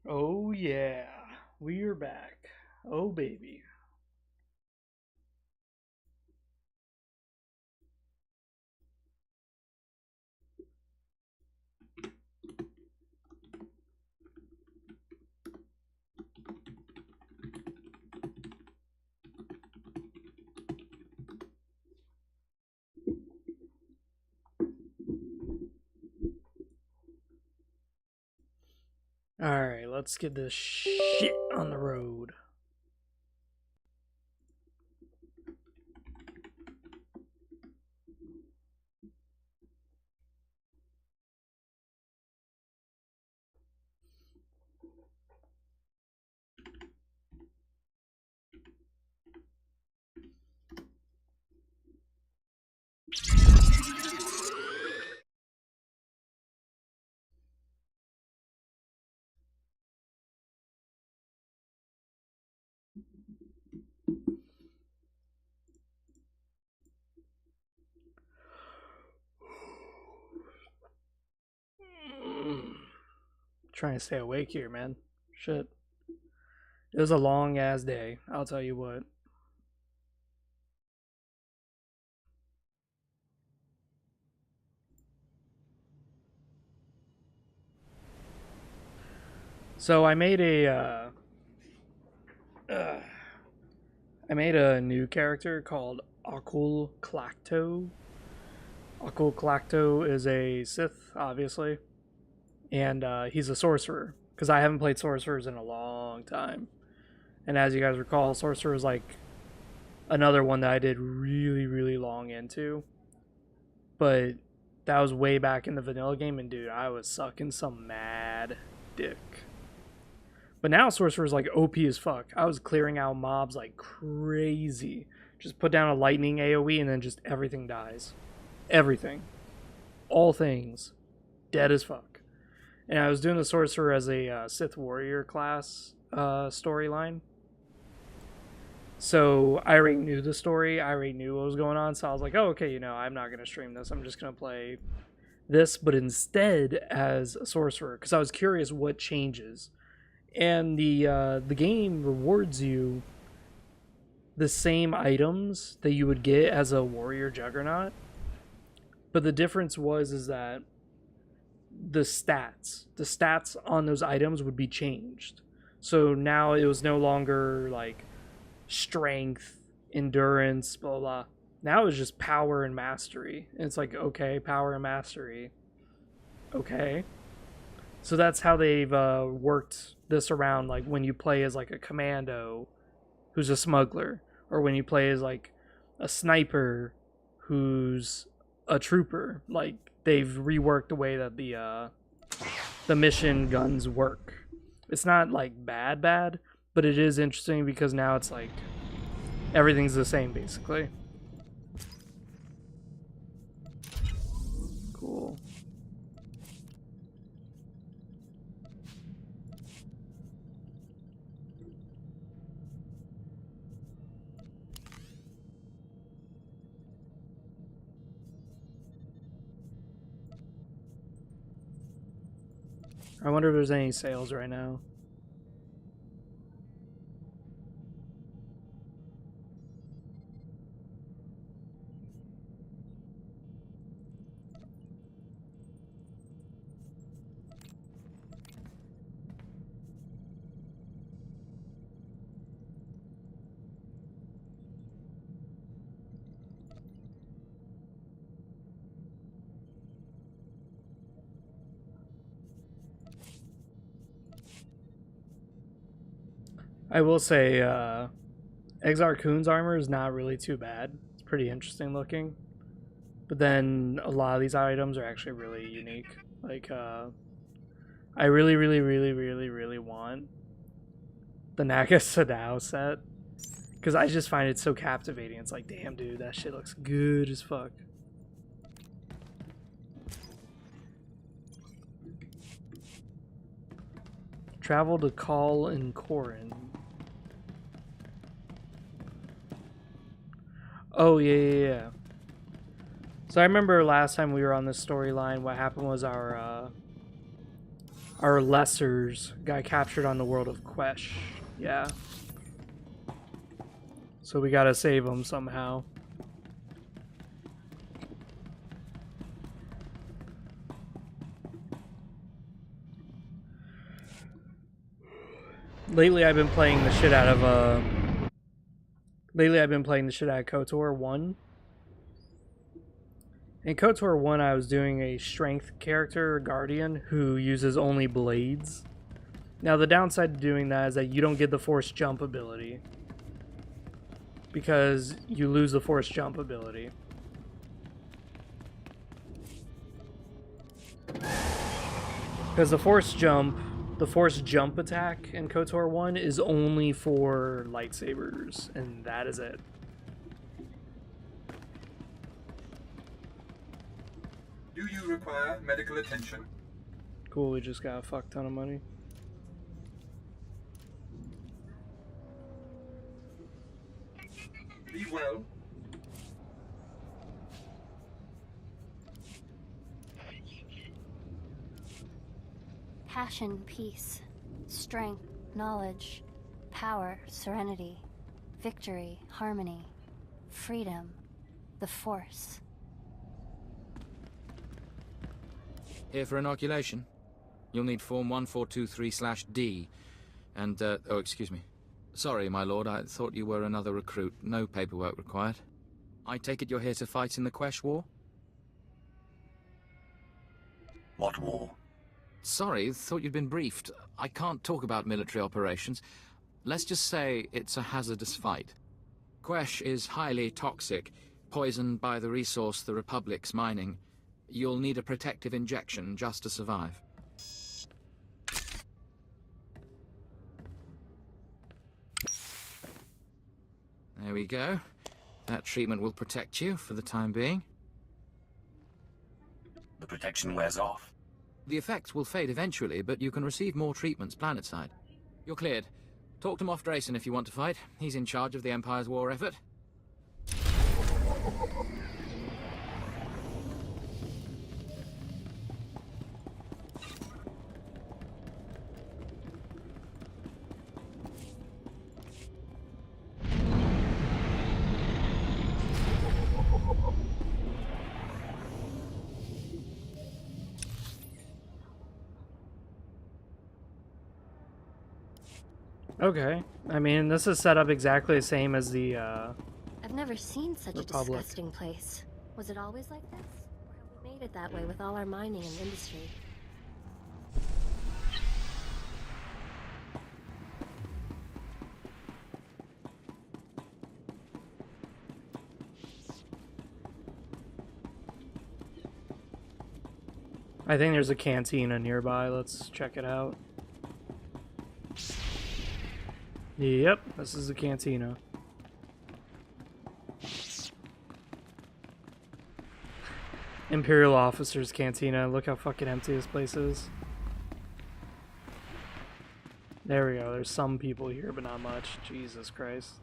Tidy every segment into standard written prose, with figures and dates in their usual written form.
Oh yeah, we're back. Oh baby. All right, let's get this shit on the road. Trying to stay awake here, man. Shit. It was a long ass day, I'll tell you what. So uh, I made a new character called Akul Klacto. Akul Klacto is a Sith, obviously, and he's a sorcerer because I haven't played sorcerers in a long time. And as you guys recall, sorcerer is like another one that I did really, really long into. But that was way back in the vanilla game, and dude, I was sucking some mad dick. But now Sorcerer is like OP as fuck. I was clearing out mobs like crazy. Just put down a lightning AoE and then just everything dies. Everything. All things. Dead as fuck. And I was doing the Sorcerer as a Sith Warrior class storyline. So I already knew the story. I already knew what was going on. So I was like, oh, okay, I'm not going to stream this. I'm just going to play this, but instead as a sorcerer, because I was curious what changes. And the game rewards you the same items that you would get as a warrior juggernaut, but the difference was is that the stats on those items would be changed. So now it was no longer like strength, endurance, blah blah. Blah. Now it's just power and mastery. And it's like, okay, power and mastery. Okay. So that's how they've worked this around. Like when you play as like a commando who's a smuggler, or when you play as like a sniper who's a trooper. Like they've reworked the way that the mission guns work. It's not like bad, but it is interesting because now it's like everything's the same basically. Cool. I wonder if there's any sales right now. I will say, Exar Kun's armor is not really too bad. It's pretty interesting looking. But then a lot of these items are actually really unique. Like, I really, really, really, really, really want the Naga Sadao set. Because I just find it so captivating. It's like, damn, dude, that shit looks good as fuck. Travel to Call in Corin. Oh, yeah. So I remember last time we were on this storyline, what happened was Our Lacerous got captured on the world of Quesh. Yeah. So we gotta save him somehow. Lately I've been playing the shit out of KOTOR 1. In KOTOR 1 I was doing a strength character, Guardian, who uses only blades. Now the downside to doing that is that you don't get the force jump ability. Because you lose the force jump ability. Because the force jump attack in KOTOR 1 is only for lightsabers, and that is it. Do you require medical attention? Cool, we just got a fuck ton of money. Be well. Passion, peace, strength, knowledge, power, serenity, victory, harmony, freedom, the Force. Here for inoculation? You'll need form 1423/D. And, oh, excuse me. Sorry, my lord, I thought you were another recruit. No paperwork required. I take it you're here to fight in the Quesh War? What war? Sorry, thought you'd been briefed. I can't talk about military operations. Let's just say it's a hazardous fight. Quesh is highly toxic, poisoned by the resource the Republic's mining. You'll need a protective injection just to survive. There we go. That treatment will protect you for the time being. The protection wears off. The effects will fade eventually, but you can receive more treatments planetside. You're cleared. Talk to Moff Drayson if you want to fight. He's in charge of the Empire's war effort. Okay. I mean, this is set up exactly the same as the, I've never seen such Republic. a disgusting place. Was it always like this? Or have we made it that way with all our mining and industry? I think there's a cantina nearby. Let's check it out. Yep, this is the cantina. Imperial Officers Cantina. Look how fucking empty this place is. There we go. There's some people here, but not much. Jesus Christ.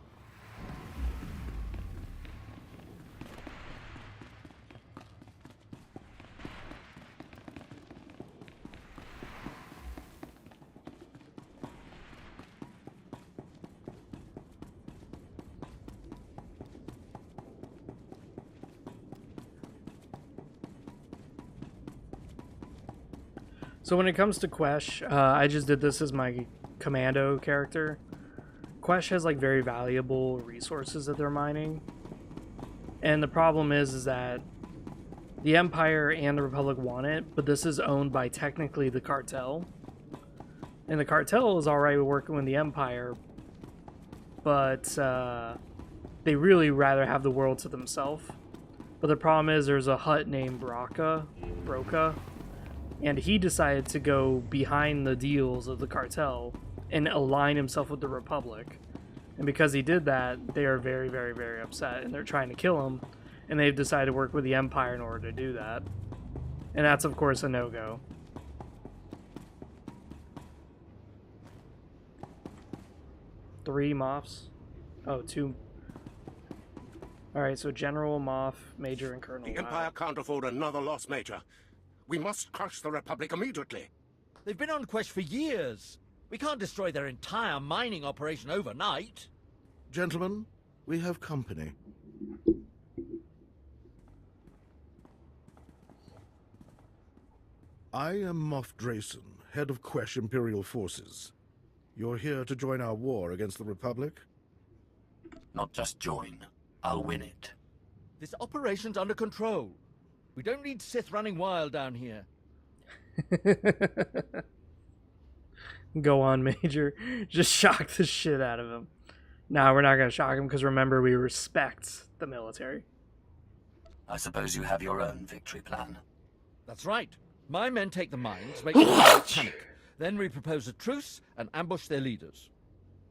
So when it comes to Quesh, I just did this as my commando character. Quesh has like very valuable resources that they're mining. And the problem is that the Empire and the Republic want it, but this is owned by technically the cartel. And the cartel is alright working with the Empire, but they really rather have the world to themselves. But the problem is there's a Hutt named Broca, and he decided to go behind the deals of the cartel and align himself with the Republic. And because he did that, they are very, very, very upset, and they're trying to kill him, and they've decided to work with the Empire in order to do that. And that's, of course, a no-go. Three Moffs? Oh, two. Alright, so General, Moff, Major, and Colonel. The Empire can't afford another loss, Major. We must crush the Republic immediately. They've been on Quesh for years. We can't destroy their entire mining operation overnight. Gentlemen, we have company. I am Moff Drayson, head of Quesh Imperial Forces. You're here to join our war against the Republic? Not just join. I'll win it. This operation's under control. We don't need Sith running wild down here. Go on, Major. Just shock the shit out of him. No, we're not going to shock him because remember, we respect the military. I suppose you have your own victory plan. That's right. My men take the mines, make them panic. Then we propose a truce and ambush their leaders.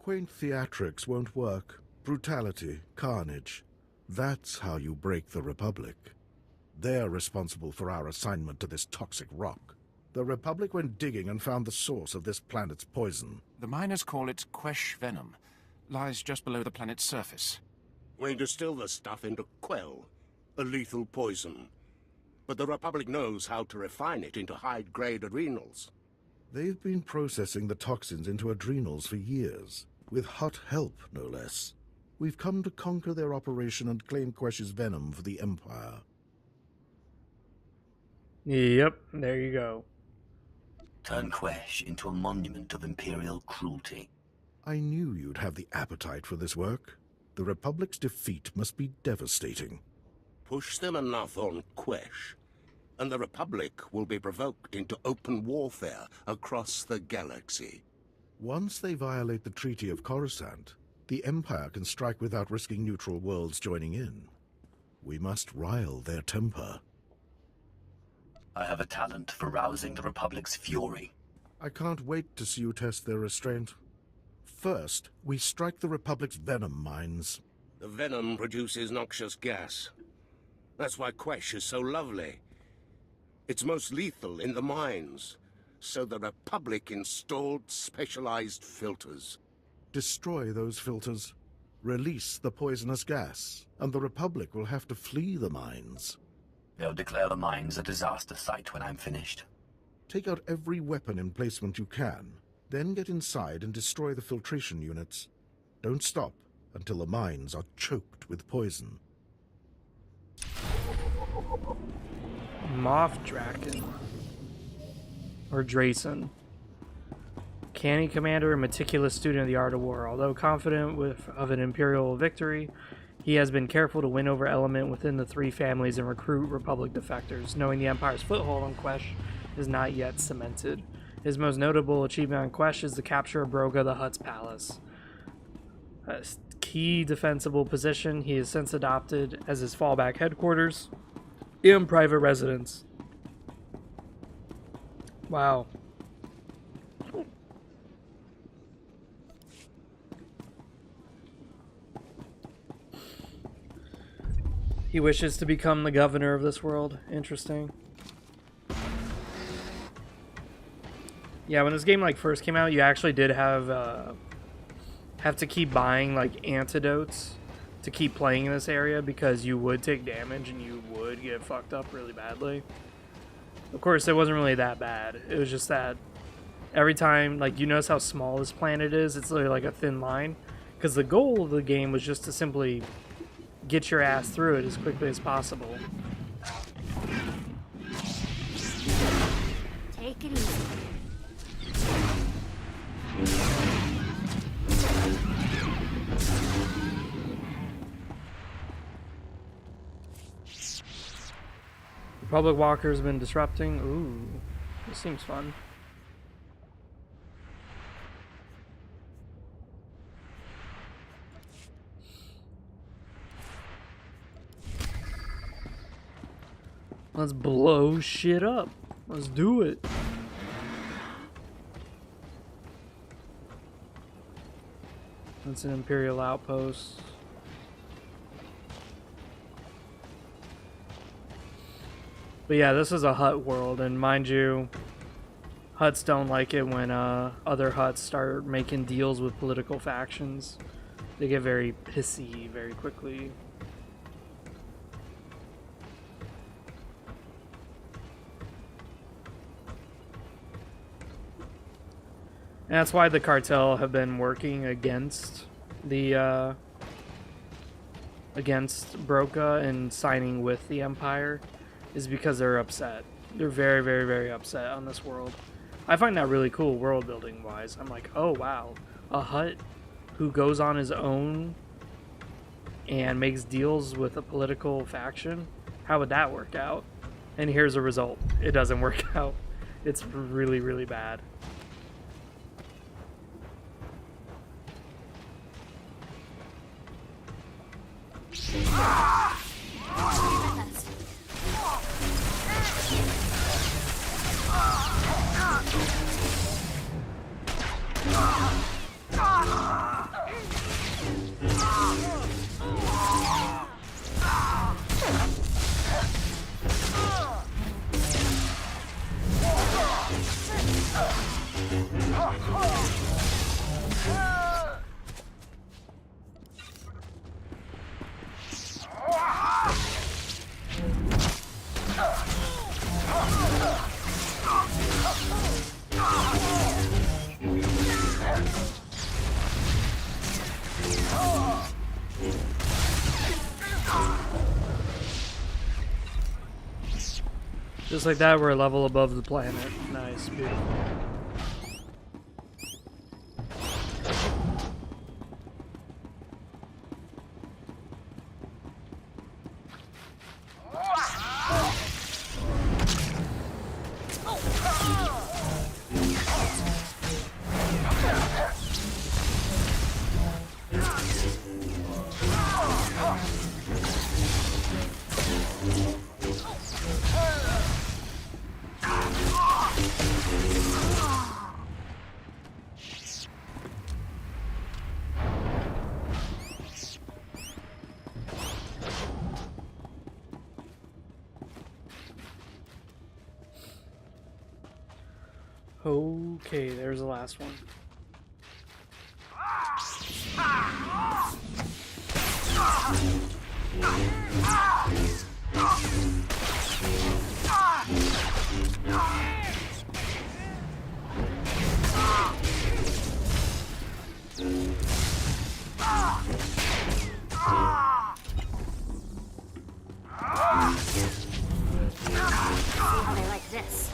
Quaint theatrics won't work. Brutality, carnage. That's how you break the Republic. They're responsible for our assignment to this toxic rock. The Republic went digging and found the source of this planet's poison. The miners call it Quesh venom. Lies just below the planet's surface. We distill the stuff into quell, a lethal poison. But the Republic knows how to refine it into high-grade adrenals. They've been processing the toxins into adrenals for years, with hot help, no less. We've come to conquer their operation and claim Quesh's venom for the Empire. Yep, there you go. Turn Quesh into a monument of Imperial cruelty. I knew you'd have the appetite for this work. The Republic's defeat must be devastating. Push them enough on Quesh, and the Republic will be provoked into open warfare across the galaxy. Once they violate the Treaty of Coruscant, the Empire can strike without risking neutral worlds joining in. We must rile their temper. I have a talent for rousing the Republic's fury. I can't wait to see you test their restraint. First, we strike the Republic's venom mines. The venom produces noxious gas. That's why Quesh is so lovely. It's most lethal in the mines, so the Republic installed specialized filters. Destroy those filters. Release the poisonous gas, and the Republic will have to flee the mines. They'll declare the mines a disaster site when I'm finished. Take out every weapon emplacement you can, then get inside and destroy the filtration units. Don't stop until the mines are choked with poison. Moff Draken. Or Drayson. Canny commander and meticulous student of the art of war. Although confident of an Imperial victory, he has been careful to win over element within the three families and recruit Republic defectors, knowing the Empire's foothold on Quesh is not yet cemented. His most notable achievement on Quesh is the capture of Broga the Hutt's palace. A key defensible position he has since adopted as his fallback headquarters and private residence. Wow. He wishes to become the governor of this world. Interesting. Yeah, when this game like first came out, you actually did have to keep buying like antidotes to keep playing in this area because you would take damage and you would get fucked up really badly. Of course, it wasn't really that bad. It was just that every time, like, you notice how small this planet is? It's literally like a thin line. Because the goal of the game was just to simply get your ass through it as quickly as possible. Take it easy. Republic Walker's been disrupting. Ooh, this seems fun. Let's blow shit up. Let's do it. That's an Imperial outpost. But yeah, this is a Hutt world, and mind you, Hutts don't like it when other Hutts start making deals with political factions. They get very pissy very quickly. And that's why the cartel have been working against the against Broca and signing with the Empire, is because they're upset. They're very, very, very upset on this world. I find that really cool world building wise. I'm like, oh wow, a Hutt who goes on his own and makes deals with a political faction. How would that work out? And here's a result. It doesn't work out. It's really, really bad. Just like that, we're a level above the planet. Nice, beautiful. Okay, there's the last one. How they like this.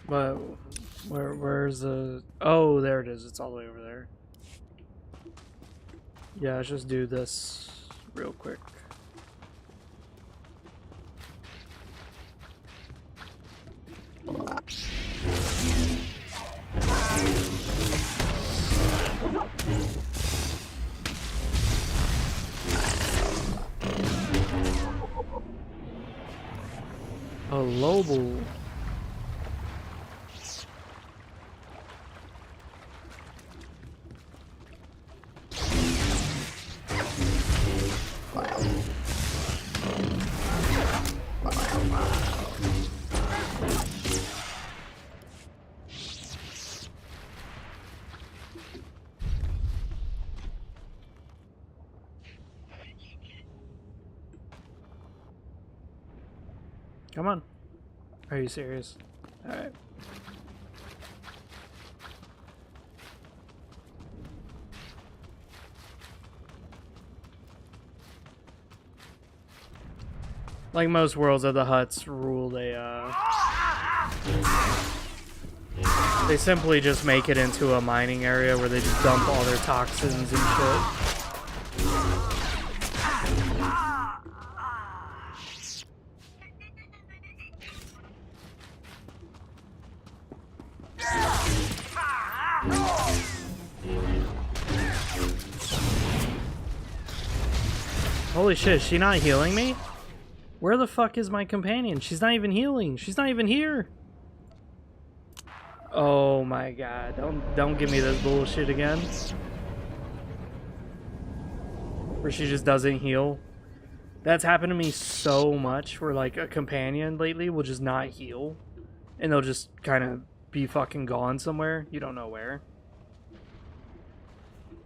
But where's the... Oh, there it is. It's all the way over there. Yeah, let's just do this real quick. A Lobo. Come on. Are you serious? Alright. Like most worlds of the Hutts rule, they simply just make it into a mining area where they just dump all their toxins and shit. Holy shit, is she not healing me? Where the fuck is my companion? She's not even healing. She's not even here. Oh my god. Don't give me this bullshit again. Where she just doesn't heal. That's happened to me so much where like a companion lately will just not heal. And they'll just kind of be fucking gone somewhere. You don't know where.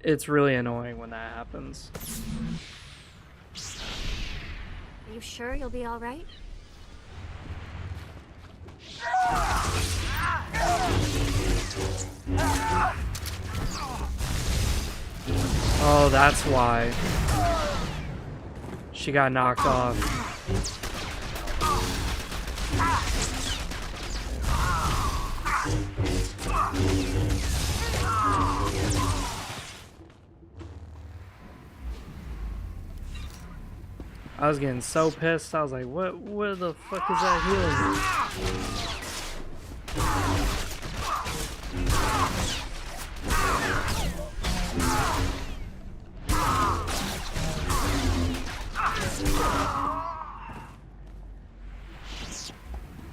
It's really annoying when that happens. Are you sure you'll be all right? Oh, that's why. She got knocked off. I was getting so pissed. I was like, what the fuck is that healing?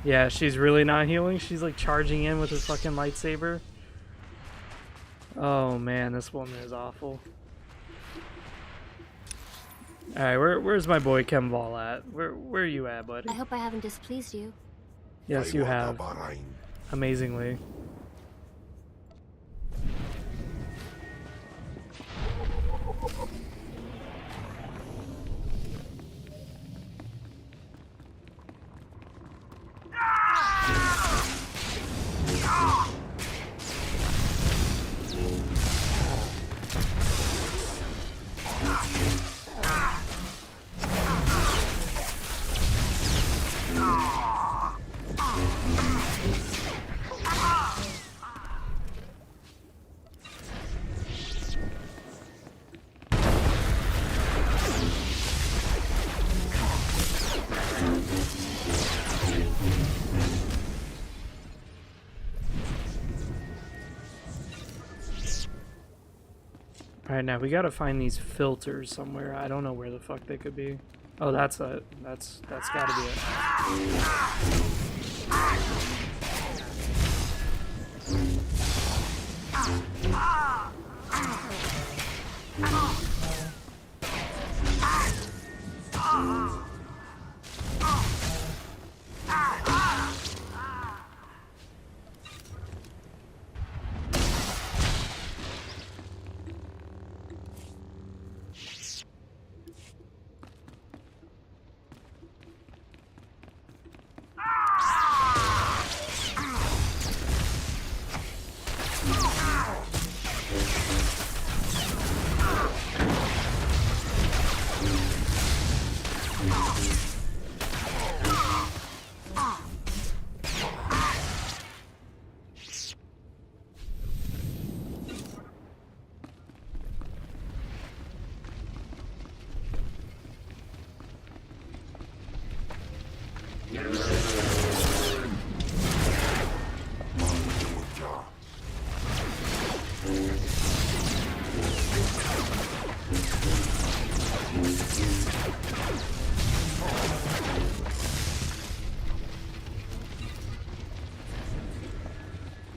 Yeah, she's really not healing. She's like charging in with her fucking lightsaber. Oh man, this woman is awful. Alright, where's my boy Kemval at? Where are you at, buddy? I hope I haven't displeased you. Yes, you have. Amazingly. Alright, now we gotta find these filters somewhere. I don't know where the fuck they could be. Oh, that's it. That's gotta be it.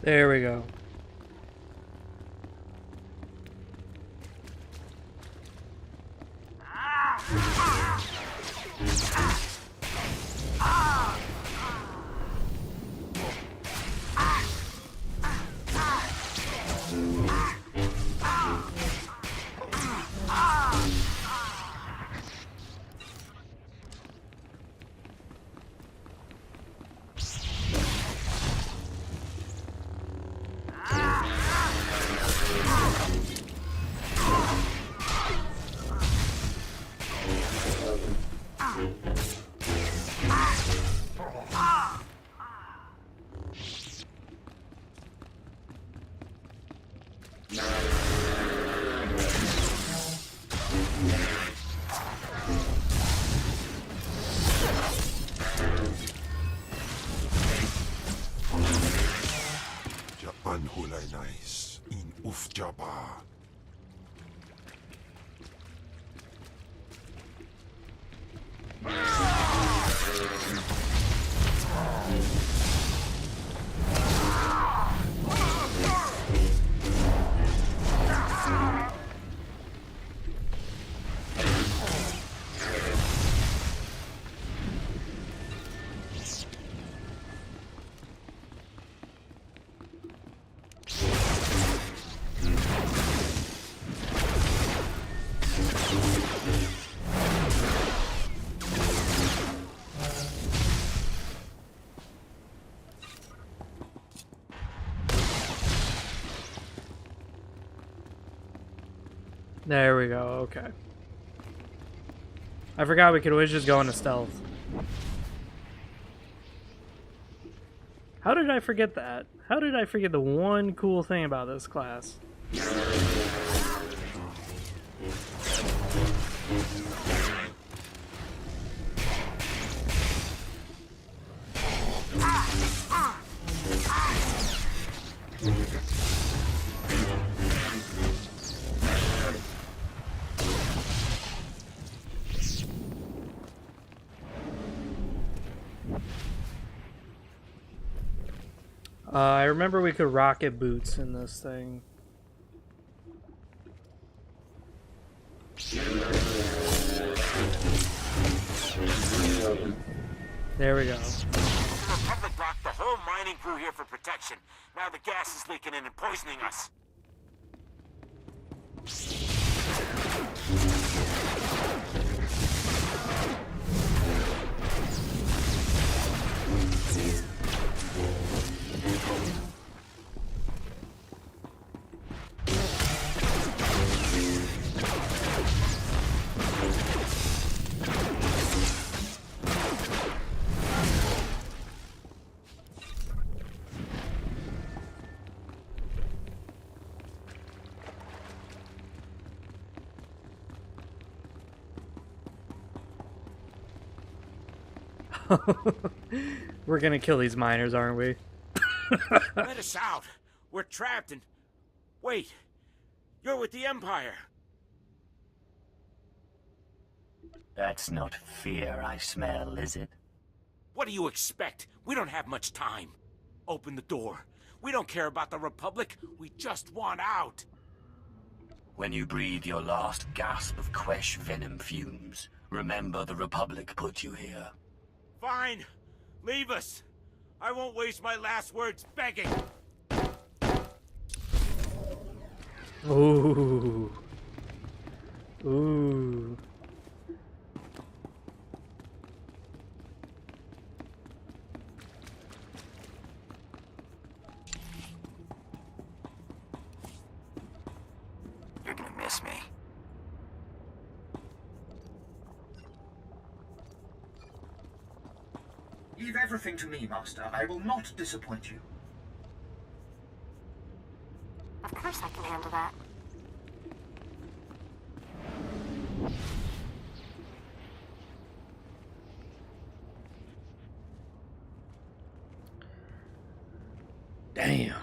There we go. Hulay nice. Uf Jabba. There we go, okay. I forgot we could always just go into stealth. How did I forget that? How did I forget the one cool thing about this class? I remember we could rocket boots in this thing. There we go. The Republic brought the whole mining crew here for protection. Now the gas is leaking in and poisoning us. We're gonna kill these miners, aren't we? Let us out. We're trapped and... Wait. You're with the Empire. That's not fear I smell, is it? What do you expect? We don't have much time. Open the door. We don't care about the Republic. We just want out. When you breathe your last gasp of Quesh venom fumes, remember the Republic put you here. Fine. Leave us. I won't waste my last words begging. Ooh. Ooh. You're gonna miss me. Leave everything to me, Master. I will not disappoint you. Of course I can handle that. Damn.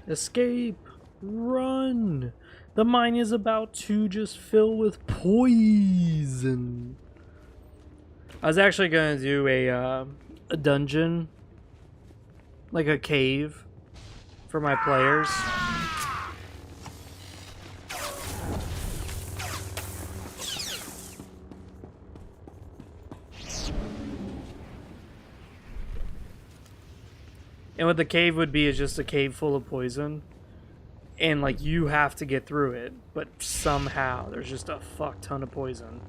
Escape! Run! The mine is about to just fill with poison. I was actually gonna do a dungeon, like a cave, for my players. And what the cave would be is just a cave full of poison. And, like, you have to get through it. But somehow, there's just a fuck ton of poison.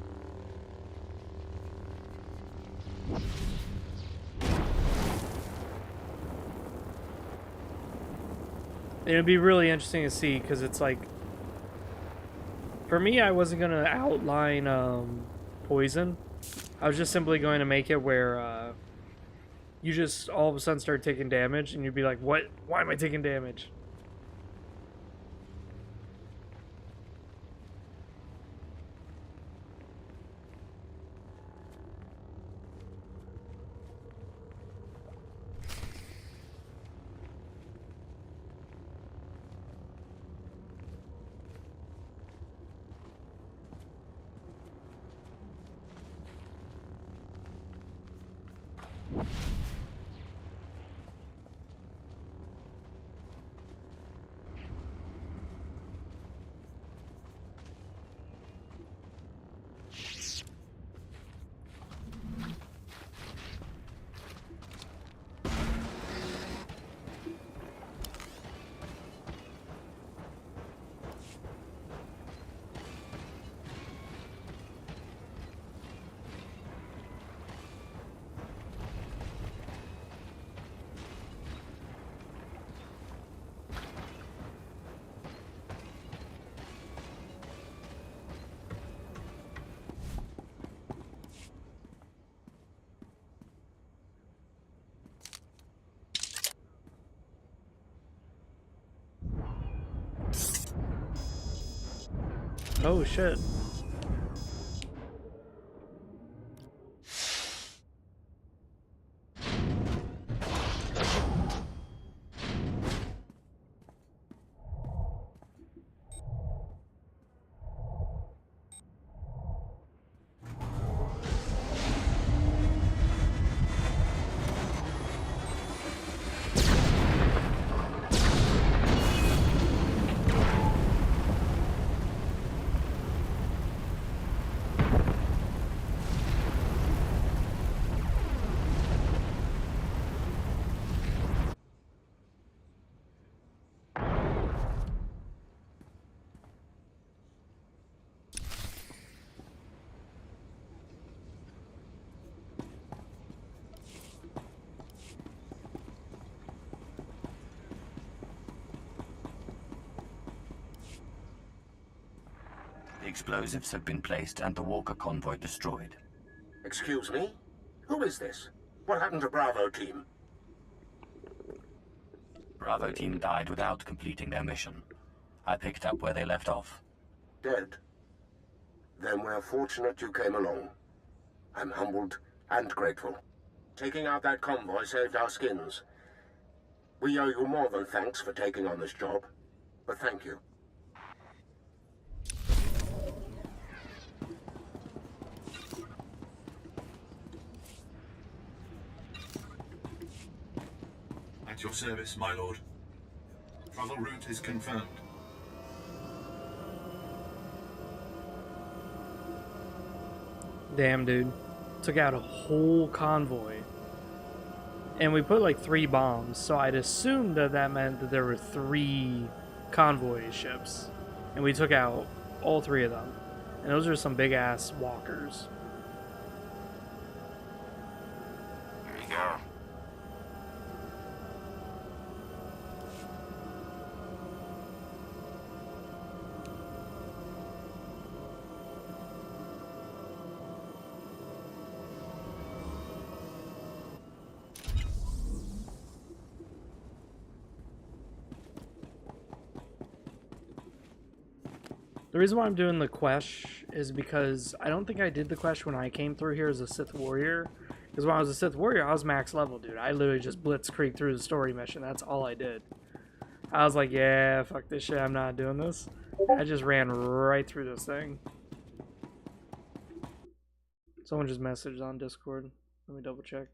And it'd be really interesting to see, because it's like... For me, I wasn't going to outline poison. I was just simply going to make it where you just all of a sudden start taking damage, and you'd be like, what? Why am I taking damage? Oh, shit. The explosives have been placed and the Walker convoy destroyed. Excuse me? Who is this? What happened to Bravo team? Bravo team died without completing their mission. I picked up where they left off. Dead? Then we're fortunate you came along. I'm humbled and grateful. Taking out that convoy saved our skins. We owe you more than thanks for taking on this job, but thank you. At your service, my lord. Travel route is confirmed. Damn, dude. Took out a whole convoy. And we put like 3 bombs, so I'd assumed that that meant that there were 3 convoy ships. And we took out all 3 of them. And those are some big-ass walkers. Here you go. The reason why I'm doing the quest is because I don't think I did the quest when I came through here as a Sith warrior. Because when I was a Sith warrior, I was max level, dude. I literally just blitzkrieg through the story mission. That's all I did. I was like, yeah, fuck this shit. I'm not doing this. I just ran right through this thing. Someone just messaged on Discord. Let me double check.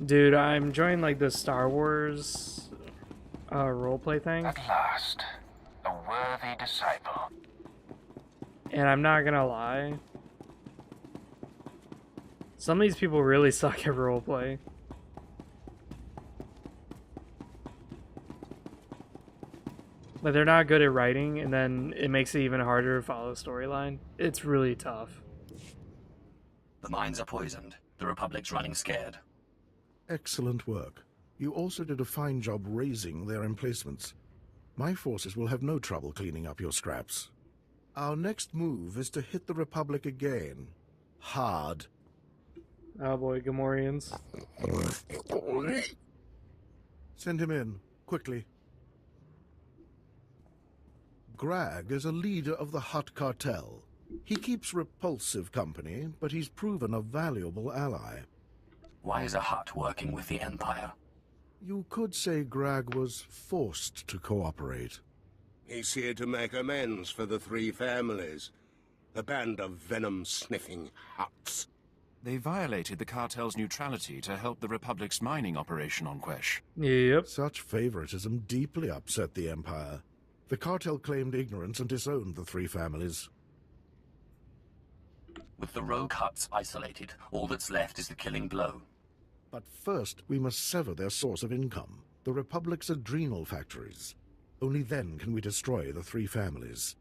Dude, I'm enjoying like the Star Wars roleplay thing. At last, a worthy disciple. And I'm not gonna lie. Some of these people really suck at roleplay. Like, they're not good at writing, and then it makes it even harder to follow the storyline. It's really tough. The mines are poisoned. The Republic's running scared. Excellent work. You also did a fine job raising their emplacements. My forces will have no trouble cleaning up your scraps. Our next move is to hit the Republic again. Hard. Oh boy, Gamorreans. Send him in, quickly. Grag is a leader of the Hutt cartel. He keeps repulsive company, but he's proven a valuable ally. Why is a Hutt working with the Empire? You could say Grag was forced to cooperate. He's here to make amends for the three families. A band of venom-sniffing Hutts. They violated the cartel's neutrality to help the Republic's mining operation on Quesh. Yep. Such favoritism deeply upset the Empire. The cartel claimed ignorance and disowned the three families. With the rogue Hutts isolated, all that's left is the killing blow. But first, we must sever their source of income, the Republic's adrenal factories. Only then can we destroy the three families.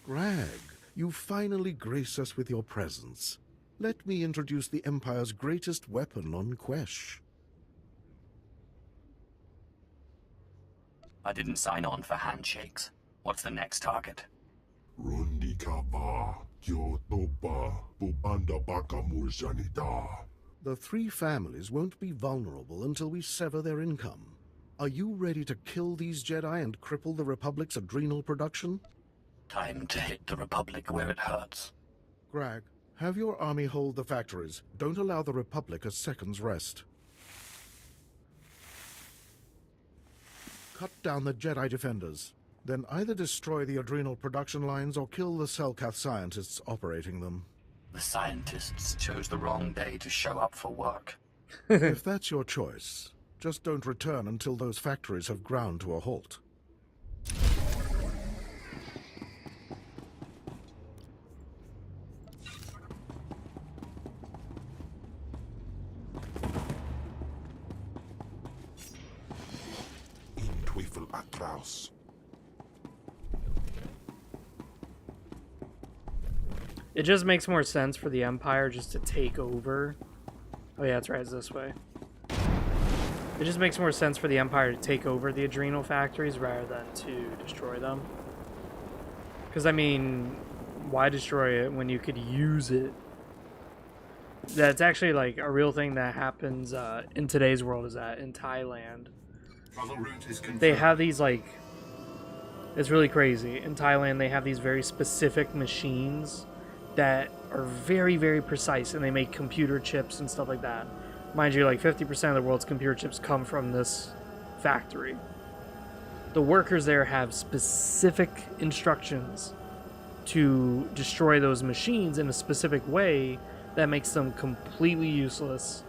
Grag, you finally grace us with your presence. Let me introduce the Empire's greatest weapon on Quesh. I didn't sign on for handshakes. What's the next target? The three families won't be vulnerable until we sever their income. Are you ready to kill these Jedi and cripple the Republic's adrenal production? Time to hit the Republic where it hurts. Grag, have your army hold the factories. Don't allow the Republic a second's rest. Cut down the Jedi defenders. Then either destroy the adrenal production lines or kill the Selkath scientists operating them. The scientists chose the wrong day to show up for work. If that's your choice, just don't return until those factories have ground to a halt. It just makes more sense for the Empire just to take over. Oh yeah, that's right, it's this way. It just makes more sense for the Empire to take over the adrenal factories rather than to destroy them. Because, I mean, why destroy it when you could use it? That's actually, like, a real thing that happens in today's world is that in Thailand, Travel route is confirmed. they have these, like, it's really crazy. In Thailand, they have these very specific machines that are very, very precise, and they make computer chips and stuff like that. Mind you, like 50% of the world's computer chips come from this factory. The workers there have specific instructions to destroy those machines in a specific way that makes them completely useless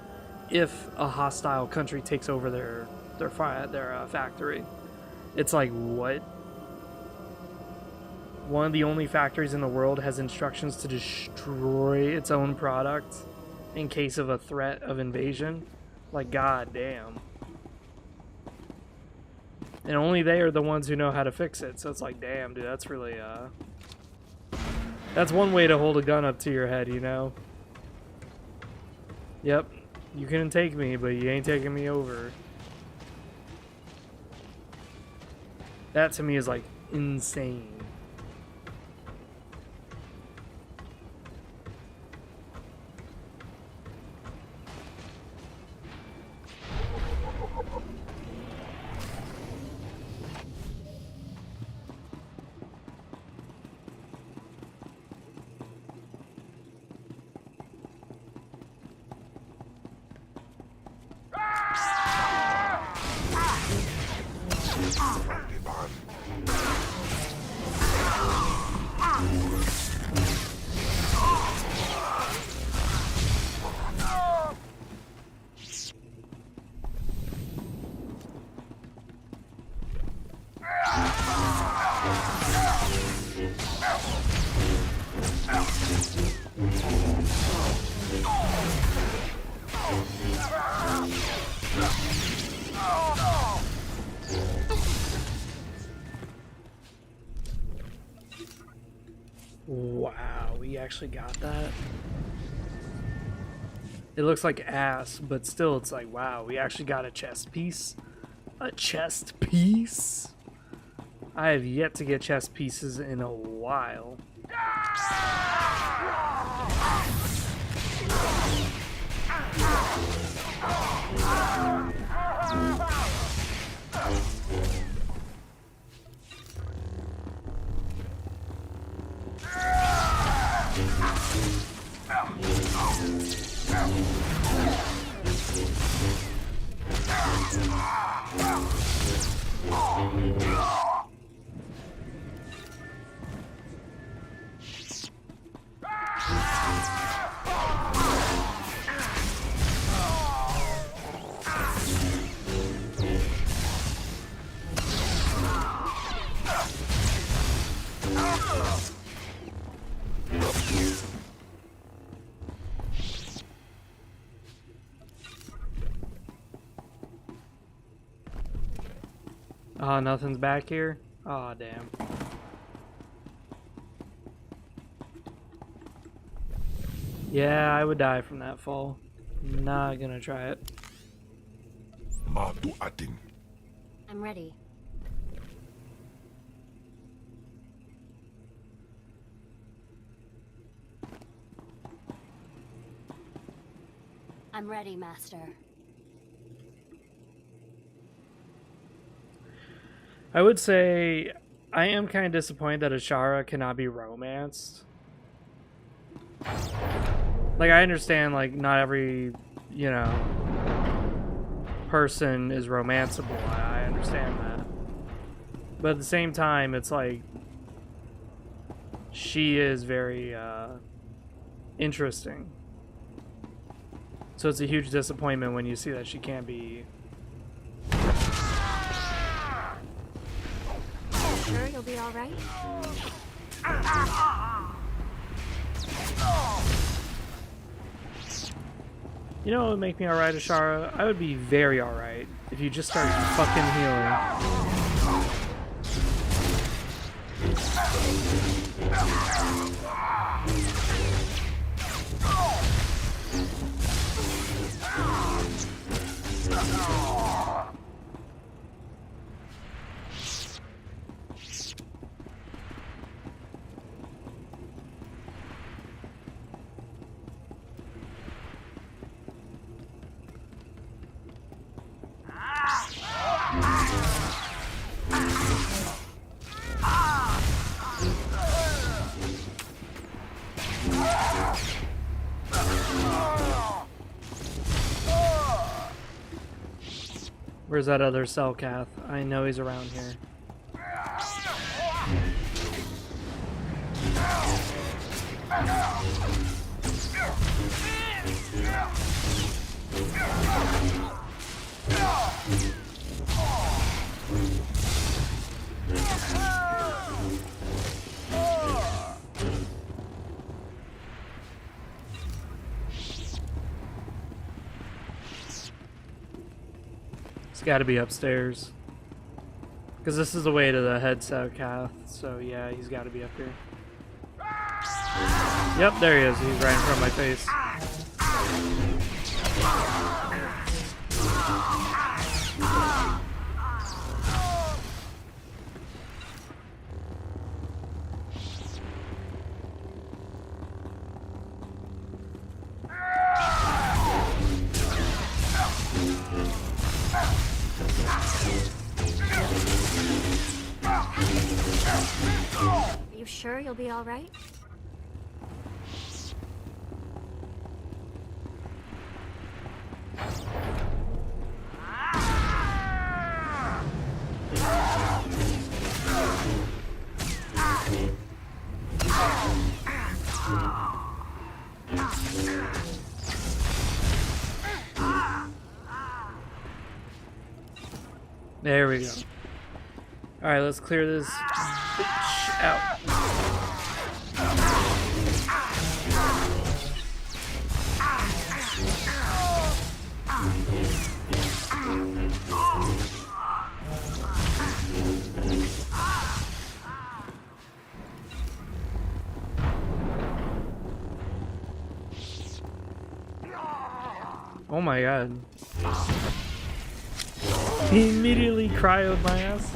if a hostile country takes over their factory. It's like, what? One of the only factories in the world has instructions to destroy its own product in case of a threat of invasion. Like, god damn. And only they are the ones who know how to fix it. So it's like, damn, dude, that's really, that's one way to hold a gun up to your head, you know? Yep, you can take me, but you ain't taking me over. That to me is, like, insane. Wow, we actually got that. It looks like ass, but still it's like, wow, we actually got a chest piece. A chest piece? I have yet to get chest pieces in a while. Oh, nothing's back here? Oh, damn. Yeah, I would die from that fall. Not gonna try it. I'm ready. I'm ready, Master. I would say I am kind of disappointed that Ashara cannot be romanced. Like, I understand, like, not every, you know, person is romanceable. I understand that. But at the same time, it's like, she is very, interesting. So it's a huge disappointment when you see that she can't be... Sure you'll be all right? You know what would make me alright, Ashara? I would be very alright if you just started fucking healing. Where's that other Selkath? I know he's around here. It's got to be upstairs. Because this is the way to the head Selkath, so yeah, he's got to be up here. Yep, there he is. He's right in front of my face. Are you sure you'll be all right? There we go. Alright, let's clear this bitch out. Oh my god. He immediately cryoed my ass.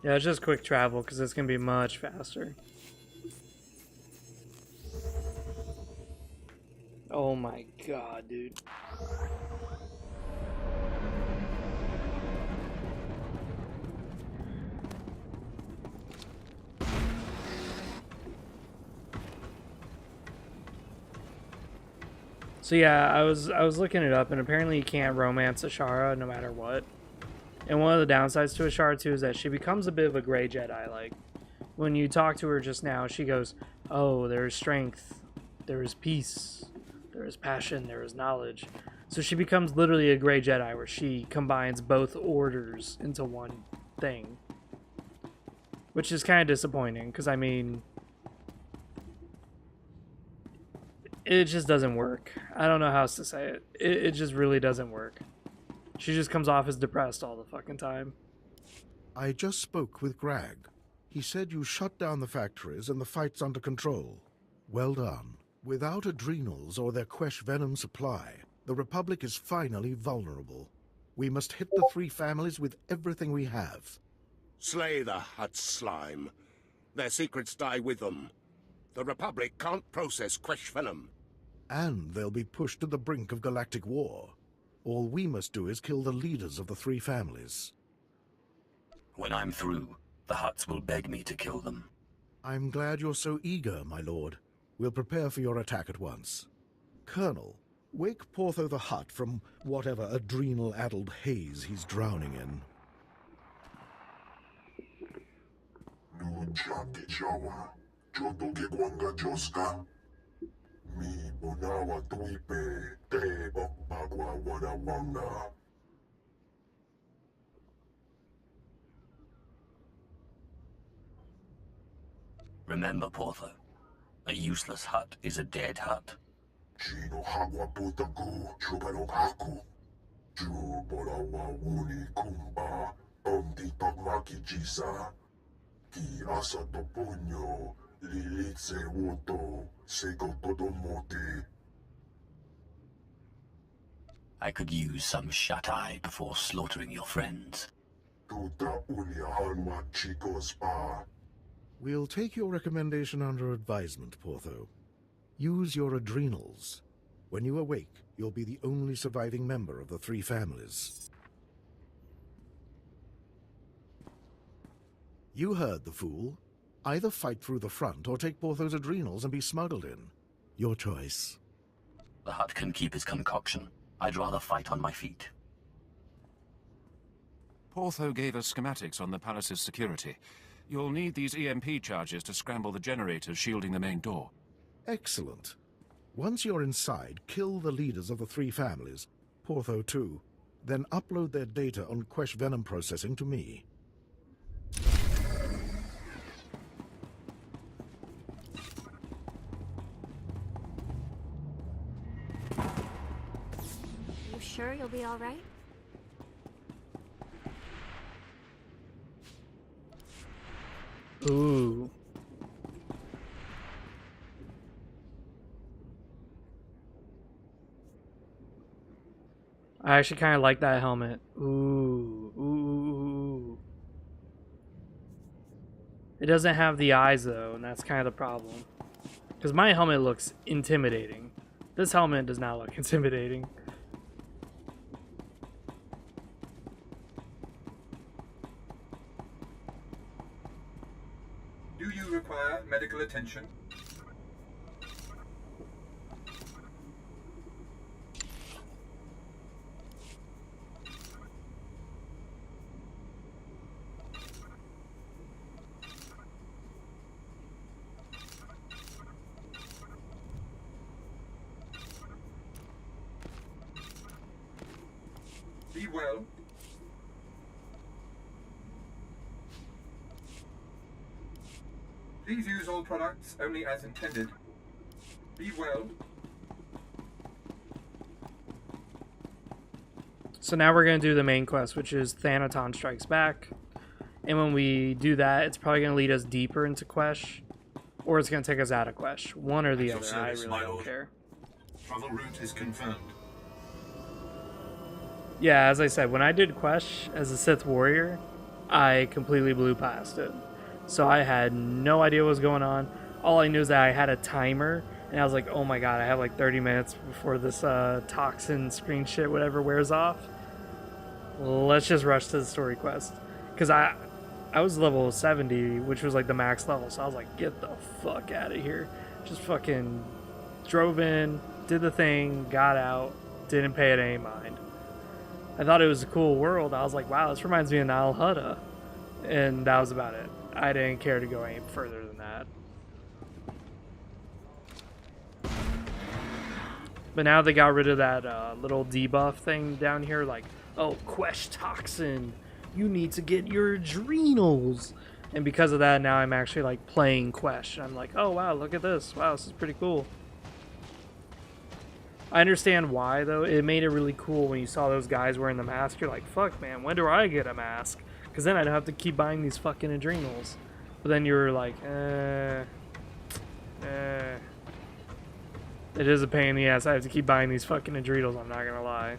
Yeah, it's just quick travel because it's going to be much faster. Oh my god, dude. So yeah, I was looking it up, and apparently you can't romance Ashara no matter what. And one of the downsides to Ashara too is that she becomes a bit of a gray Jedi. Like when you talk to her just now, she goes, "Oh, there is strength, there is peace, there is passion, there is knowledge." So she becomes literally a gray Jedi, where she combines both orders into one thing, which is kind of disappointing. Because I mean, it just doesn't work. I don't know how else to say it. It just really doesn't work. She just comes off as depressed all the fucking time. I just spoke with Grag. He said you shut down the factories and the fight's under control. Well done. Without adrenals or their Quesh venom supply, the Republic is finally vulnerable. We must hit the three families with everything we have. Slay the Hutt slime. Their secrets die with them. The Republic can't process Quesh venom. And they'll be pushed to the brink of galactic war. All we must do is kill the leaders of the three families. When I'm through, the Hutts will beg me to kill them. I'm glad you're so eager, my lord. We'll prepare for your attack at once. Colonel, wake Portho the Hutt from whatever adrenal-addled haze he's drowning in. Remember, Portho, a useless Hutt is a dead Hutt. I could use some shut-eye before slaughtering your friends. We'll take your recommendation under advisement, Portho. Use your adrenals. When you awake, you'll be the only surviving member of the three families. You heard the fool. Either fight through the front or take Portho's adrenals and be smuggled in. Your choice. The Hutt can keep his concoction. I'd rather fight on my feet. Portho gave us schematics on the palace's security. You'll need these EMP charges to scramble the generators shielding the main door. Excellent. Once you're inside, kill the leaders of the three families, Portho too. Then upload their data on Quesh venom processing to me. You sure you'll be all right? Ooh. I actually kind of like that helmet. Ooh. Ooh. It doesn't have the eyes though, and that's kind of the problem. Because my helmet looks intimidating. This helmet does not look intimidating. Do you require medical attention? Be well. Please use all products only as intended. Be well. So now we're going to do the main quest, which is Thanaton Strikes Back. And when we do that, it's probably going to lead us deeper into Quesh, or it's going to take us out of Quesh. One or the At your other, service, I really my don't lord. care. Travel route is confirmed. Yeah, as I said, when I did Quesh as a Sith warrior, I completely blew past it. So I had no idea what was going on. All I knew is that I had a timer, and I was like, oh my god, I have like 30 minutes before this toxin screen shit, whatever, wears off. Let's just rush to the story quest. Because I was level 70, which was like the max level, so I was like, get the fuck out of here. Just fucking drove in, did the thing, got out, didn't pay it any mind. I thought it was a cool world. I was like, wow, this reminds me of Nal Hutta. And that was about it. I didn't care to go any further than that. But now they got rid of that little debuff thing down here, like, oh, Quesh Toxin, you need to get your adrenals. And because of that, now I'm actually like playing Quesh. I'm like, oh wow, look at this. Wow, this is pretty cool. I understand why, though. It made it really cool when you saw those guys wearing the mask. You're like, fuck, man, when do I get a mask? Because then I'd have to keep buying these fucking adrenals. But then you're like, It is a pain in the ass. I have to keep buying these fucking adrenals, I'm not gonna lie.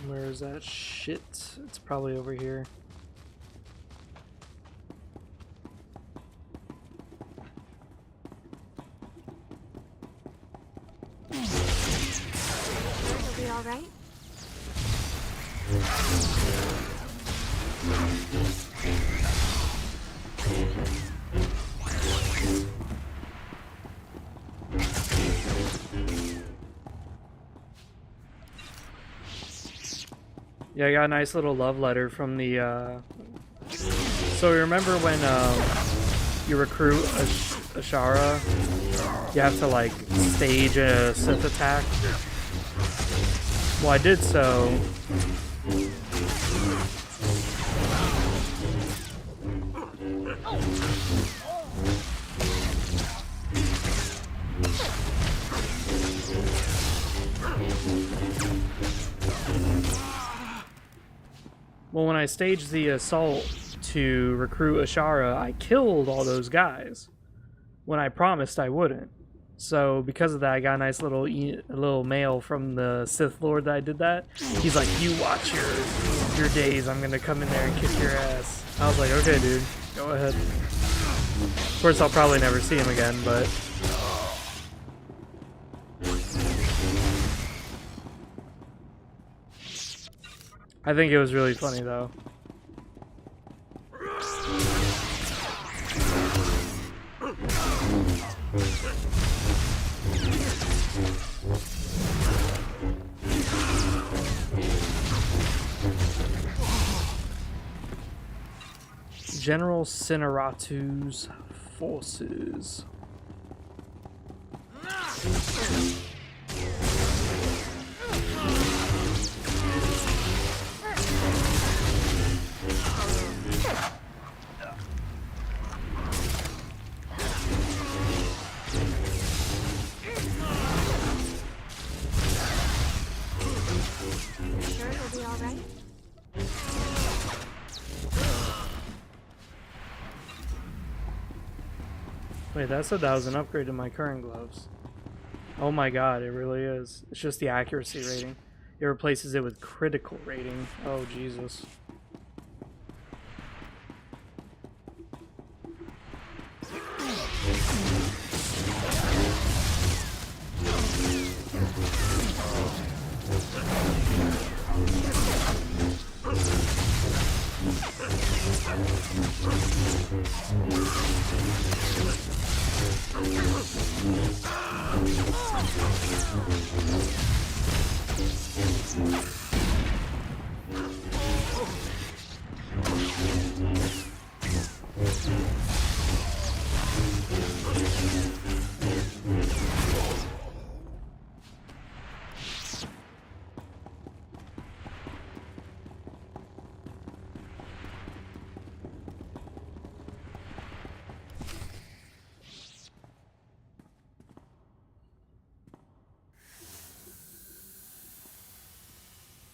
Where's that shit? It's probably over here. Are we all right? Yeah, I got a nice little love letter from the, So remember when, you recruit a Ashara, you have to, like, stage a Sith attack? Well, I did so. Well, when I staged the assault to recruit Ashara, I killed all those guys when I promised I wouldn't. So because of that, I got a nice little mail from the Sith Lord that I did that. He's like, "You watch your days. I'm gonna come in there and kick your ass." I was like, "Okay, dude, go ahead." Of course, I'll probably never see him again, but. I think it was really funny, though. General Cineratu's forces. Wait, that said that was an upgrade to my current gloves. Oh my god, it really is. It's just the accuracy rating. It replaces it with critical rating. Oh, Jesus.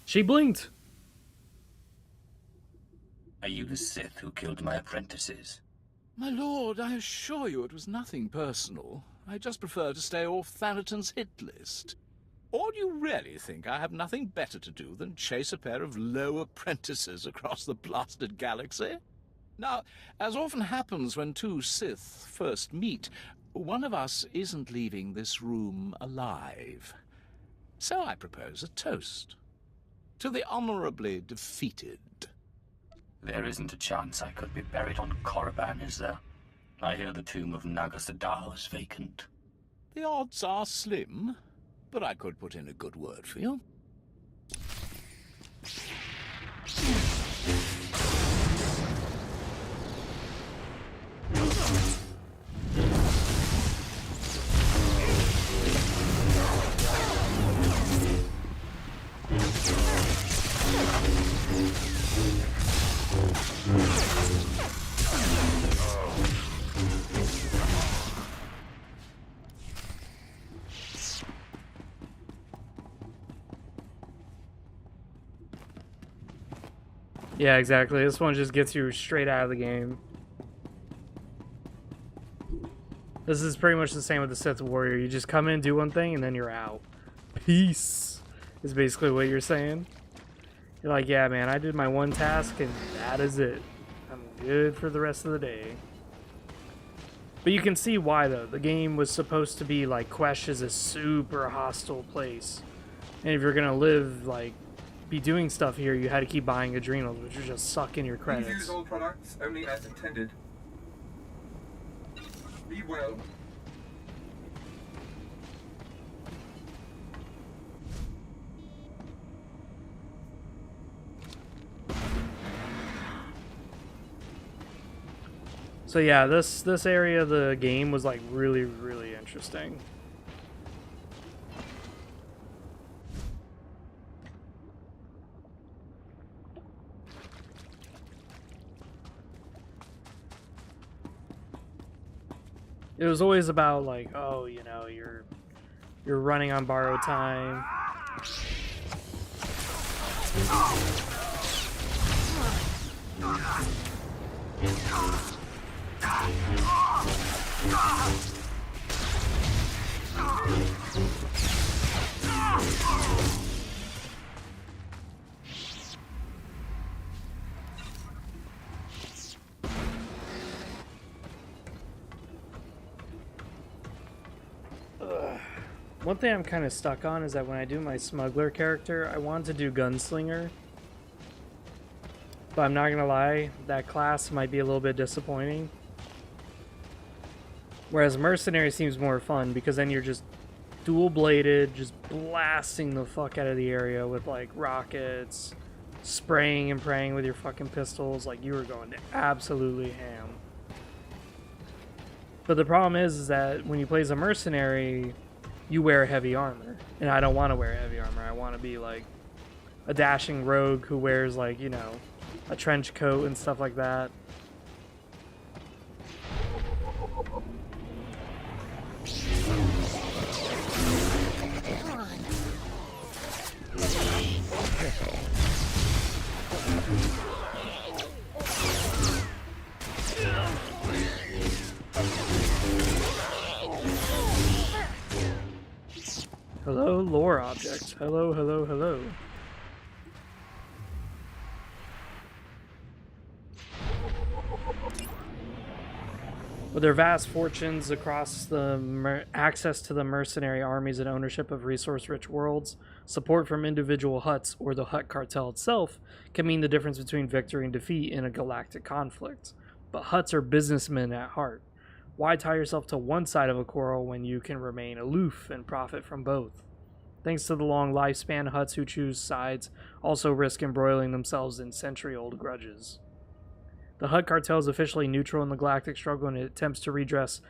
She blinked. Are you the Sith who killed my apprentices? My lord, I assure you it was nothing personal. I just prefer to stay off Thanaton's hit list. Or do you really think I have nothing better to do than chase a pair of low apprentices across the blasted galaxy? Now, as often happens when two Sith first meet, one of us isn't leaving this room alive. So I propose a toast. To the honorably defeated. There isn't a chance I could be buried on Korriban, is there? I hear the tomb of Naga Sadar is vacant. The odds are slim, but I could put in a good word for you. Yeah, exactly. This one just gets you straight out of the game. This is pretty much the same with the Sith Warrior. You just come in, do one thing, and then you're out. Peace is basically what you're saying. You're like, yeah, man, I did my one task, and that is it. I'm good for the rest of the day. But you can see why, though. The game was supposed to be like, Quesh is a super hostile place. And if you're gonna live, like, be doing stuff here, you had to keep buying adrenals, which are just sucking your Please credits. use all products only as intended. Be well. So yeah, this area of the game was like really, really interesting. It was always about like, oh, you know, you're running on borrowed time. One thing I'm kind of stuck on is that when I do my smuggler character, I want to do gunslinger. But I'm not gonna lie, that class might be a little bit disappointing. Whereas mercenary seems more fun because then you're just dual-bladed, just blasting the fuck out of the area with like rockets, spraying and praying with your fucking pistols, like you were going absolutely ham. But the problem is that when you play as a mercenary, you wear heavy armor, and I don't want to wear heavy armor. I want to be like a dashing rogue who wears like, you know, a trench coat and stuff like that. Hello, lore object. Hello, hello, hello. With their vast fortunes across the access to the mercenary armies and ownership of resource-rich worlds, support from individual Hutts or the Hutt cartel itself can mean the difference between victory and defeat in a galactic conflict. But Hutts are businessmen at heart. Why tie yourself to one side of a quarrel when you can remain aloof and profit from both? Thanks to the long lifespan, Hutts who choose sides also risk embroiling themselves in century-old grudges. The Hutt cartel is officially neutral in the galactic struggle and it attempts to redress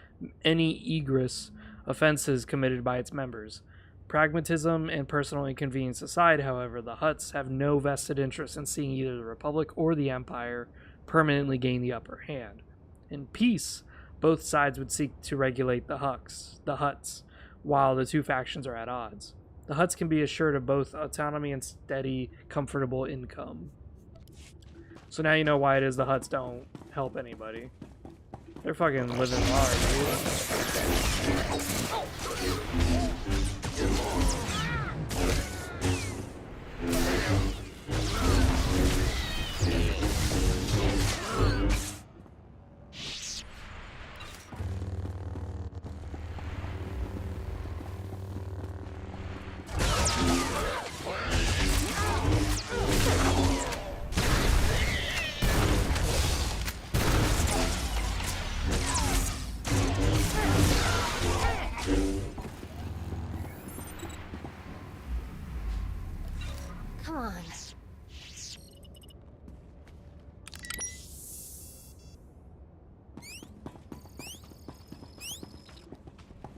any egress offenses committed by its members. Pragmatism and personal inconvenience aside, however, the Hutts have no vested interest in seeing either the Republic or the Empire permanently gain the upper hand. In peace, both sides would seek to regulate the Hutts, while the two factions are at odds. The Hutts can be assured of both autonomy and steady, comfortable income. So now you know why it is the Hutts don't help anybody. They're fucking living large, Come on.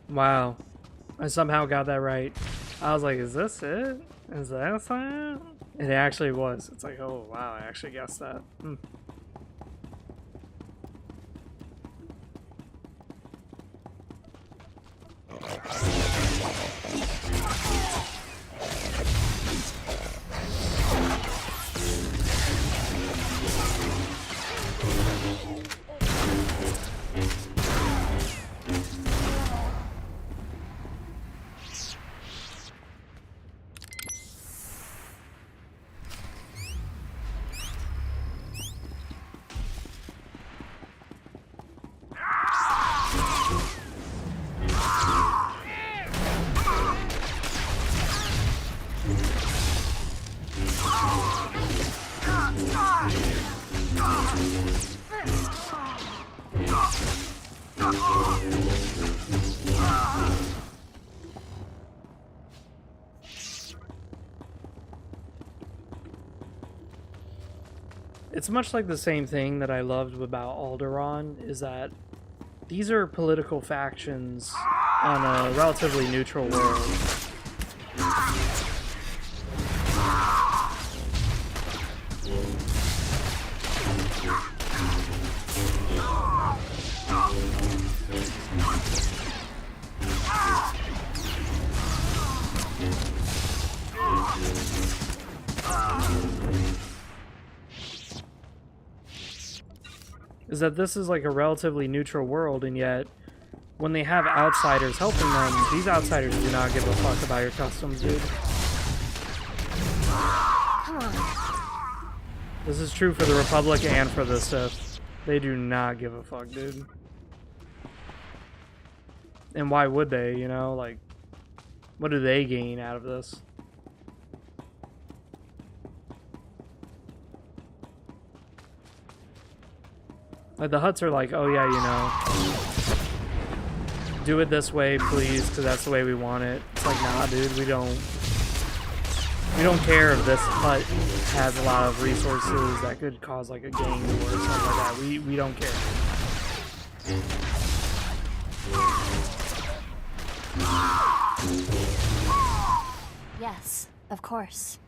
Wow. I somehow got that right. I was like, is this it? Is that it? And it actually was. It's like, oh wow, I actually guessed that. It's much like the same thing that I loved about Alderaan, is that these are political factions on a relatively neutral world. Is that this is like a relatively neutral world, and yet when they have outsiders helping them, these outsiders do not give a fuck about your customs, dude. Come on. This is true for the Republic and for the Sith. They do not give a fuck, dude. And why would they, you know? Like, what do they gain out of this? Like, the Hutts are like, oh yeah, you know, do it this way, please, because that's the way we want it. It's like, nah, dude, we don't care if this Hutt has a lot of resources that could cause like a gang war or something like that. We don't care. Yes, of course.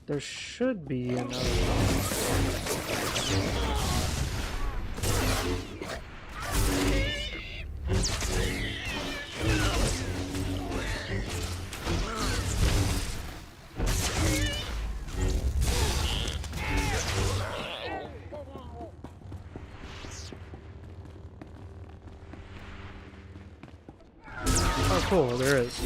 There should be another one. cool, there is.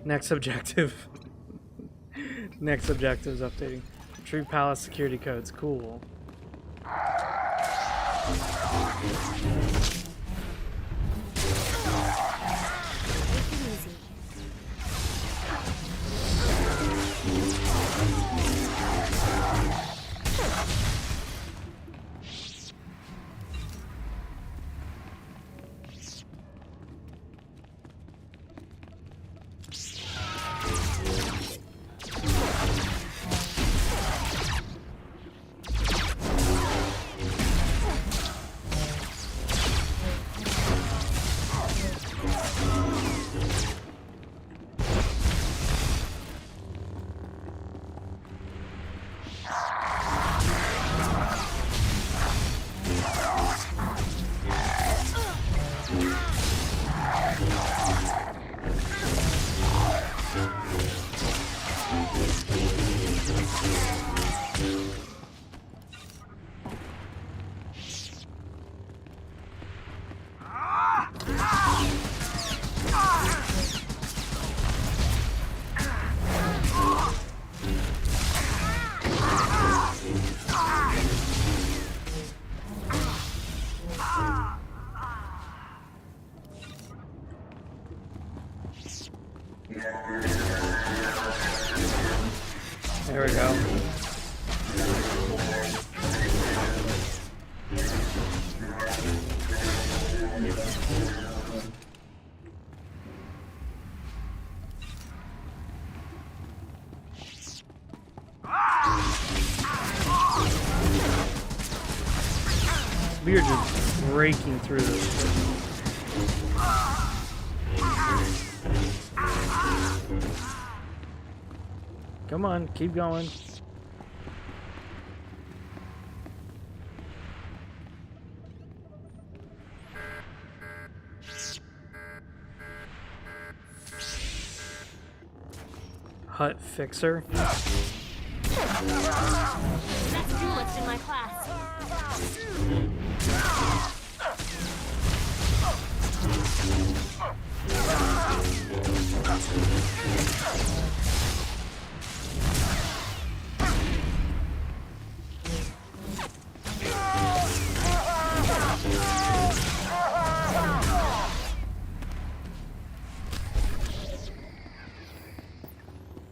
Next objective. Next objective is updating. True Palace security codes. Cool. There we go. We are just breaking through this. Come on, keep going. Hut fixer. That's too much in my class.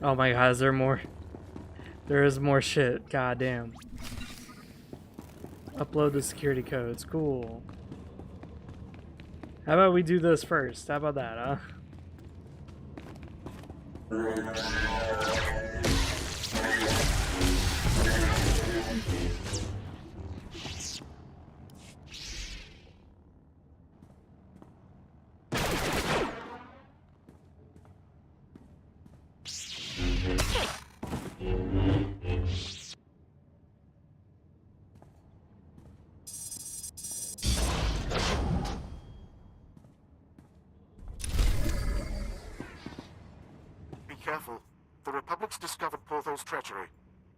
Oh my god, is there more? There is more shit. God damn. Upload the security codes. Cool. How about we do this first? How about that, huh? Be careful. The Republic's discovered Portho's treachery.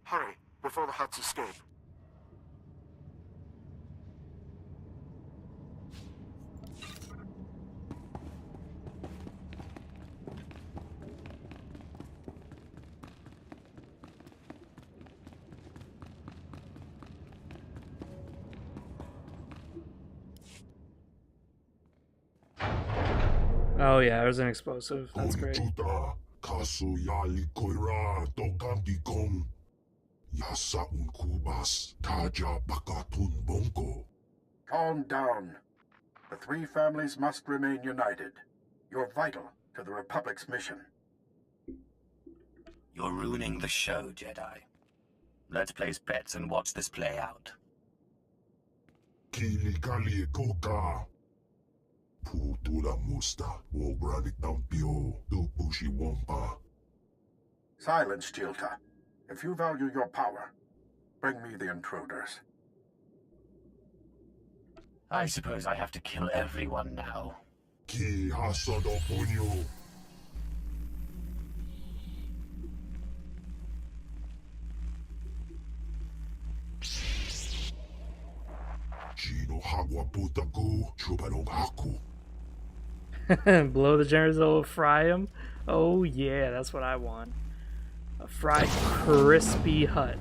Hurry, before the Huts escape. Oh yeah, there's an explosive. That's great. Calm down. The three families must remain united. You're vital to the Republic's mission. You're ruining the show, Jedi. Let's place bets and watch this play out. Silence, Jilta. If you value your power, bring me the intruders. I suppose I have to kill everyone now. Blow the generators, will fry them. Oh yeah, that's what I want. A fried crispy hut.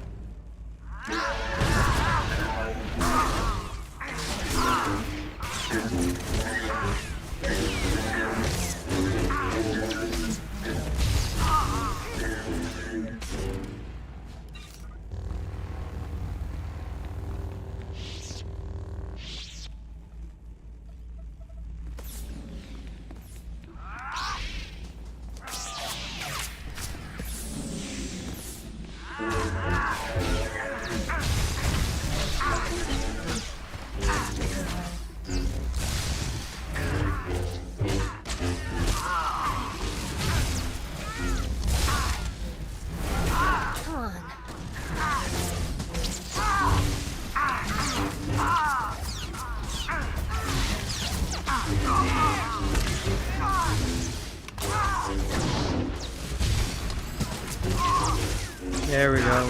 There we go.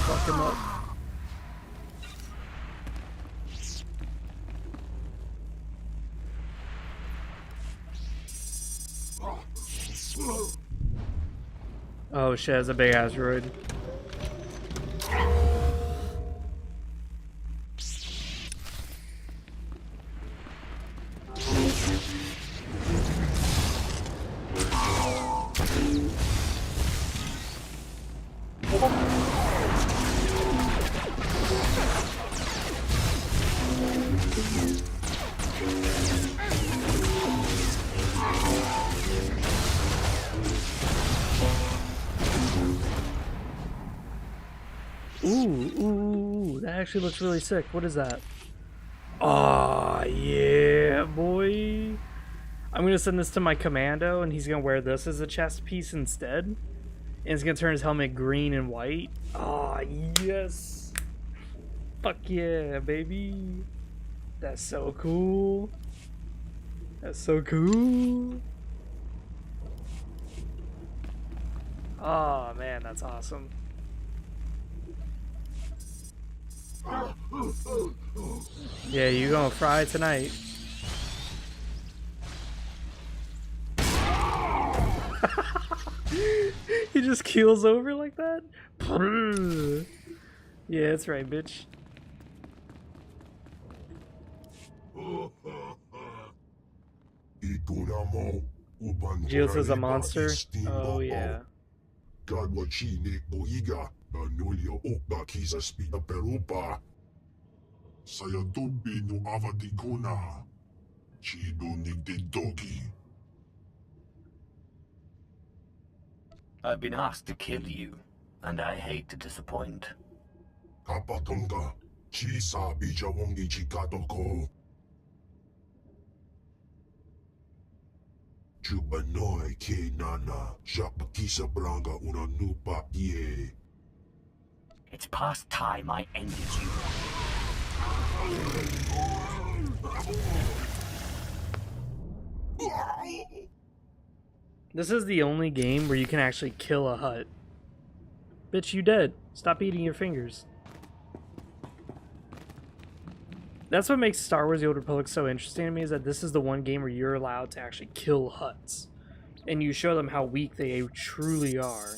Fuck him up. Oh shit, that's a big asteroid. Ooh, that actually looks really sick. What is that? Oh, yeah, boy. I'm going to send this to my commando, and he's going to wear this as a chest piece instead. And he's going to turn his helmet green and white. Oh, yes. Fuck yeah, baby. That's so cool. That's so cool. Oh, man, that's awesome. Yeah, you gonna fry tonight. He just keels over like that? Yeah, that's right, bitch. Jill says a monster? Oh, yeah. I've been asked to kill you, and I hate to disappoint. It's past time I ended you. This is the only game where you can actually kill a hut. Bitch, you dead. Stop eating your fingers. That's what makes Star Wars The Old Republic so interesting to me, is that this is the one game where you're allowed to actually kill huts. And you show them how weak they truly are.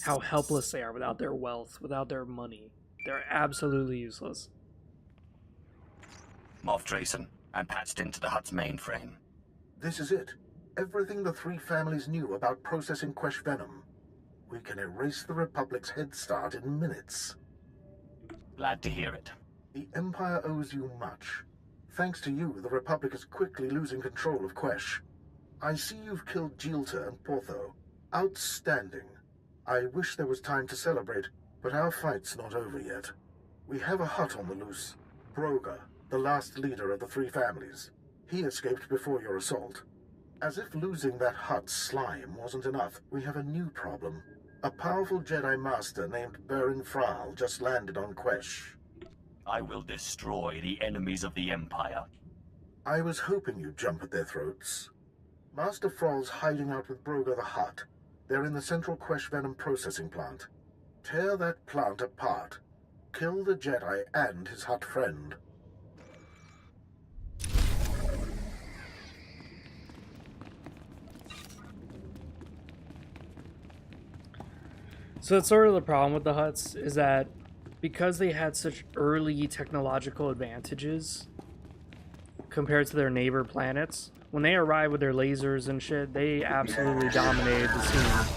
How helpless they are without their wealth, without their money. They're absolutely useless. Moff Drayson, I'm patched into the hut's mainframe. This is it. Everything the three families knew about processing Quesh venom. We can erase the Republic's head start in minutes. Glad to hear it. The Empire owes you much. Thanks to you, the Republic is quickly losing control of Quesh. I see you've killed Jilta and Portho. Outstanding. I wish there was time to celebrate, but our fight's not over yet. We have a hut on the loose. Broga, the last leader of the three families. He escaped before your assault. As if losing that Hutt's slime wasn't enough, we have a new problem. A powerful Jedi Master named Baron Fral just landed on Quesh. I will destroy the enemies of the Empire. I was hoping you'd jump at their throats. Master Fral's hiding out with Broga the Hutt. They're in the central Quesh Venom processing plant. Tear that plant apart. Kill the Jedi and his Hutt friend. So that's sort of the problem with the Hutts, is that because they had such early technological advantages compared to their neighbor planets, when they arrived with their lasers and shit, they absolutely dominated the scene.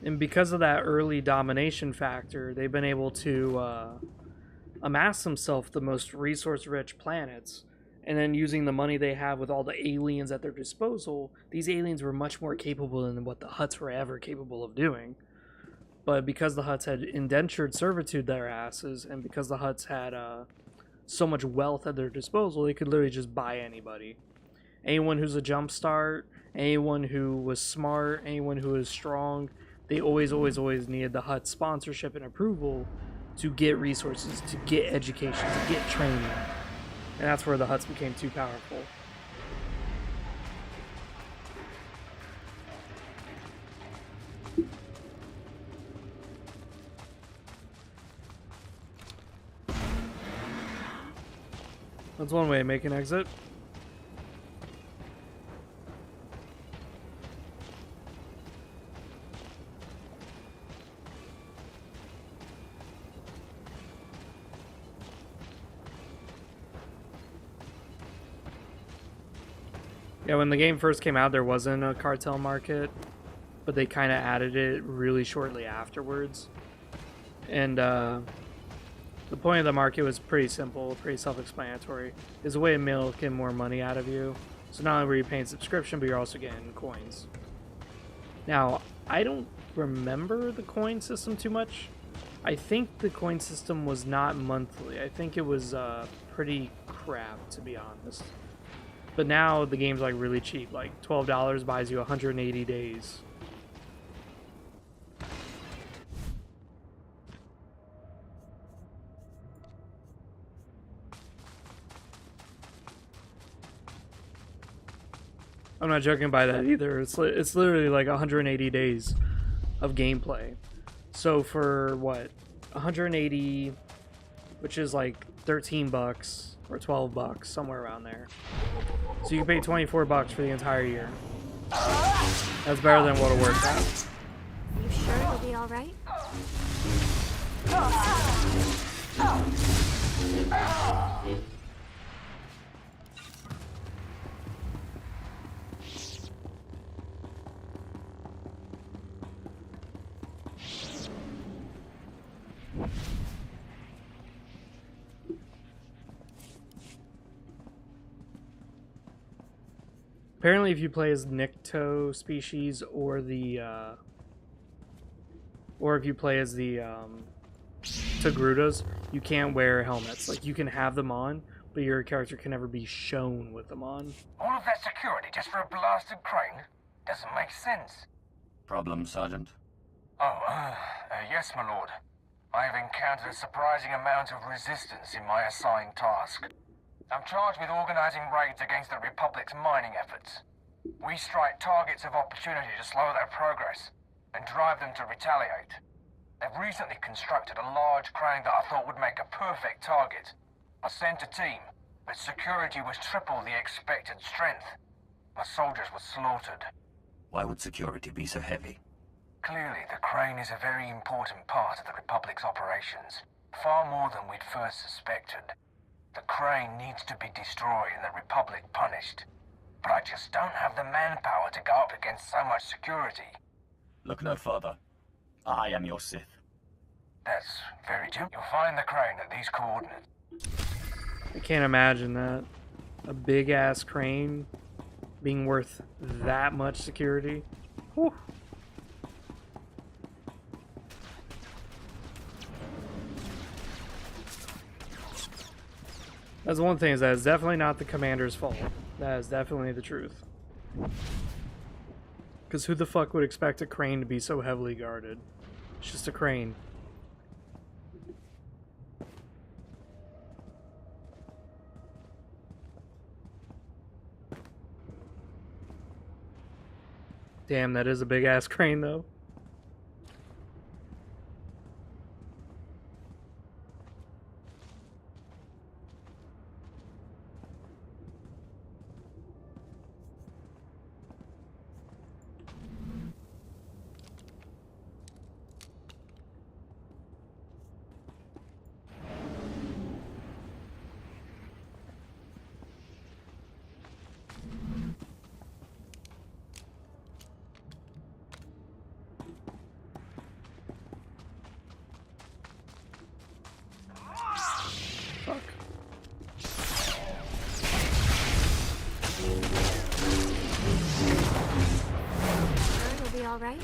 And because of that early domination factor, they've been able to amass themselves the most resource-rich planets. And then using the money they have with all the aliens at their disposal, these aliens were much more capable than what the Hutts were ever capable of doing. But because the Hutts had indentured servitude their asses, and because the Hutts had so much wealth at their disposal, they could literally just buy anybody. Anyone who's a jumpstart, anyone who was smart, anyone who was strong, they always needed the Hutt sponsorship and approval to get resources, to get education, to get training. And that's where the Hutts became too powerful. That's one way to make an exit. Yeah, when the game first came out, there wasn't a cartel market, but they kind of added it really shortly afterwards. And the point of the market was pretty simple, pretty self-explanatory. It's a way of milking more money out of you. So not only were you paying subscription, but you're also getting coins. Now, I don't remember the coin system too much. I think the coin system was not monthly. I think it was pretty crap, to be honest. But now the game's like really cheap, like $12 buys you 180 days. I'm not joking by that either. It's literally like 180 days of gameplay. So for what, 180, which is like 13 bucks or 12 bucks, somewhere around there. So you can pay 24 bucks for the entire year. That's better than what it works out. You sure it'll be all right? Apparently, if you play as Nikto species or if you play as the Togrutas, you can't wear helmets. Like, you can have them on, but your character can never be shown with them on. All of that security just for a blasted crane? Doesn't make sense. Problem, Sergeant? Yes, my lord. I have encountered a surprising amount of resistance in my assigned task. I'm charged with organizing raids against the Republic's mining efforts. We strike targets of opportunity to slow their progress and drive them to retaliate. They've recently constructed a large crane that I thought would make a perfect target. I sent a team, but security was triple the expected strength. My soldiers were slaughtered. Why would security be so heavy? Clearly, the crane is a very important part of the Republic's operations, far more than we'd first suspected. The crane needs to be destroyed and the Republic punished. But I just don't have the manpower to go up against so much security. Look no further. I am your Sith. That's very true. You'll find the crane at these coordinates. I can't imagine that. A big-ass crane being worth that much security. Whew. That's one thing, is that it's definitely not the commander's fault. That is definitely the truth. Because who the fuck would expect a crane to be so heavily guarded? It's just a crane. Damn, that is a big ass crane though. All right.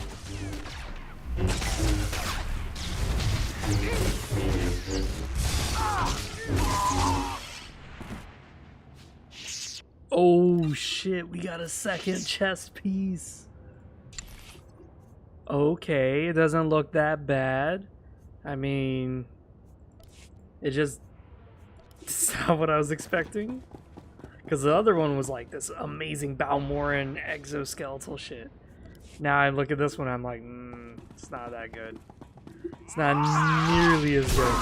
Oh shit, we got a second chess piece. Okay, it doesn't look that bad. I mean, it's not what I was expecting. Because the other one was like this amazing Balmoran exoskeletal shit. Now I look at this one, I'm like, it's not that good. It's not nearly as good.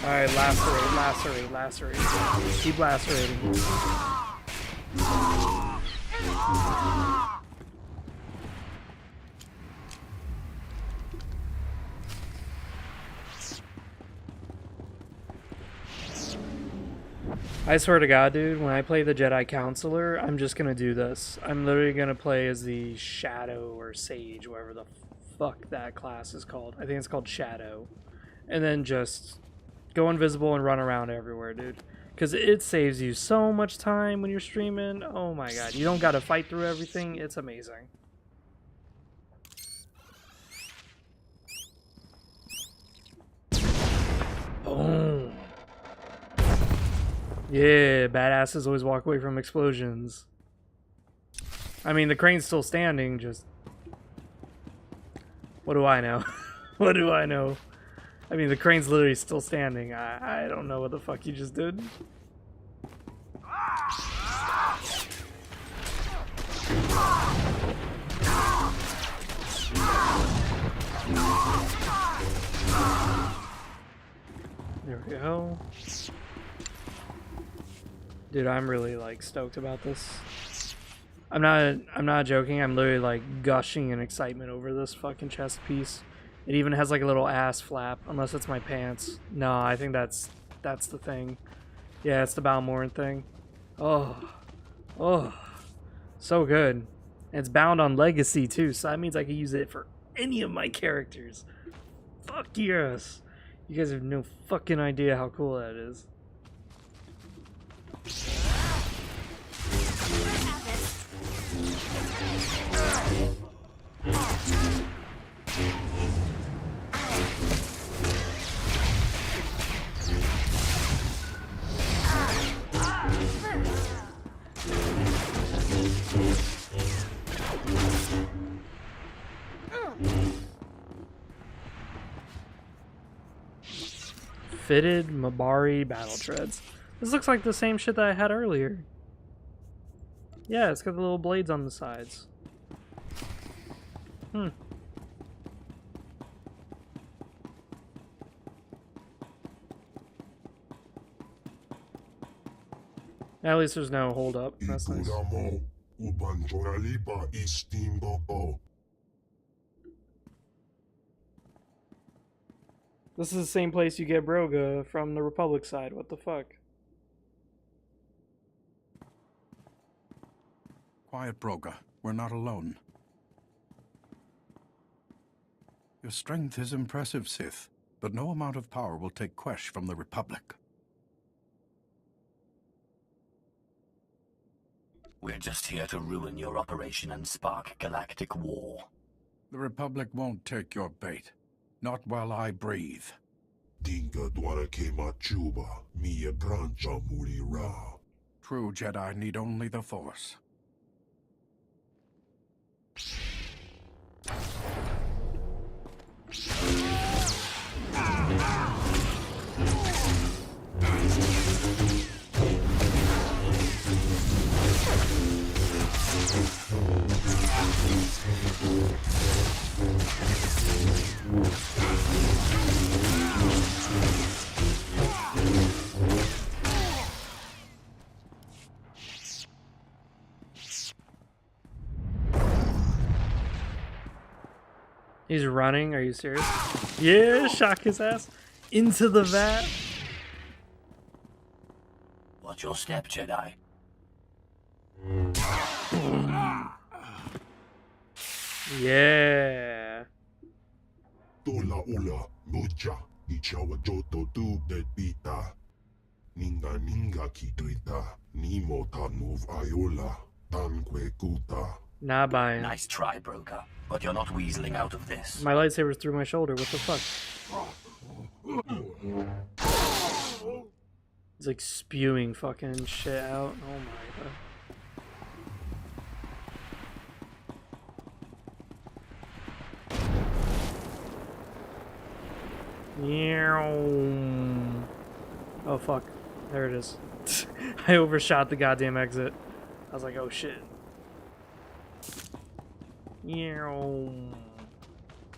Alright, lacerate, lacerate, lacerate. Keep lacerating. I swear to God, dude, when I play the Jedi Counselor, I'm just gonna do this. I'm literally gonna play as the Shadow or Sage, whatever the fuck that class is called. I think it's called Shadow. And then just go invisible and run around everywhere, dude. Because it saves you so much time when you're streaming. Oh my God, you don't gotta fight through everything. It's amazing. Boom. Yeah, badasses always walk away from explosions. I mean, the crane's still standing, just... What do I know? What do I know? I mean, the crane's literally still standing. I don't know what the fuck you just did. There we go. Dude, I'm really like stoked about this. I'm not joking. I'm literally like gushing in excitement over this fucking chest piece. It even has like a little ass flap, unless it's my pants. No, I think that's the thing. Yeah, it's the Balmoran thing. Oh, so good. And it's bound on Legacy too, so that means I can use it for any of my characters. Fuck yes. You guys have no fucking idea how cool that is. Fitted Mabari battle treads. This looks like the same shit that I had earlier. Yeah, it's got the little blades on the sides. At least there's no hold up. That's nice. This is the same place you get Broga from the Republic side. What the fuck? Quiet, Broga. We're not alone. Your strength is impressive, Sith, but no amount of power will take Quesh from the Republic. We're just here to ruin your operation and spark galactic war. The Republic won't take your bait. Not while I breathe. Dinga dwara kema chuba, mia brancha mulira. True Jedi need only the Force. He's running. Are you serious? Yeah, shock his ass into the vat. Watch your step, Jedi. Yeah. Tola ula, mocha, ichawa joto tu beta. Ninga ninga kituita, nimo tan move iola, tan kuta. Not buying. Nice try, Broker. But you're not weaseling out of this. My lightsaber's through my shoulder. What the fuck? It's like spewing fucking shit out. Oh my god. Oh fuck. There it is. I overshot the goddamn exit. I was like, oh shit.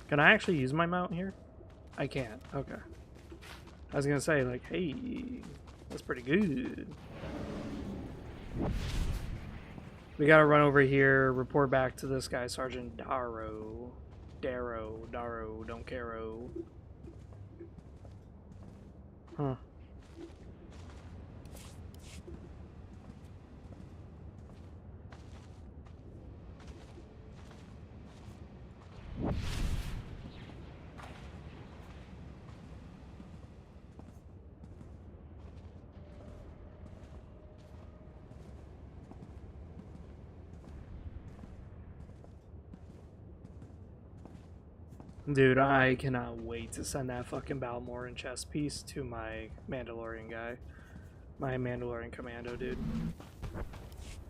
Can I actually use my mount here? I can't. Okay. I was gonna say, like, hey, that's pretty good. We gotta run over here, report back to this guy, Sergeant Darrow, don't caro. Huh. Dude, I cannot wait to send that fucking Balmoran chess piece to my Mandalorian guy. My Mandalorian commando, dude.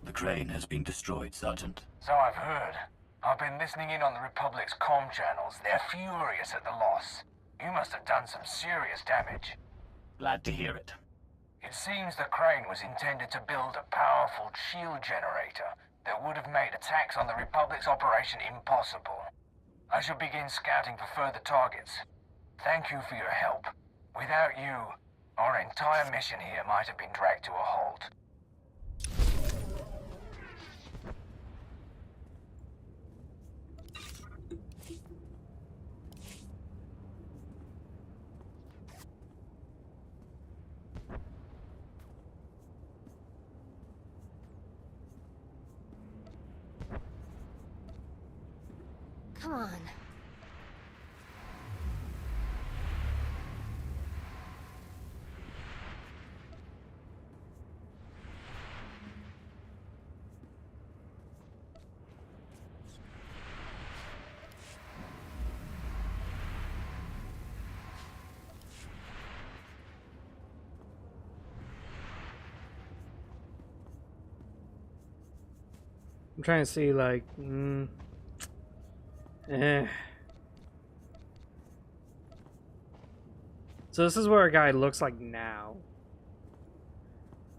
The crane has been destroyed, Sergeant. So I've heard. I've been listening in on the Republic's comm channels. They're furious at the loss. You must have done some serious damage. Glad to hear it. It seems the crane was intended to build a powerful shield generator that would have made attacks on the Republic's operation impossible. I shall begin scouting for further targets. Thank you for your help. Without you, our entire mission here might have been dragged to a halt. Come on. I'm trying to see, like, So this is where a guy looks like now.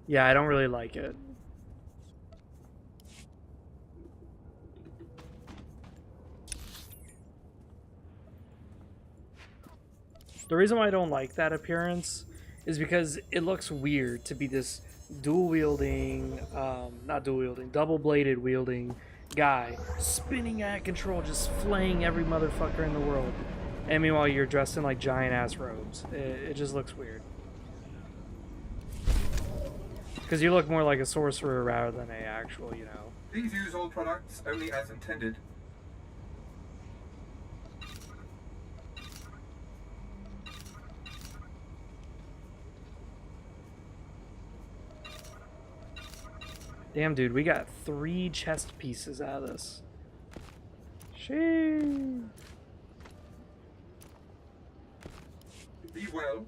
Yeah, I don't really like it. The reason why I don't like that appearance is because it looks weird to be this dual-wielding, not dual-wielding, double-bladed wielding guy spinning out of control, just flaying every motherfucker in the world. And meanwhile, you're dressed in like giant-ass robes. It just looks weird. Because you look more like a sorcerer rather than a actual, you know. Please use all products only as intended. Damn, dude, we got 3 chest pieces out of this. Sheesh. Be well.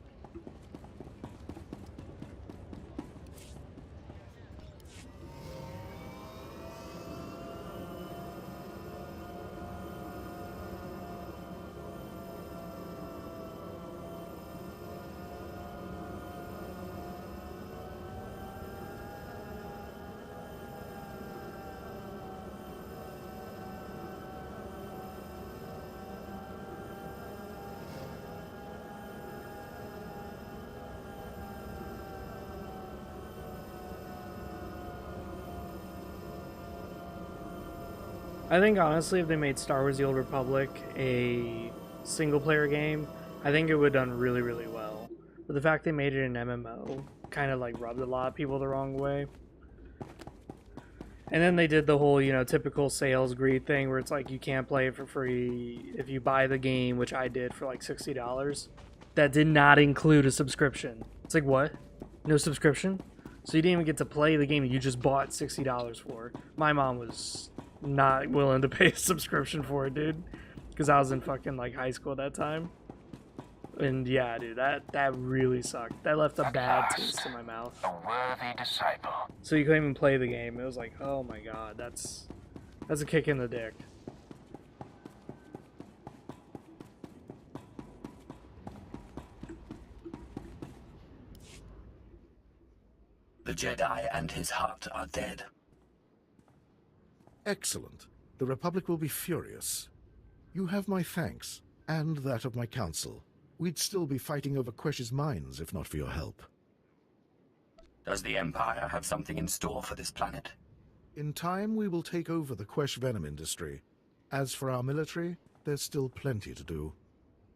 I think honestly, if they made Star Wars: The Old Republic a single-player game, I think it would have done really, really well. But the fact they made it an MMO kind of like rubbed a lot of people the wrong way. And then they did the whole, you know, typical sales greed thing where it's like you can't play it for free if you buy the game, which I did for like $60. That did not include a subscription. It's like, what? No subscription? So you didn't even get to play the game you just bought $60 for. My mom was not willing to pay a subscription for it, dude, because I was in fucking like high school at that time. And yeah, dude, that really sucked. That left a bad taste in my mouth. A worthy disciple. So you couldn't even play the game. It was like, oh my god, that's a kick in the dick. The Jedi and his hut are dead. Excellent. The Republic will be furious. You have my thanks, and that of my council. We'd still be fighting over Quesh's mines if not for your help. Does the Empire have something in store for this planet? In time, we will take over the Quesh venom industry. As for our military, there's still plenty to do.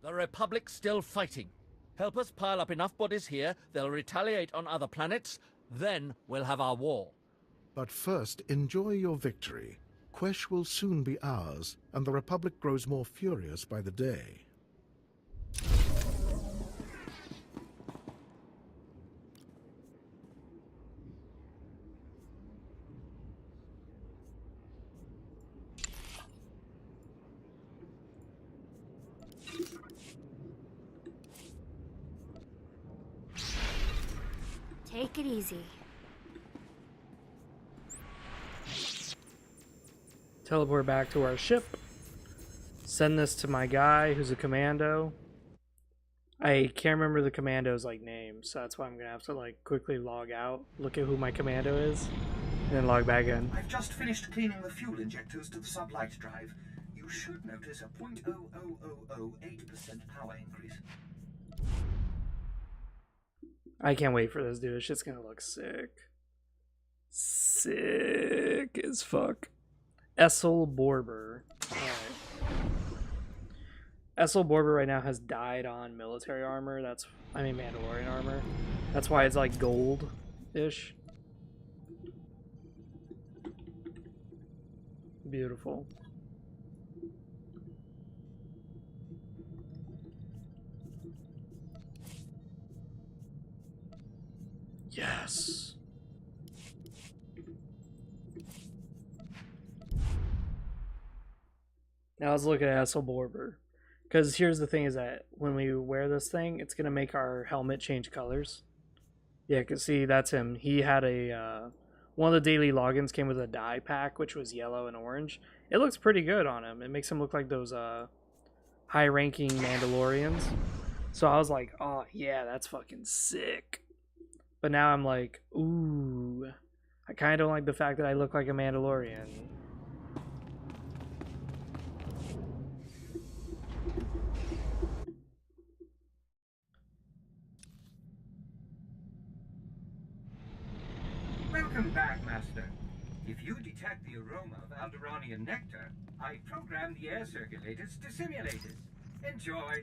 The Republic's still fighting. Help us pile up enough bodies here, they'll retaliate on other planets, then we'll have our war. But first, enjoy your victory. Quesh will soon be ours, and the Republic grows more furious by the day. Take it easy. Teleport back to our ship. Send this to my guy who's a commando. I can't remember the commando's like name, so that's why I'm gonna have to like quickly log out, look at who my commando is, and then log back in. I've just finished cleaning the fuel injectors to the sublight drive. You should notice a 0.00008% power increase. I can't wait for this, dude. This shit's gonna look sick. Sick as fuck. Essel Borber. Alright. Essel Borber right now has died on military armor. Mandalorian armor. That's why it's like gold-ish. Beautiful. Yes. Now let's look at Essel Borber. Because here's the thing is that when we wear this thing, it's going to make our helmet change colors. Yeah, because see, that's him. He had a... one of the daily logins came with a dye pack, which was yellow and orange. It looks pretty good on him. It makes him look like those high-ranking Mandalorians. So I was like, oh, yeah, that's fucking sick. But now I'm like, ooh, I kind of don't like the fact that I look like a Mandalorian. Welcome back, Master. If you detect the aroma of Alderaanian nectar, I program the air circulators to simulate it. Enjoy.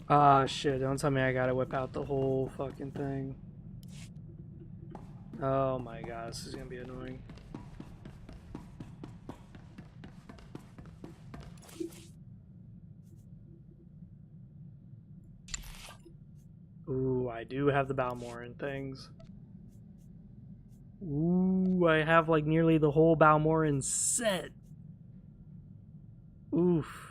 Ah, shit, don't tell me I gotta whip out the whole fucking thing. Oh my god, this is gonna be annoying. Ooh, I do have the Balmoran things. Ooh, I have like nearly the whole Balmoran set. Oof.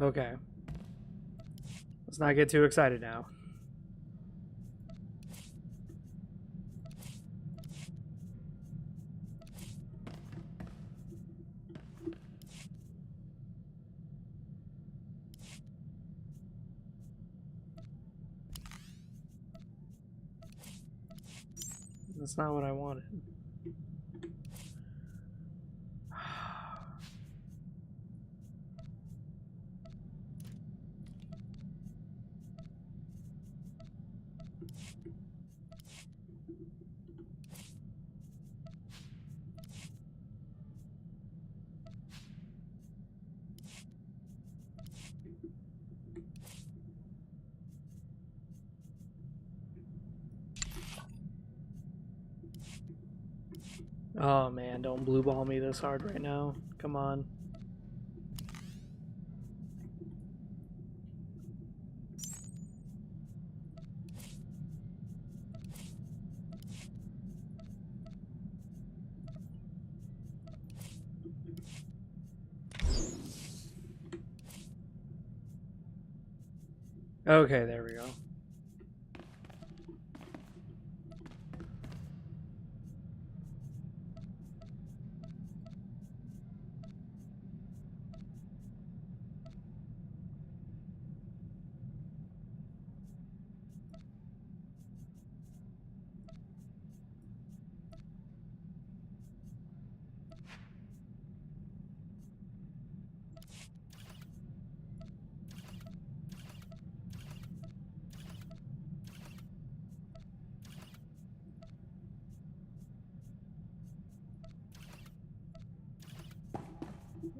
Okay. Let's not get too excited now. That's not what I wanted. Oh man, don't blue ball me this hard right now. Come on. Okay, there we go.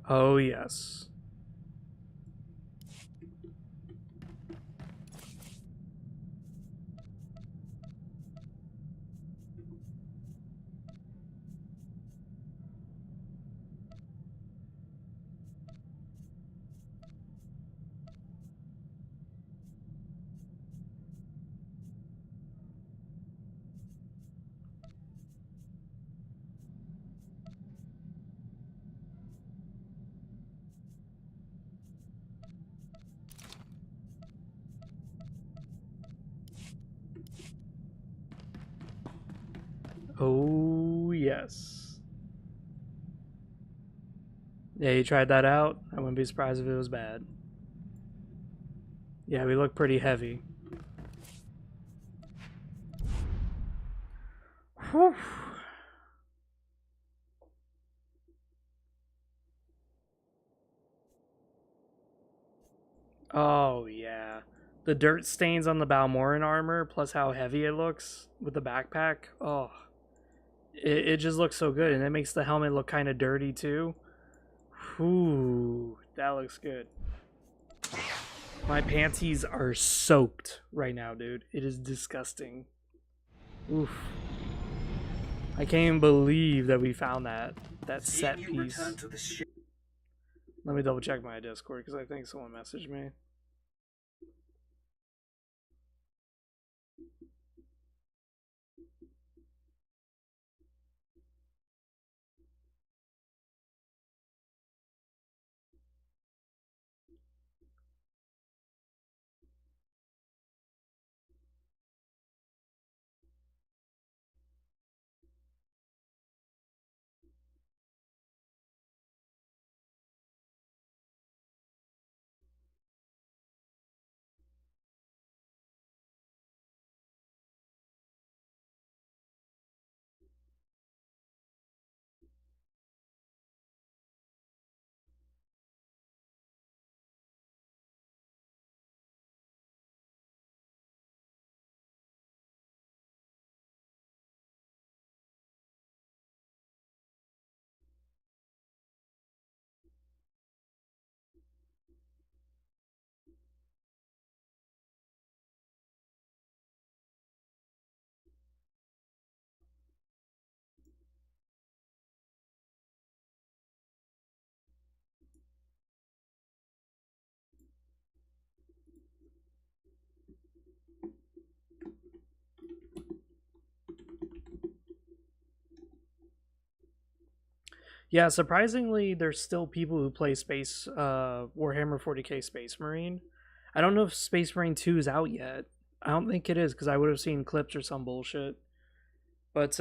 Oh yes. Oh yes. Yeah, you tried that out? I wouldn't be surprised if it was bad. Yeah, we look pretty heavy. Whew. Oh yeah. The dirt stains on the Balmoran armor, plus how heavy it looks with the backpack. Oh, it just looks so good, and it makes the helmet look kind of dirty too. Ooh, that looks good. My panties are soaked right now, dude. It is disgusting. Oof. I can't even believe that we found that set piece. Let me double check my Discord because I think someone messaged me. Yeah, surprisingly, there's still people who play Warhammer 40k Space Marine. I don't know if Space Marine 2 is out yet. I don't think it is because I would have seen clips or some bullshit. But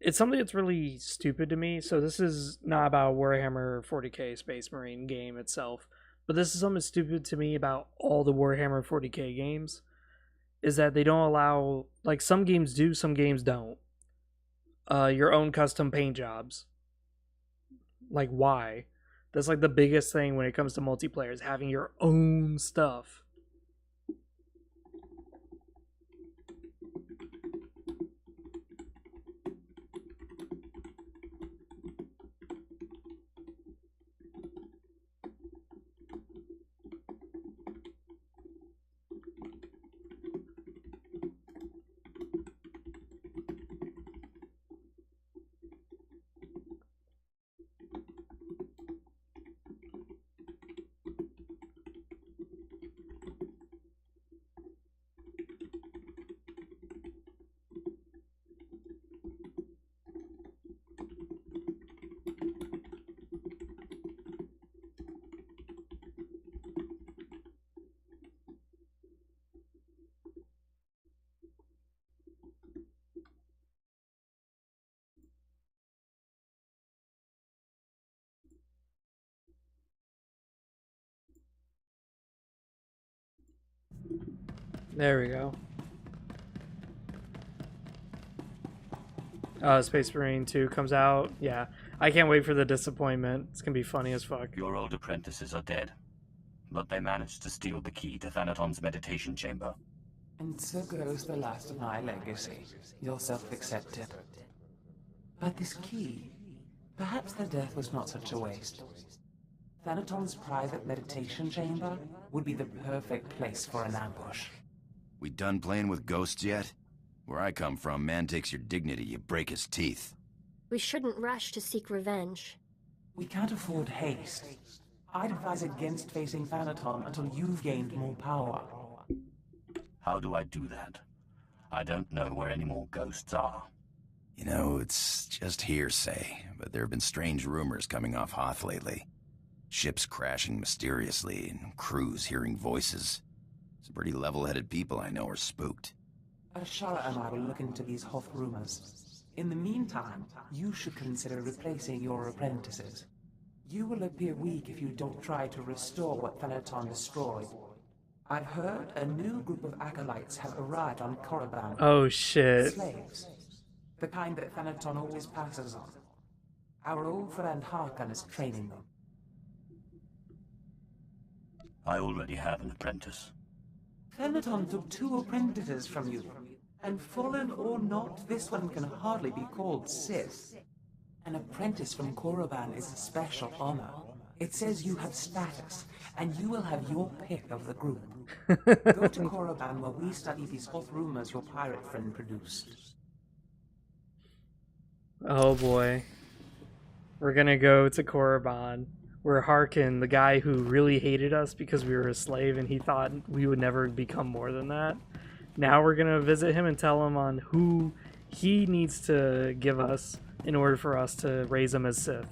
it's something that's really stupid to me. So this is not about Warhammer 40k Space Marine game itself, but this is something stupid to me about all the Warhammer 40k games. Is that they don't allow, like, some games do, some games don't. Your own custom paint jobs. Like, why? That's like the biggest thing when it comes to multiplayer, is having your own stuff. There we go. Space Marine 2 comes out. Yeah, I can't wait for the disappointment. It's gonna be funny as fuck. Your old apprentices are dead, but they managed to steal the key to Thanaton's meditation chamber. And so goes the last of my legacy. You're self-accepted. But this key, perhaps their death was not such a waste. Thanaton's private meditation chamber would be the perfect place for an ambush. We done playing with ghosts yet? Where I come from, man takes your dignity, you break his teeth. We shouldn't rush to seek revenge. We can't afford haste. I'd advise against facing Thanaton until you've gained more power. How do I do that? I don't know where any more ghosts are. You know, it's just hearsay, but there have been strange rumors coming off Hoth lately. Ships crashing mysteriously, and crews hearing voices. Some pretty level-headed people I know are spooked. Ashara and I will look into these Hoth rumors. In the meantime, you should consider replacing your apprentices. You will appear weak if you don't try to restore what Thanaton destroyed. I've heard a new group of acolytes have arrived on Korriban. Oh shit. Slaves. The kind that Thanaton always passes on. Our old friend Harkon is training them. I already have an apprentice. Thanaton took 2 apprentices from you. And fallen or not, this one can hardly be called Sith. An apprentice from Korriban is a special honor. It says you have status, and you will have your pick of the group. Go to Korriban while we study these Hoth rumors your pirate friend produced. Oh boy. We're gonna go to Korriban, where Harkin, the guy who really hated us because we were a slave and he thought we would never become more than that. Now we're gonna visit him and tell him on who he needs to give us in order for us to raise him as Sith.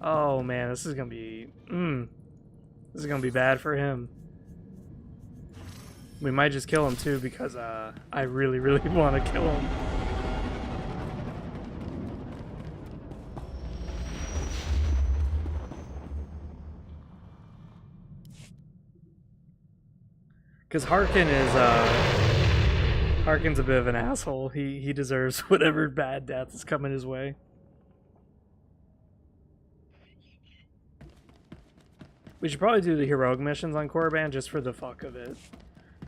Oh man, this is gonna be this is gonna be bad for him. We might just kill him too because I really want to kill him. Because Harkin's a bit of an asshole. He deserves whatever bad death is coming his way. We should probably do the heroic missions on Korriban just for the fuck of it.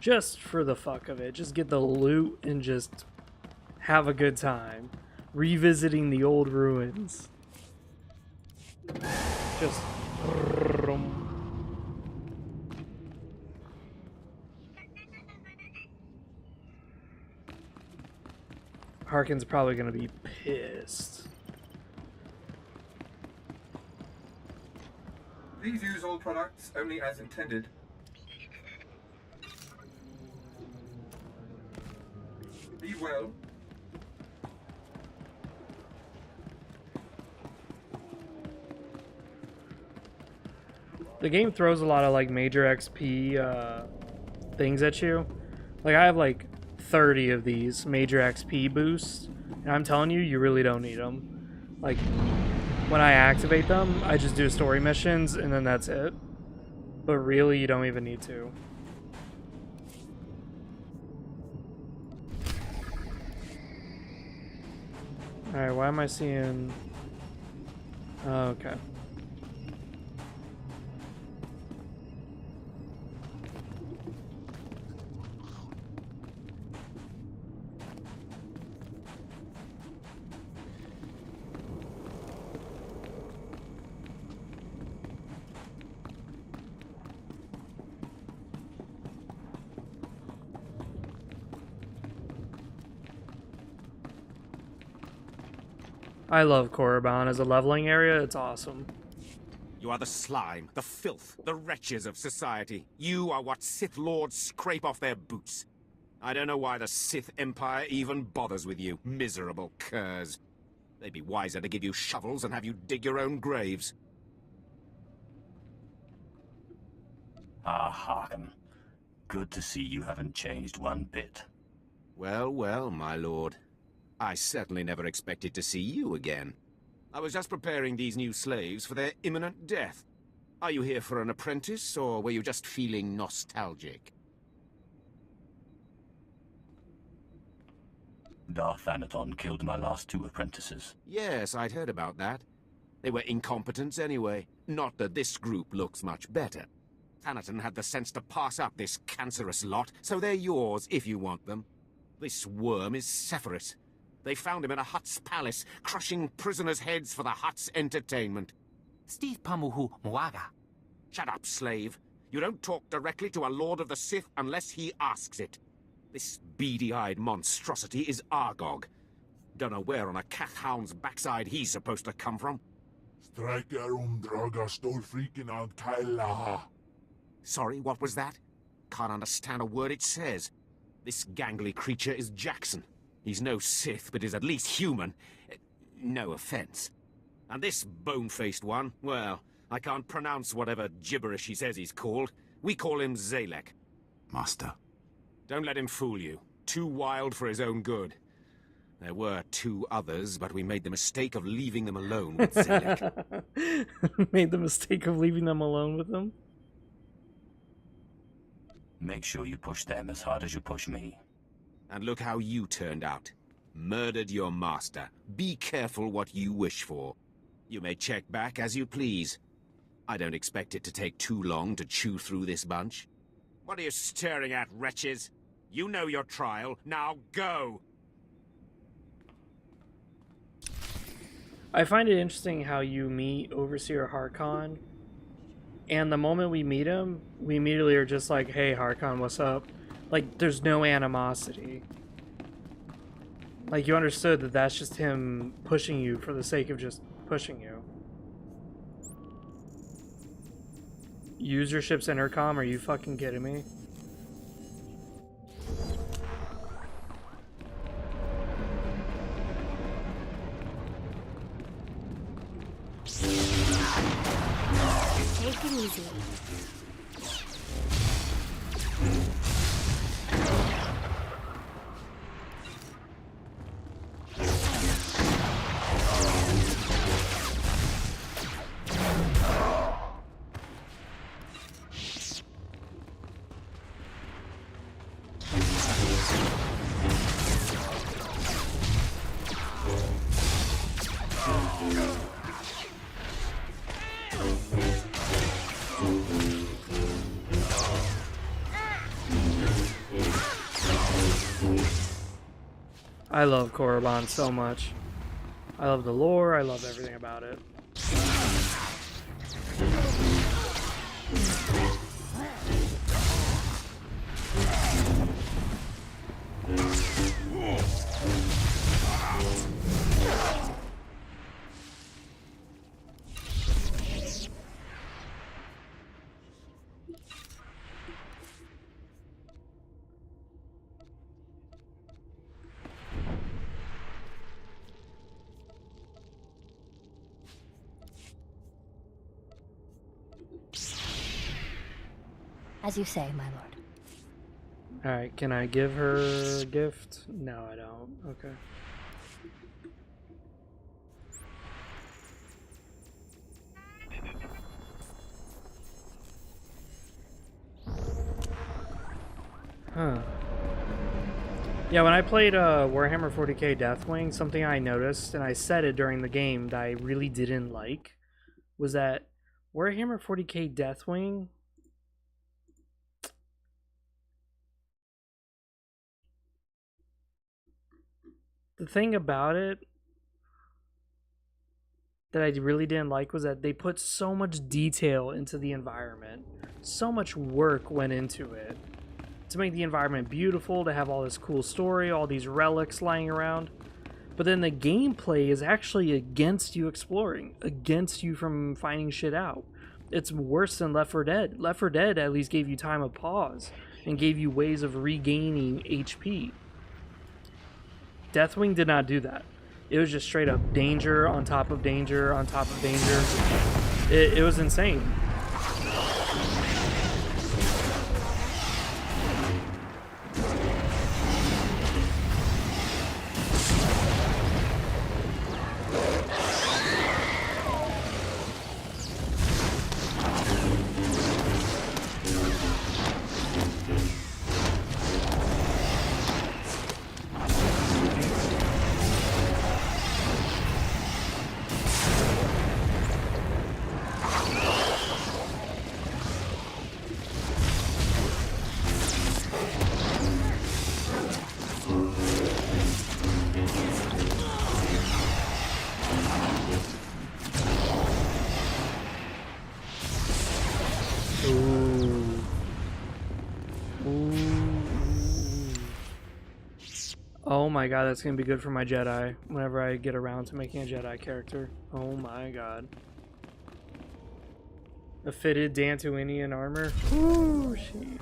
Just for the fuck of it. Just get the loot and just have a good time. Revisiting the old ruins. Just... Harkin's probably gonna be pissed. Please use all products only as intended. Be well. The game throws a lot of like major XP things at you. Like I have like 30 of these major XP boosts, and I'm telling you, you really don't need them. Like when I activate them, I just do story missions and then that's it. But really, you don't even need to. Alright, why am I seeing... Oh, okay. I love Korriban as a leveling area, it's awesome. You are the slime, the filth, the wretches of society. You are what Sith Lords scrape off their boots. I don't know why the Sith Empire even bothers with you, miserable curs. They'd be wiser to give you shovels and have you dig your own graves. Ah, Harkin. Good to see you haven't changed one bit. Well, well, my lord. I certainly never expected to see you again. I was just preparing these new slaves for their imminent death. Are you here for an apprentice, or were you just feeling nostalgic? Darth Anaton killed my last 2 apprentices. Yes, I'd heard about that. They were incompetents anyway. Not that this group looks much better. Anaton had the sense to pass up this cancerous lot, so they're yours if you want them. This worm is Lacerous. They found him in a Hutt's palace, crushing prisoners' heads for the Hutt's entertainment. Steve Pamuhu Mwaga. Shut up, slave. You don't talk directly to a Lord of the Sith unless he asks it. This beady-eyed monstrosity is Argog. Don't know where on a cat hound's backside he's supposed to come from. Sorry, what was that? Can't understand a word it says. This gangly creature is Jackson. He's no Sith, but is at least human. No offense. And this bone-faced one, well, I can't pronounce whatever gibberish he says he's called. We call him Zalek. Master. Don't let him fool you. Too wild for his own good. There were 2 others, but we made the mistake of leaving them alone with Zalek. Made the mistake of leaving them alone with him? Make sure you push them as hard as you push me. And look how you turned out. Murdered your master. Be careful what you wish for. You may check back as you please. I don't expect it to take too long to chew through this bunch. What are you staring at, wretches? You know your trial. Now go! I find it interesting how you meet Overseer Harkon, and the moment we meet him, we immediately are just like, hey Harkon, what's up? Like, there's no animosity. Like, you understood that that's just him pushing you for the sake of just pushing you. Use your ship's intercom, are you fucking kidding me? Take it easy. I love Korriban so much. I love the lore, I love everything about it. As you say, my lord. Alright, can I give her a gift? No, I don't. Okay. Huh. Yeah, when I played Warhammer 40k Deathwing, something I noticed, and I said it during the game that I really didn't like, was that Warhammer 40k Deathwing... The thing about it that I really didn't like was that they put so much detail into the environment. So much work went into it to make the environment beautiful, to have all this cool story, all these relics lying around. But then the gameplay is actually against you exploring, against you from finding shit out. It's worse than Left 4 Dead. Left 4 Dead at least gave you time of pause and gave you ways of regaining HP. Deathwing did not do that. It was just straight up danger on top of danger on top of danger. It was insane. Oh my god, that's gonna be good for my Jedi whenever I get around to making a Jedi character. Oh my god. A fitted Dantooinian armor. Ooh, shit.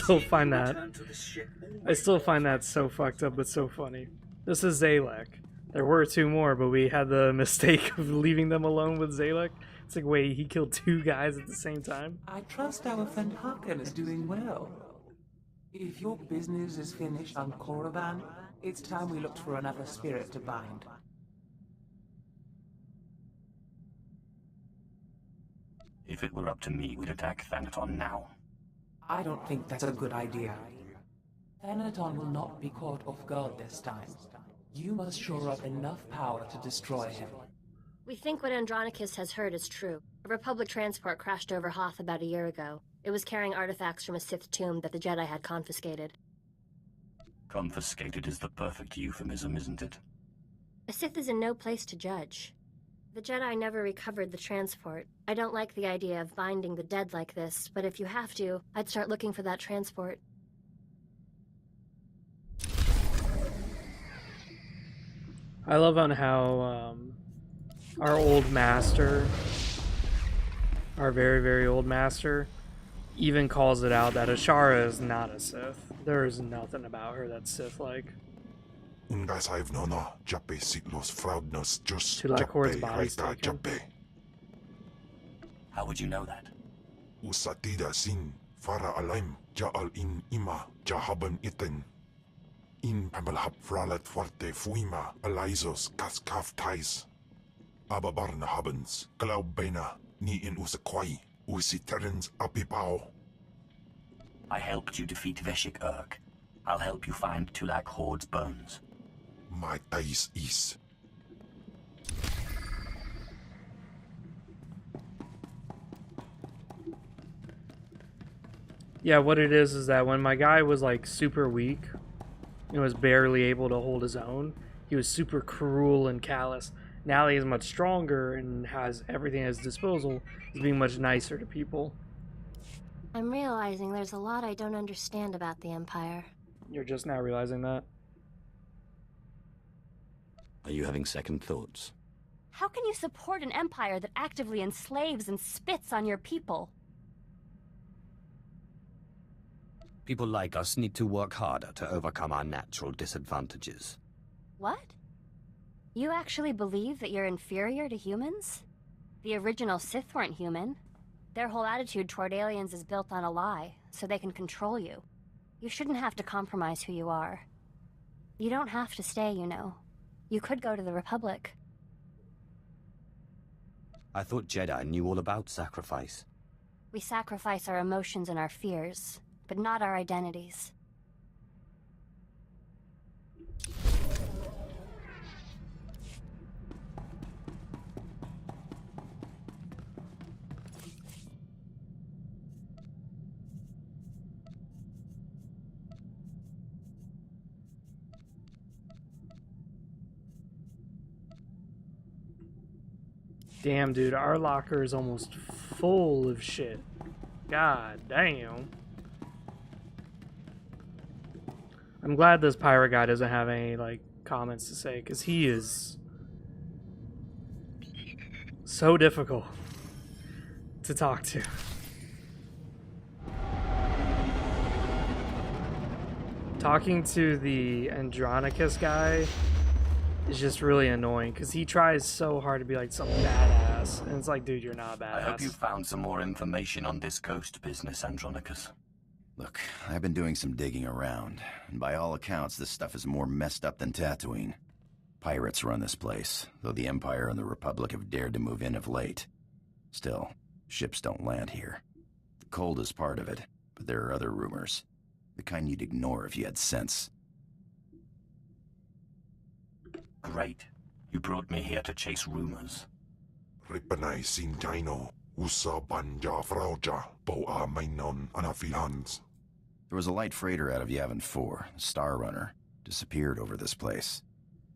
I still find that so fucked up but so funny. This is Zalek. There were two more, but we had the mistake of leaving them alone with Zalek. It's like, wait, he killed two guys at the same time? I trust our friend Hakan is doing well. If your business is finished on Korriban, it's time we looked for another spirit to bind. If it were up to me, we'd attack Thanaton now. I don't think that's a good idea. Thanaton will not be caught off guard this time. You must shore up enough power to destroy him. We think what Andronicus has heard is true. A Republic transport crashed over Hoth about a year ago. It was carrying artifacts from a Sith tomb that the Jedi had confiscated. Confiscated is the perfect euphemism, isn't it? A Sith is in no place to judge. The Jedi never recovered the transport. I don't like the idea of binding the dead like this, but if you have to, I'd start looking for that transport. I love on how our old master, our very, very old master, even calls it out that Ashara is not a Sith. There is nothing about her that's Sith-like. To Lacor's body's taken. How would you know that? Usatida sin fara alaim ja'al in ima jahaban iten. In pamalhap fralat fuerte fuima alaizos kaskaf tais. Ababarna habens glaubena ni in usakwai usiterens apipao. I helped you defeat Veshik Urk. I'll help you find Tulak Horde's bones. My tais is. Yeah, what it is that when my guy was like super weak and was barely able to hold his own, he was super cruel and callous. now that he's much stronger and has everything at his disposal, he's being much nicer to people. I'm realizing there's a lot I don't understand about the Empire. You're just now realizing that? Are you having second thoughts? How can you support an empire that actively enslaves and spits on your people? People like us need to work harder to overcome our natural disadvantages. What? You actually believe that you're inferior to humans? The original Sith weren't human. Their whole attitude toward aliens is built on a lie, so they can control you. You shouldn't have to compromise who you are. You don't have to stay, you know. You could go to the Republic. I thought Jedi knew all about sacrifice. We sacrifice our emotions and our fears, but not our identities. Damn, dude, our locker is almost full of shit. God damn. I'm glad this pirate guy doesn't have any, like, comments to say, because he is so difficult to talk to. Talking to the Andronicus guy is just really annoying, because he tries so hard to be like some badass, and it's like, dude, you're not a badass. I hope you found some more information on this ghost business, Andronicus. Look, I've been doing some digging around, and by all accounts, this stuff is more messed up than Tatooine. Pirates run this place, though the Empire and the Republic have dared to move in of late. Still, ships don't land here. The cold is part of it, but there are other rumors. The kind you'd ignore if you had sense. Great. You brought me here to chase rumors. Ripanay sin dino. Usa banja frauja. Boa mainon anafilans. There was a light freighter out of Yavin 4, Star Runner, disappeared over this place.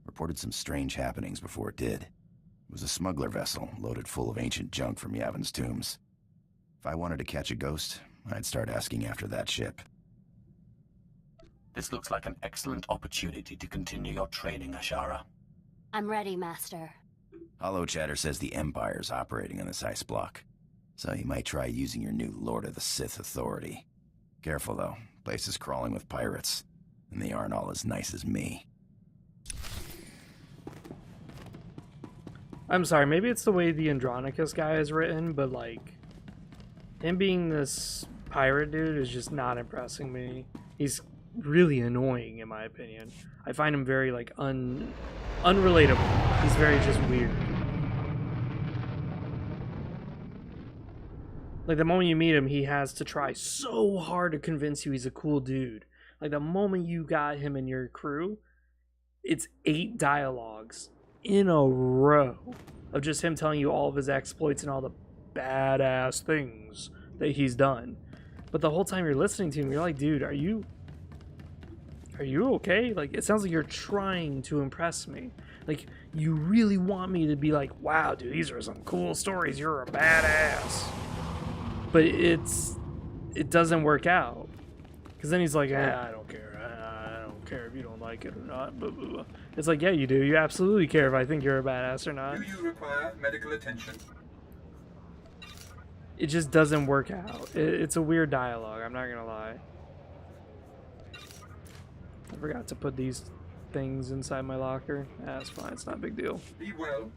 Reported some strange happenings before it did. It was a smuggler vessel loaded full of ancient junk from Yavin's tombs. If I wanted to catch a ghost, I'd start asking after that ship. This looks like an excellent opportunity to continue your training, Ashara. I'm ready, Master. Hollow Chatter says the Empire's operating on this ice block, so you might try using your new Lord of the Sith authority. Careful, though. Place is crawling with pirates, and they aren't all as nice as me. I'm sorry, maybe it's the way the Andronicus guy is written, but, like, him being this pirate dude is just not impressing me. He's really annoying, in my opinion. I find him very, like, unrelatable. He's very just weird. Like, the moment you meet him, he has to try so hard to convince you he's a cool dude. Like, the moment you got him in your crew, it's 8 dialogues in a row of just him telling you all of his exploits and all the badass things that he's done. But the whole time you're listening to him, you're like, dude, are you okay? Like, it sounds like you're trying to impress me. Like, you really want me to be like, wow, dude, these are some cool stories. You're a badass. But it doesn't work out. Because then he's like, I don't care. I don't care if you don't like it or not. Blah, blah, blah. It's like, yeah, you do. You absolutely care if I think you're a badass or not. Do you require medical attention? It just doesn't work out. It's a weird dialogue. I'm not going to lie. I forgot to put these things inside my locker. That's fine. It's not a big deal. Be well.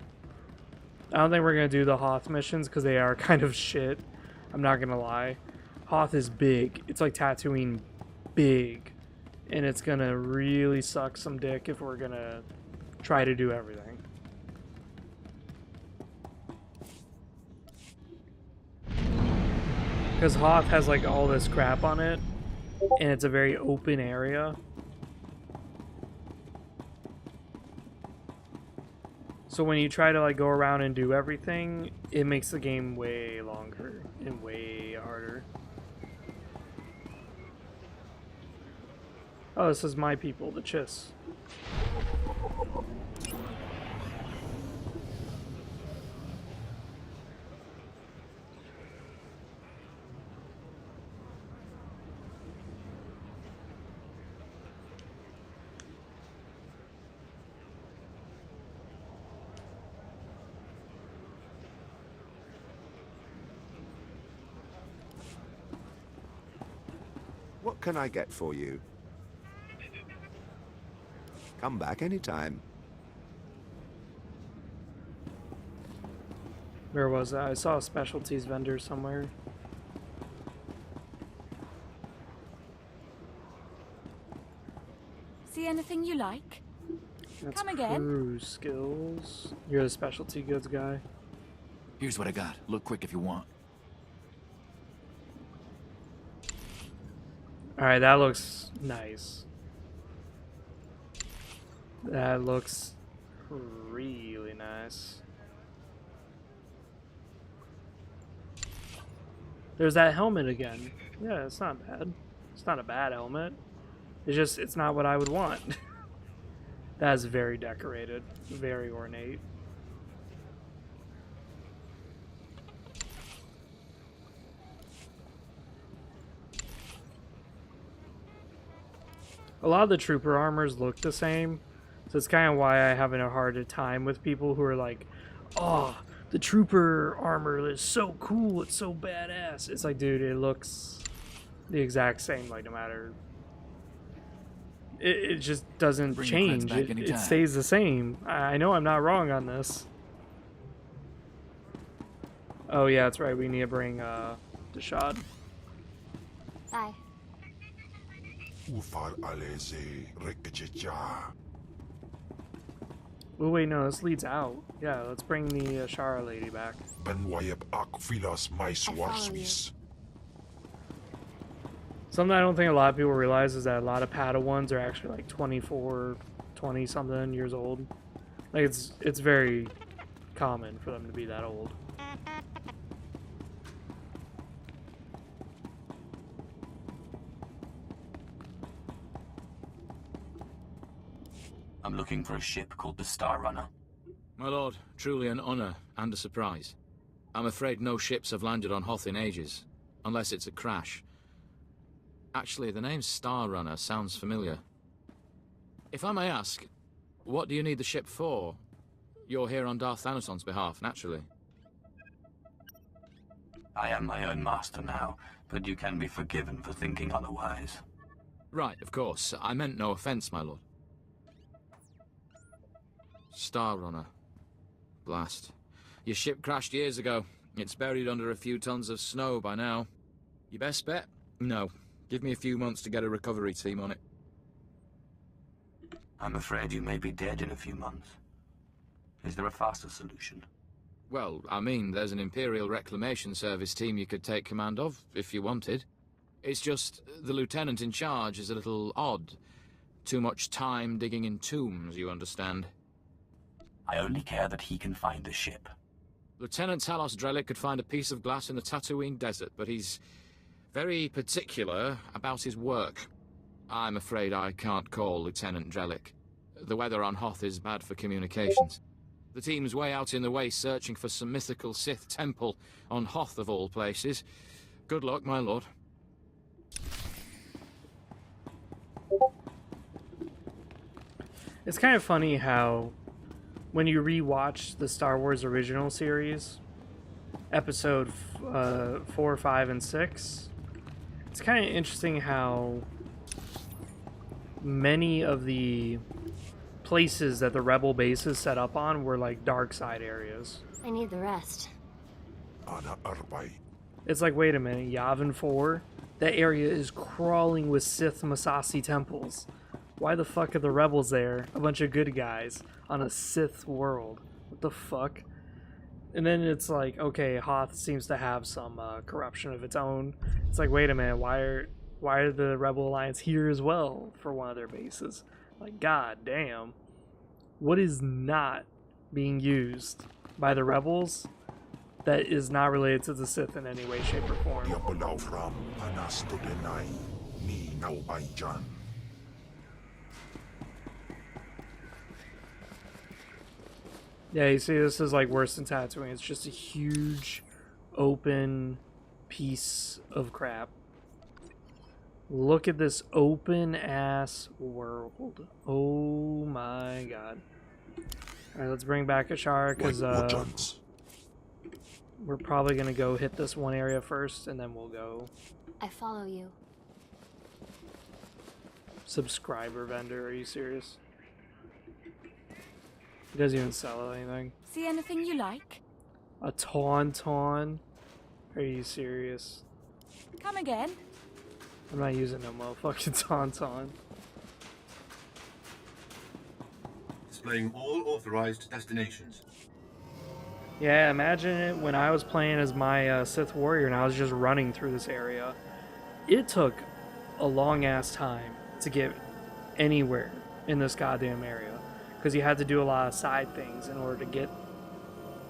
I don't think we're going to do the Hoth missions because they are kind of shit. I'm not going to lie. Hoth is big. It's like Tatooine big. And it's going to really suck some dick if we're going to try to do everything. Because Hoth has like all this crap on it. And it's a very open area. So when you try to like go around and do everything, it makes the game way longer and way harder. Oh, this is my people, the Chiss. What can I get for you? Come back anytime. Where was that? I saw a specialties vendor somewhere. See anything you like? That's Come again. Cruise skills. You're the specialty goods guy. Here's what I got. Look quick if you want. Alright, that looks nice. That looks really nice. There's that helmet again. Yeah, it's not bad. It's not a bad helmet. It's just, it's not what I would want. That is very decorated. Very ornate. A lot of the trooper armors look the same, so it's kind of why I have a harder time with people who are like, oh, the trooper armor is so cool, it's so badass. It's like, dude, it looks the exact same, like, no matter. It just doesn't change. It stays the same. I know I'm not wrong on this. Oh yeah, that's right, we need to bring Deshad. Bye. Oh wait, no, this leads out. Yeah, let's bring the Shara lady back. Something I don't think a lot of people realize is that a lot of Padawans are actually like 24, 20 something years old. Like it's very common for them to be that old. I'm looking for a ship called the Star Runner. My lord, truly an honor and a surprise. I'm afraid no ships have landed on Hoth in ages, unless it's a crash. Actually, the name Star Runner sounds familiar. If I may ask, what do you need the ship for? You're here on Darth Thanason's behalf, naturally. I am my own master now, but you can be forgiven for thinking otherwise. Right, of course. I meant no offense, my lord. Star Runner. Blast. Your ship crashed years ago. It's buried under a few tons of snow by now. Your best bet? No. Give me a few months to get a recovery team on it. I'm afraid you may be dead in a few months. Is there a faster solution? Well, I mean, there's an Imperial Reclamation Service team you could take command of, if you wanted. It's just, the lieutenant in charge is a little odd. Too much time digging in tombs, you understand. I only care that he can find the ship. Lieutenant Talos Drellick could find a piece of glass in the Tatooine desert, but he's very particular about his work. I'm afraid I can't call Lieutenant Drellick. The weather on Hoth is bad for communications. The team's way out in the way searching for some mythical Sith temple on Hoth of all places. Good luck, my lord. It's kind of funny how when you rewatch the Star Wars original series, episode 4, 5, and 6, it's kind of interesting how many of the places that the rebel bases set up on were like dark side areas. I need the rest. It's like, wait a minute, Yavin 4? That area is crawling with Sith Masasi temples. Why the fuck are the rebels there? A bunch of good guys on a Sith world. What the fuck? And then it's like, okay, Hoth seems to have some corruption of its own. It's like, wait a minute, why are the Rebel Alliance here as well for one of their bases? Like, god damn. What is not being used by the Rebels that is not related to the Sith in any way, shape, or form? Yeah, you see, this is like worse than Tatooine. It's just a huge, open piece of crap. Look at this open-ass world. Oh my god. Alright, let's bring back Ashara, because we're probably going to go hit this one area first, and then we'll go. I follow you. Subscriber vendor, are you serious? He doesn't even sell anything. See anything you like? A tauntaun? Are you serious? Come again? I'm not using no motherfucking tauntaun. Displaying all authorized destinations. Yeah, imagine it when I was playing as my Sith warrior and I was just running through this area. It took a long ass time to get anywhere in this goddamn area because you had to do a lot of side things in order to get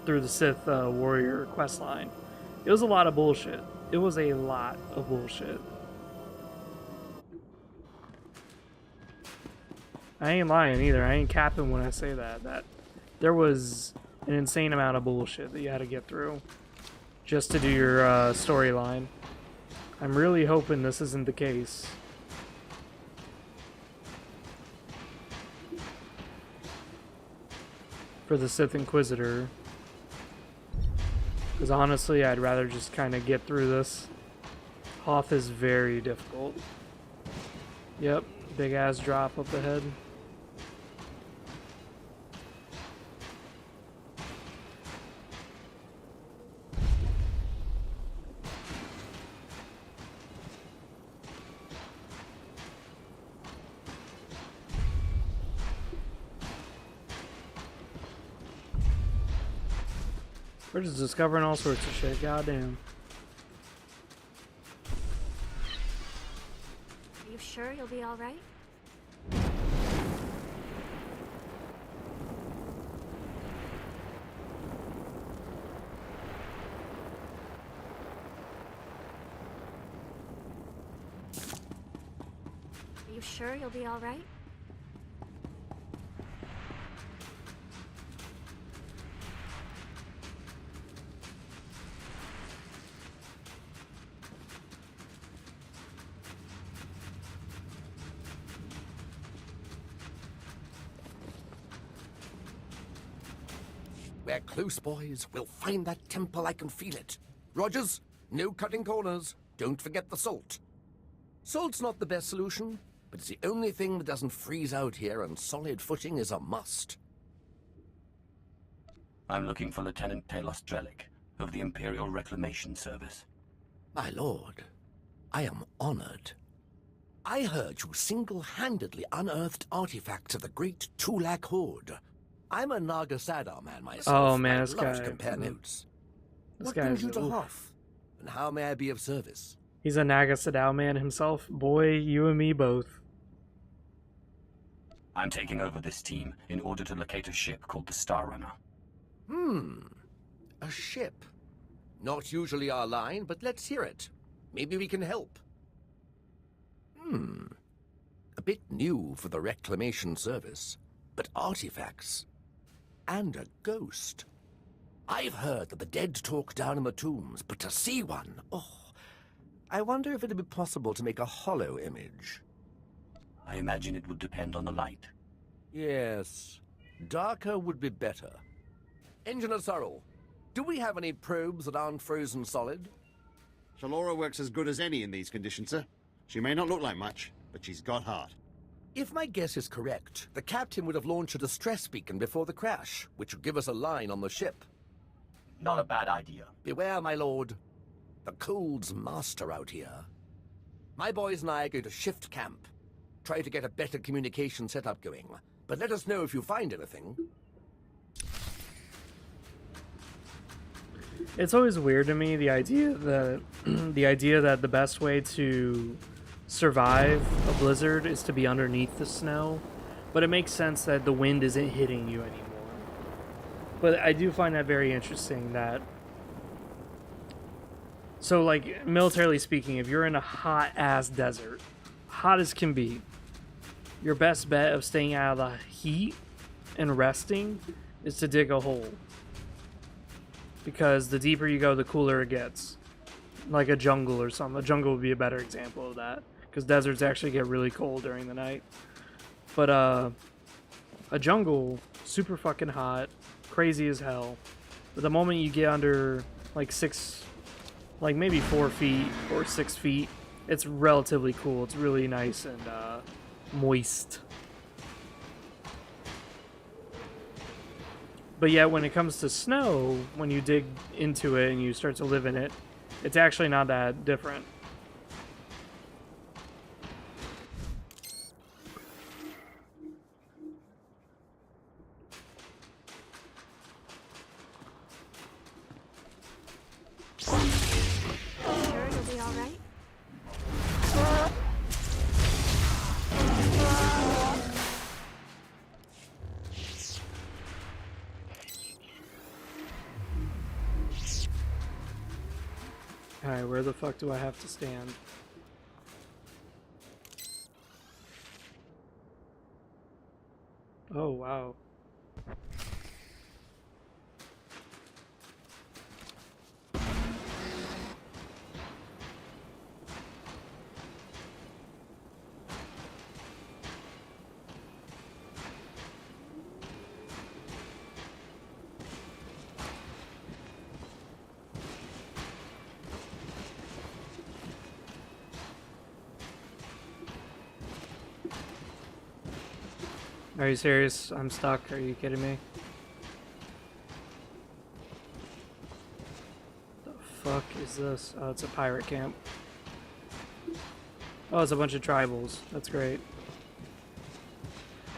through the Sith warrior quest line. It was a lot of bullshit. It was a lot of bullshit. I ain't lying either. I ain't capping when I say that. That there was an insane amount of bullshit that you had to get through just to do your storyline. I'm really hoping this isn't the case. For the Sith Inquisitor. Because honestly, I'd rather just kind of get through this. Hoth is very difficult. Yep, big ass drop up ahead. We're just discovering all sorts of shit, goddamn. Are you sure you'll be alright? Are you sure you'll be alright? We're close, boys. We'll find that temple. I can feel it. Rogers, no cutting corners. Don't forget the salt. Salt's not the best solution, but it's the only thing that doesn't freeze out here, and solid footing is a must. I'm looking for Lieutenant Talos Drellick of the Imperial Reclamation Service. My lord, I am honored. I heard you single-handedly unearthed artifacts of the great Tulak Horde. I'm a Naga Sadar man myself. Oh man, this I'd love guy. to compare notes. This What guy's brings you to oof. Hoth? And how may I be of service? He's a Naga Sadao man himself. Boy, you and me both. I'm taking over this team in order to locate a ship called the Star Runner. A ship. Not usually our line, but let's hear it. Maybe we can help. A bit new for the Reclamation Service, but artifacts. And a ghost. I've heard that the dead talk down in the tombs, but to see one, I wonder if it'd be possible to make a hollow image. I imagine it would depend on the light. Yes, darker would be better. Engineer Sorrel, do we have any probes that aren't frozen solid? Shalora works as good as any in these conditions, sir. She may not look like much, but she's got heart. If my guess is correct, the captain would have launched a distress beacon before the crash, which would give us a line on the ship. Not a bad idea. Beware, my lord. The cold's master out here. My boys and I are going to shift camp. Try to get a better communication setup going. But let us know if you find anything. It's always weird to me, the idea that the best way to survive a blizzard is to be underneath the snow, but it makes sense that the wind isn't hitting you anymore. But I do find that very interesting that, so like militarily speaking, if you're in a hot ass desert, hot as can be, your best bet of staying out of the heat and resting is to dig a hole. Because the deeper you go, the cooler it gets. Like a jungle or something. A jungle would be a better example of that. Because deserts actually get really cold during the night. But a jungle, super fucking hot, crazy as hell. But the moment you get under like maybe 4 feet or 6 feet, it's relatively cool. It's really nice and moist. But yet, when it comes to snow, when you dig into it and you start to live in it, it's actually not that different. Sure, it'll be all right. Alright, where the fuck do I have to stand? Oh, wow. Are you serious? I'm stuck. Are you kidding me? The fuck is this? Oh, it's a pirate camp. Oh, it's a bunch of tribals. That's great.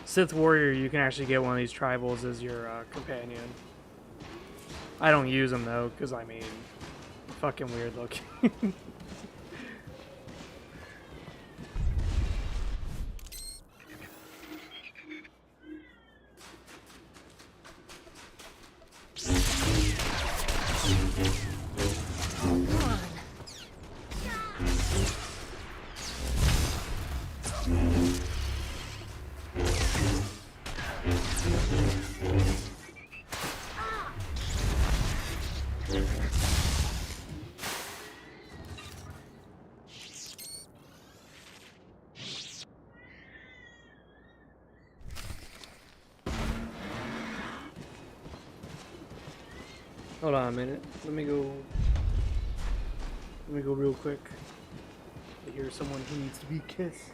Sith Warrior, you can actually get one of these tribals as your companion. I don't use them though, because I mean, fucking weird looking. Hold on a minute. Let me go real quick. I hear someone who needs to be kissed.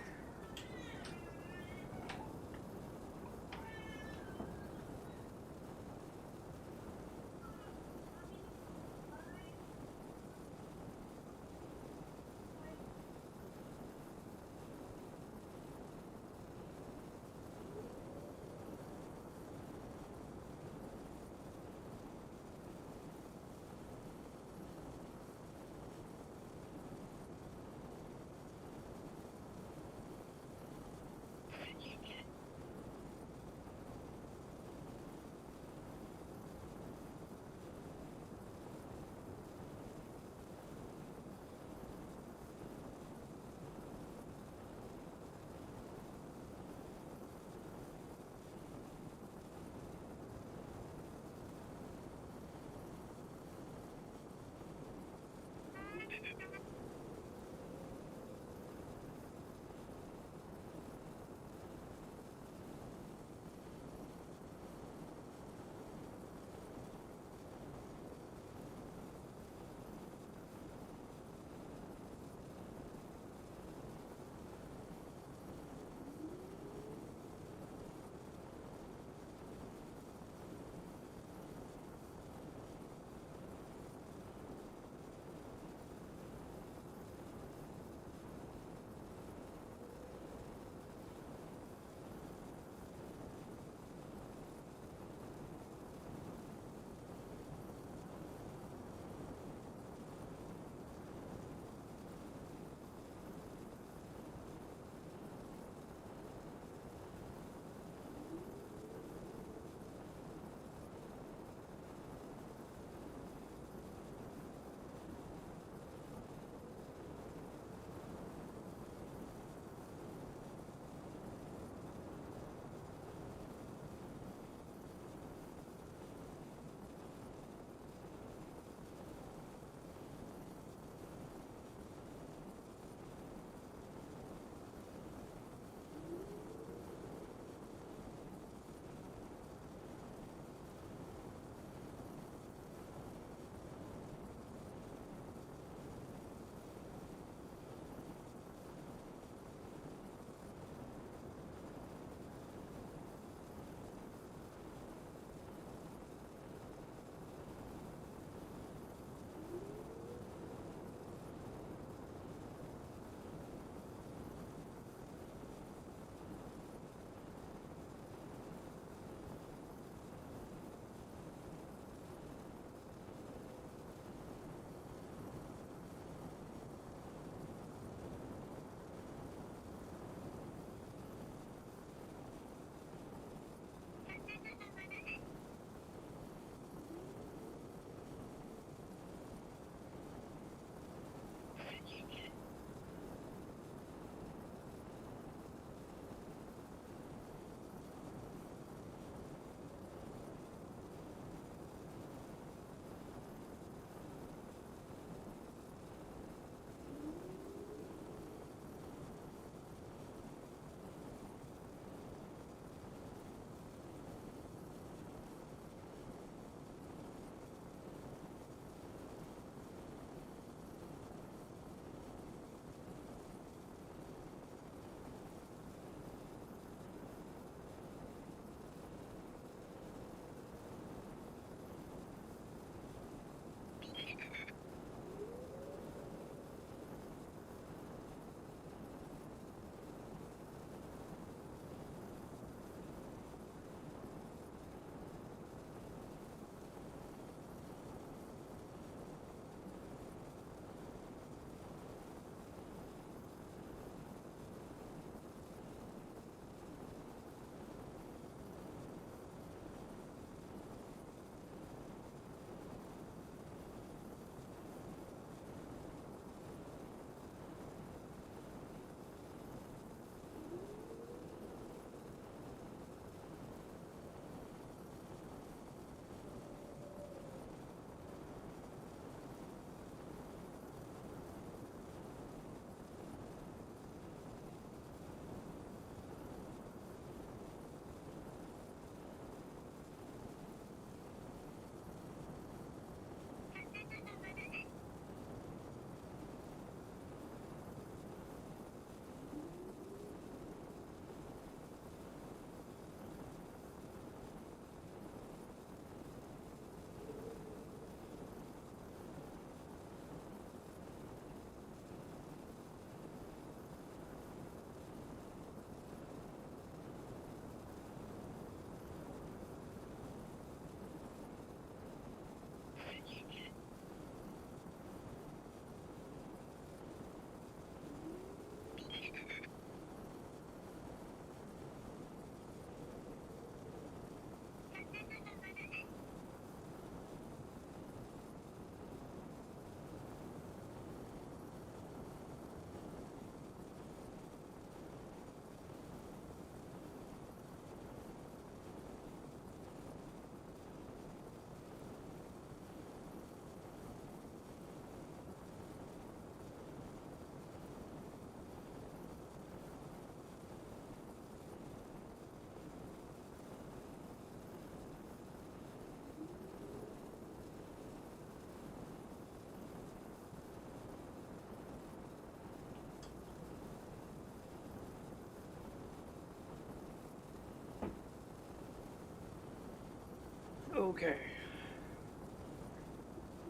Okay.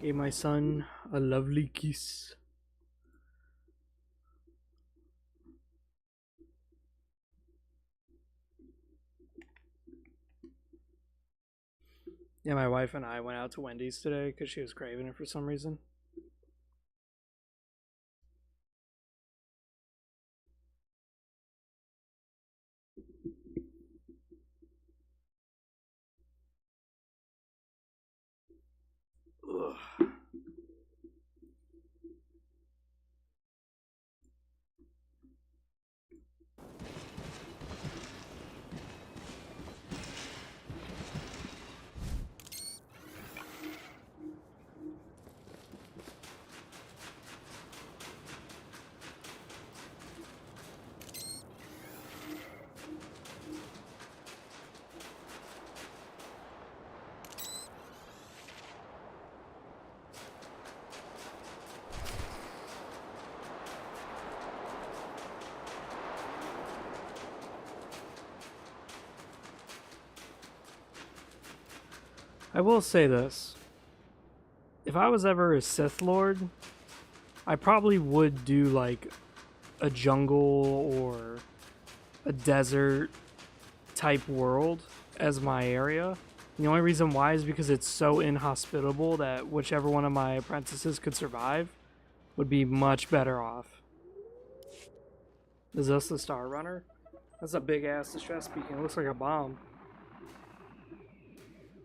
Gave my son a lovely kiss. Yeah, my wife and I went out to Wendy's today because she was craving it for some reason. Ugh. I will say this. If I was ever a Sith Lord, I probably would do like a jungle or a desert type world as my area. And the only reason why is because it's so inhospitable that whichever one of my apprentices could survive would be much better off. Is this the Star Runner? That's a big ass distress beacon. It looks like a bomb.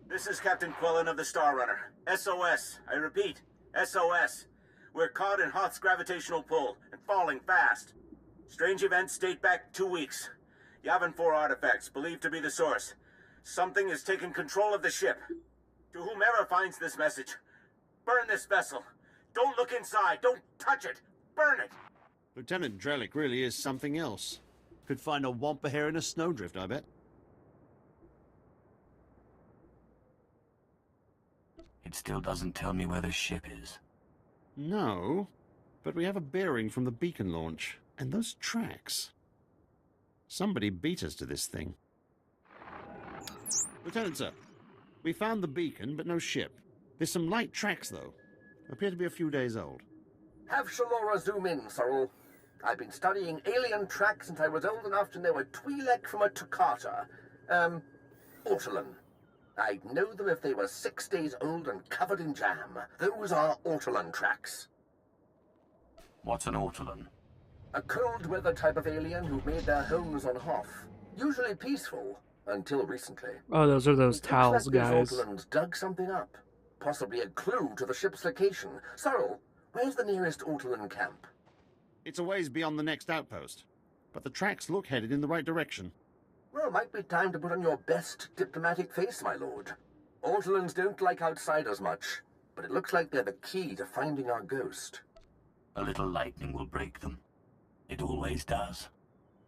This is Captain Quillen of the Star Runner. SOS. I repeat, SOS. We're caught in Hoth's gravitational pull and falling fast. Strange events date back 2 weeks. Yavin 4 artifacts, believed to be the source. Something has taken control of the ship. To whomever finds this message, burn this vessel. Don't look inside. Don't touch it. Burn it. Lieutenant Drellick really is something else. Could find a wampa hair in a snowdrift, I bet. It still doesn't tell me where the ship is. No, but we have a bearing from the beacon launch. And those tracks. Somebody beat us to this thing. Lieutenant, sir. We found the beacon, but no ship. There's some light tracks, though. Appear to be a few days old. Have Shalora zoom in, Sorrel. I've been studying alien tracks since I was old enough to know a Twi'lek from a Toccata. Ortolan. I'd know them if they were 6 days old and covered in jam. Those are Ortolan tracks. What's an Ortolan? A cold-weather type of alien who made their homes on Hoth. Usually peaceful, until recently. Oh, those are those towels, guys. Those Ortolans dug something up. Possibly a clue to the ship's location. Sorrel, where's the nearest Ortolan camp? It's a ways beyond the next outpost. But the tracks look headed in the right direction. Well, might be time to put on your best diplomatic face, my lord. Ortolans don't like outsiders much, but it looks like they're the key to finding our ghost. A little lightning will break them. It always does.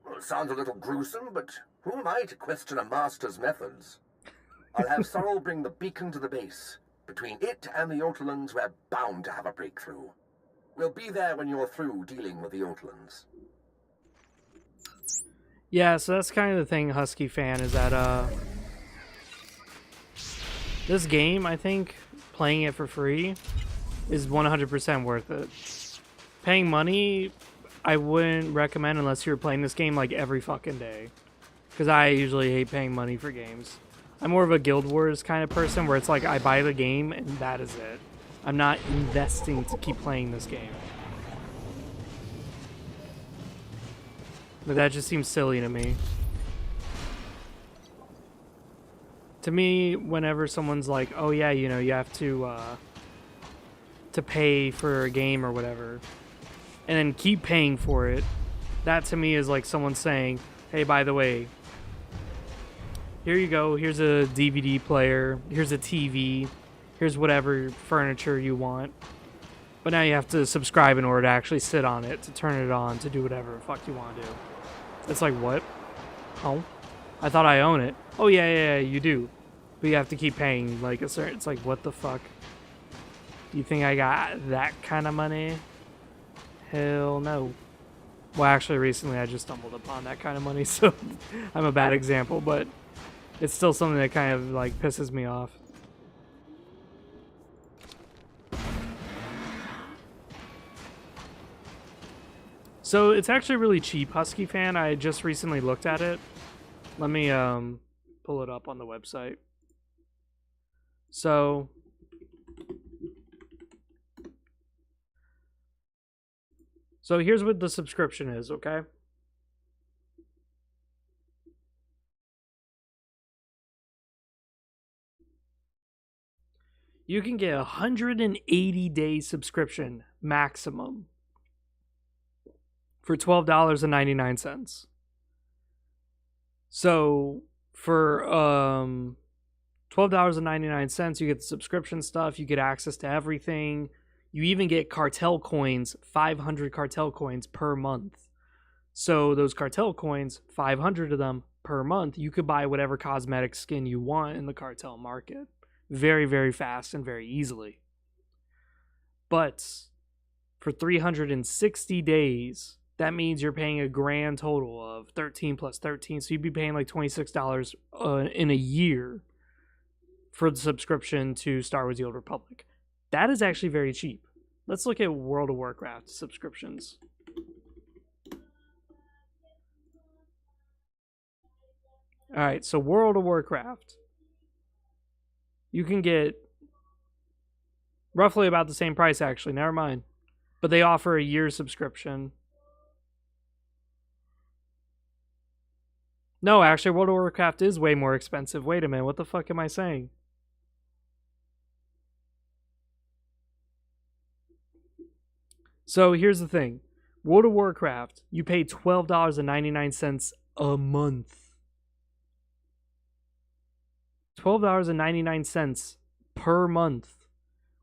Well, it sounds a little gruesome, but who am I to question a master's methods? I'll have Sorrel bring the beacon to the base. Between it and the Ortolans, we're bound to have a breakthrough. We'll be there when you're through dealing with the Ortolans. Yeah, so that's kind of the thing, Husky fan, is that this game, I think, playing it for free is 100% worth it. Paying money, I wouldn't recommend unless you're playing this game like every fucking day. Because I usually hate paying money for games. I'm more of a Guild Wars kind of person where it's like I buy the game and that is it. I'm not investing to keep playing this game. But that just seems silly to me. To me, whenever someone's like, oh yeah, you know, you have to pay for a game or whatever, and then keep paying for it, that to me is like someone saying, hey, by the way, here you go, here's a DVD player, here's a TV, here's whatever furniture you want. But now you have to subscribe in order to actually sit on it, to turn it on, to do whatever the fuck you want to do. It's like, what? Oh? I thought I own it. Oh, yeah, you do. But you have to keep paying, like, a certain... It's like, what the fuck? You think I got that kind of money? Hell no. Well, actually, recently I just stumbled upon that kind of money, so I'm a bad example, but it's still something that kind of, like, pisses me off. So it's actually really cheap, Husky Fan. I just recently looked at it. Let me pull it up on the website. So here's what the subscription is, okay? You can get a 180-day subscription maximum for $12.99. So for $12.99, you get the subscription stuff, you get access to everything. You even get cartel coins, 500 cartel coins per month. So those cartel coins, 500 of them per month, you could buy whatever cosmetic skin you want in the cartel market. Very, very fast and very easily. But for 360 days, that means you're paying a grand total of 13 plus 13. So you'd be paying like $26 in a year for the subscription to Star Wars: The Old Republic. That is actually very cheap. Let's look at World of Warcraft subscriptions. Alright, so World of Warcraft. You can get roughly about the same price, actually. Never mind. But they offer a year subscription. No, actually, World of Warcraft is way more expensive. Wait a minute. What the fuck am I saying? So here's the thing. World of Warcraft, you pay $12.99 a month. $12.99 per month.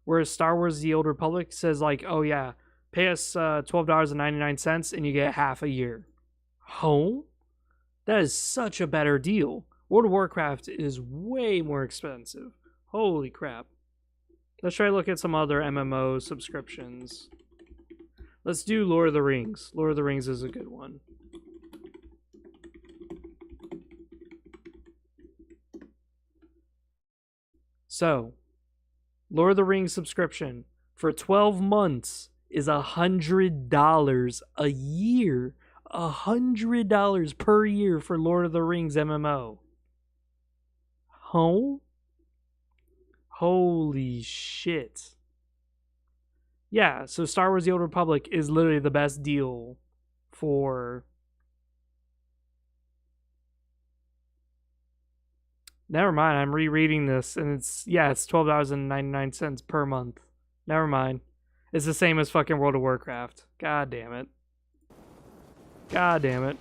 Whereas Star Wars: The Old Republic says like, oh yeah, pay us $12.99 and you get half a year. Oh? That is such a better deal. World of Warcraft is way more expensive. Holy crap. Let's try to look at some other MMO subscriptions. Let's do Lord of the Rings. Lord of the Rings is a good one. So, Lord of the Rings subscription for 12 months is $100 a year. $100 per year for Lord of the Rings MMO. Huh? Holy shit. Yeah, so Star Wars: The Old Republic is literally the best deal for... Never mind, I'm rereading this, and it's $12.99 per month. Never mind. It's the same as fucking World of Warcraft. God damn it. God damn it.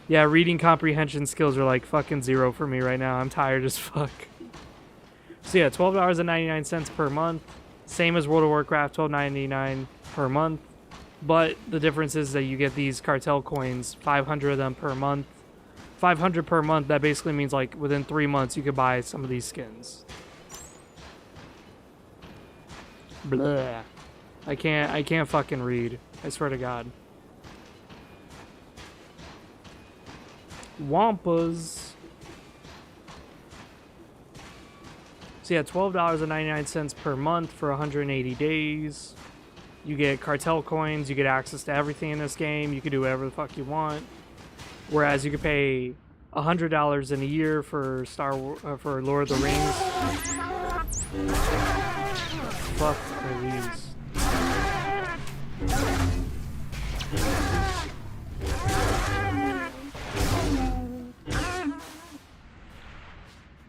Yeah, reading comprehension skills are like fucking 0 for me right now. I'm tired as fuck. So yeah, $12.99 per month. Same as World of Warcraft, $12.99 per month. But the difference is that you get these cartel coins, 500 of them per month. 500 per month, that basically means like within 3 months you could buy some of these skins. Blah. I can't fucking read. I swear to God. Wampas. So yeah, $12.99 per month for 180 days. You get cartel coins, you get access to everything in this game, you can do whatever the fuck you want. Whereas you could pay $100 in a year for for Lord of the Rings. Fuck are these?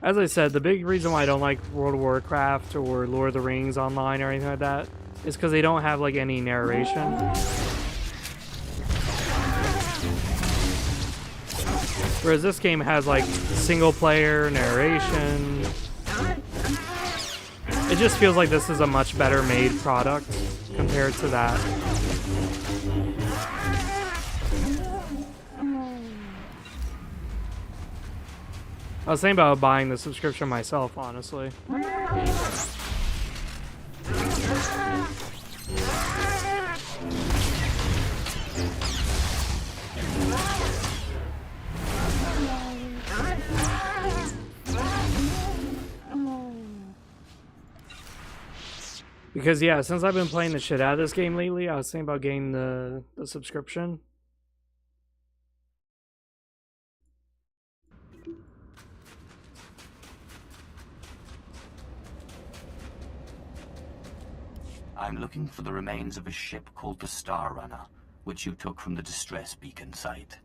As I said, the big reason why I don't like World of Warcraft or Lord of the Rings online or anything like that is because they don't have like any narration. Whereas this game has like single player narration. It just feels like this is a much better made product compared to that. I was thinking about buying the subscription myself, honestly. Because yeah, since I've been playing the shit out of this game lately, I was thinking about getting the subscription. I'm looking for the remains of a ship called the Star Runner, which you took from the distress beacon site.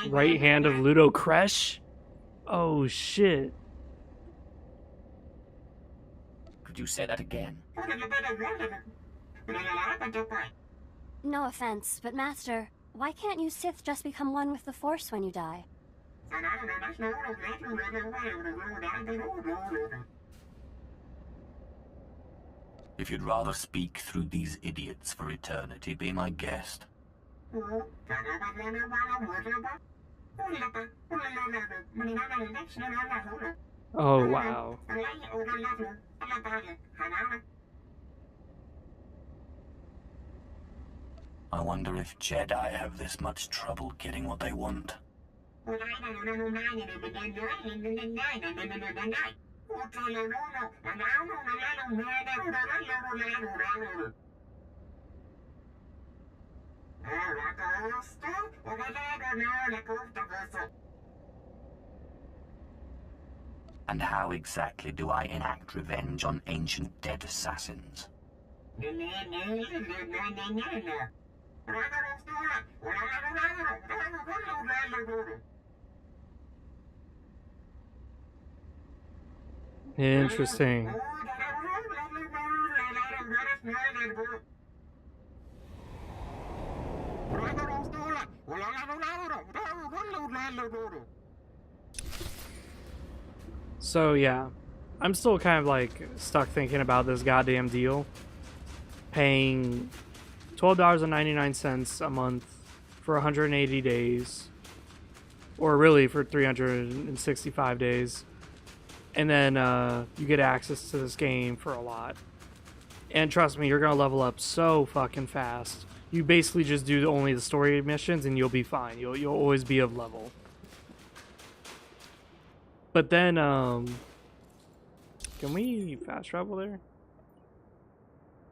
Right hand of Ludo Kresh? Oh shit. Could you say that again? No offense, but Master, why can't you Sith just become one with the Force when you die? If you'd rather speak through these idiots for eternity, be my guest. Oh wow. I wonder if Jedi have this much trouble getting what they want. And how exactly do I enact revenge on ancient dead assassins? Interesting. So yeah, I'm still kind of like stuck thinking about this goddamn deal. Paying $12.99 a month for 180 days, or really for 365 days, and then you get access to this game for a lot. And trust me, you're gonna level up so fucking fast. You basically just do only the story missions, and you'll be fine. You'll always be of level. But then, can we fast travel there?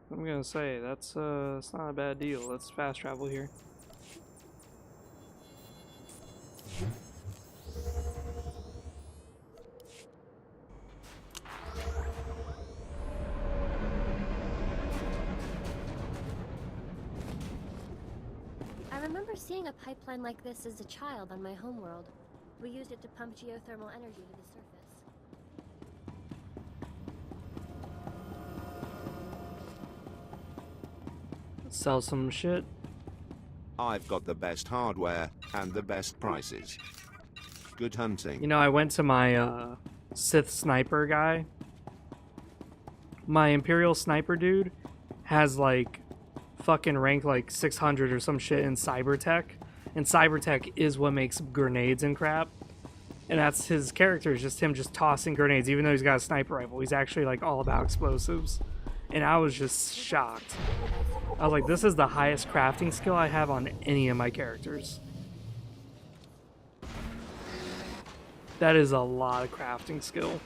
I'm gonna say that's it's not a bad deal. Let's fast travel here. I remember seeing a pipeline like this as a child on my homeworld. We used it to pump geothermal energy to the surface. Sell some shit. I've got the best hardware and the best prices. Good hunting. You know, I went to my Sith sniper guy. My Imperial sniper dude has like fucking rank like 600 or some shit in cybertech, and cybertech is what makes grenades and crap. And that's his character, is just him just tossing grenades, even though he's got a sniper rifle. He's actually like all about explosives. And I was just shocked. I was like, this is the highest crafting skill I have on any of my characters. That is a lot of crafting skill.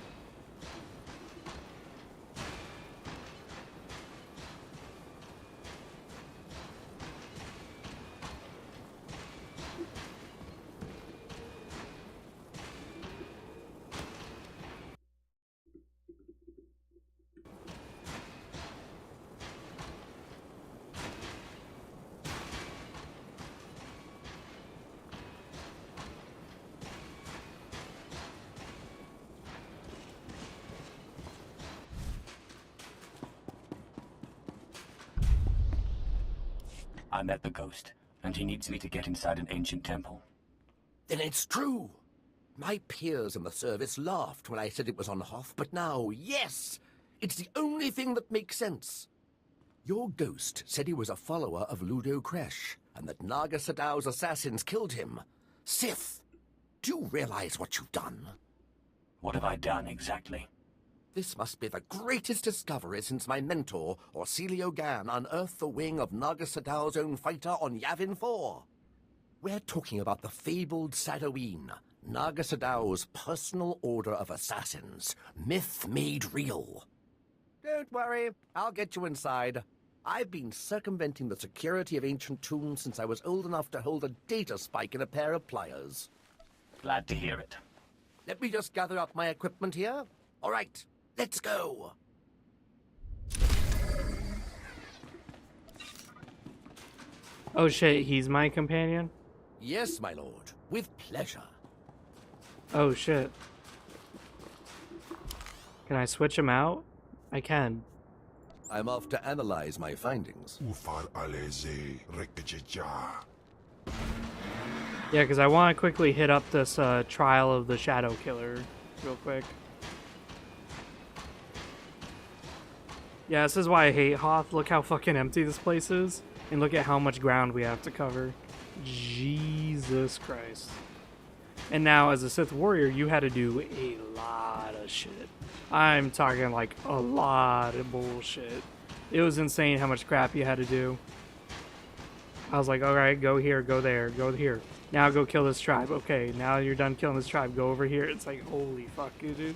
I met the ghost, and he needs me to get inside an ancient temple. Then it's true. My peers in the service laughed when I said it was on Hoth, but now, yes! It's the only thing that makes sense. Your ghost said he was a follower of Ludo Kresh, and that Naga Sadow's assassins killed him. Sith, do you realize what you've done? What have I done exactly? This must be the greatest discovery since my mentor, Orcelio Gan, unearthed the wing of Naga Sadow's own fighter on Yavin 4. We're talking about the fabled Sadoween, Naga Sadow's personal order of assassins, myth made real. Don't worry, I'll get you inside. I've been circumventing the security of ancient tombs since I was old enough to hold a data spike in a pair of pliers. Glad to hear it. Let me just gather up my equipment here. All right, let's go. Oh shit, he's my companion? Yes, my lord, with pleasure. Oh shit. Can I switch him out? I can. I'm off to analyze my findings. Yeah, because I want to quickly hit up this trial of the Shadow Killer real quick. Yeah, this is why I hate Hoth. Look how fucking empty this place is. And look at how much ground we have to cover. Jesus Christ. And now, as a Sith warrior, you had to do a lot of shit. I'm talking like a lot of bullshit. It was insane how much crap you had to do. I was like, alright, go here, go there, go here. Now go kill this tribe. Okay, now you're done killing this tribe. Go over here. It's like, holy fuck, dude.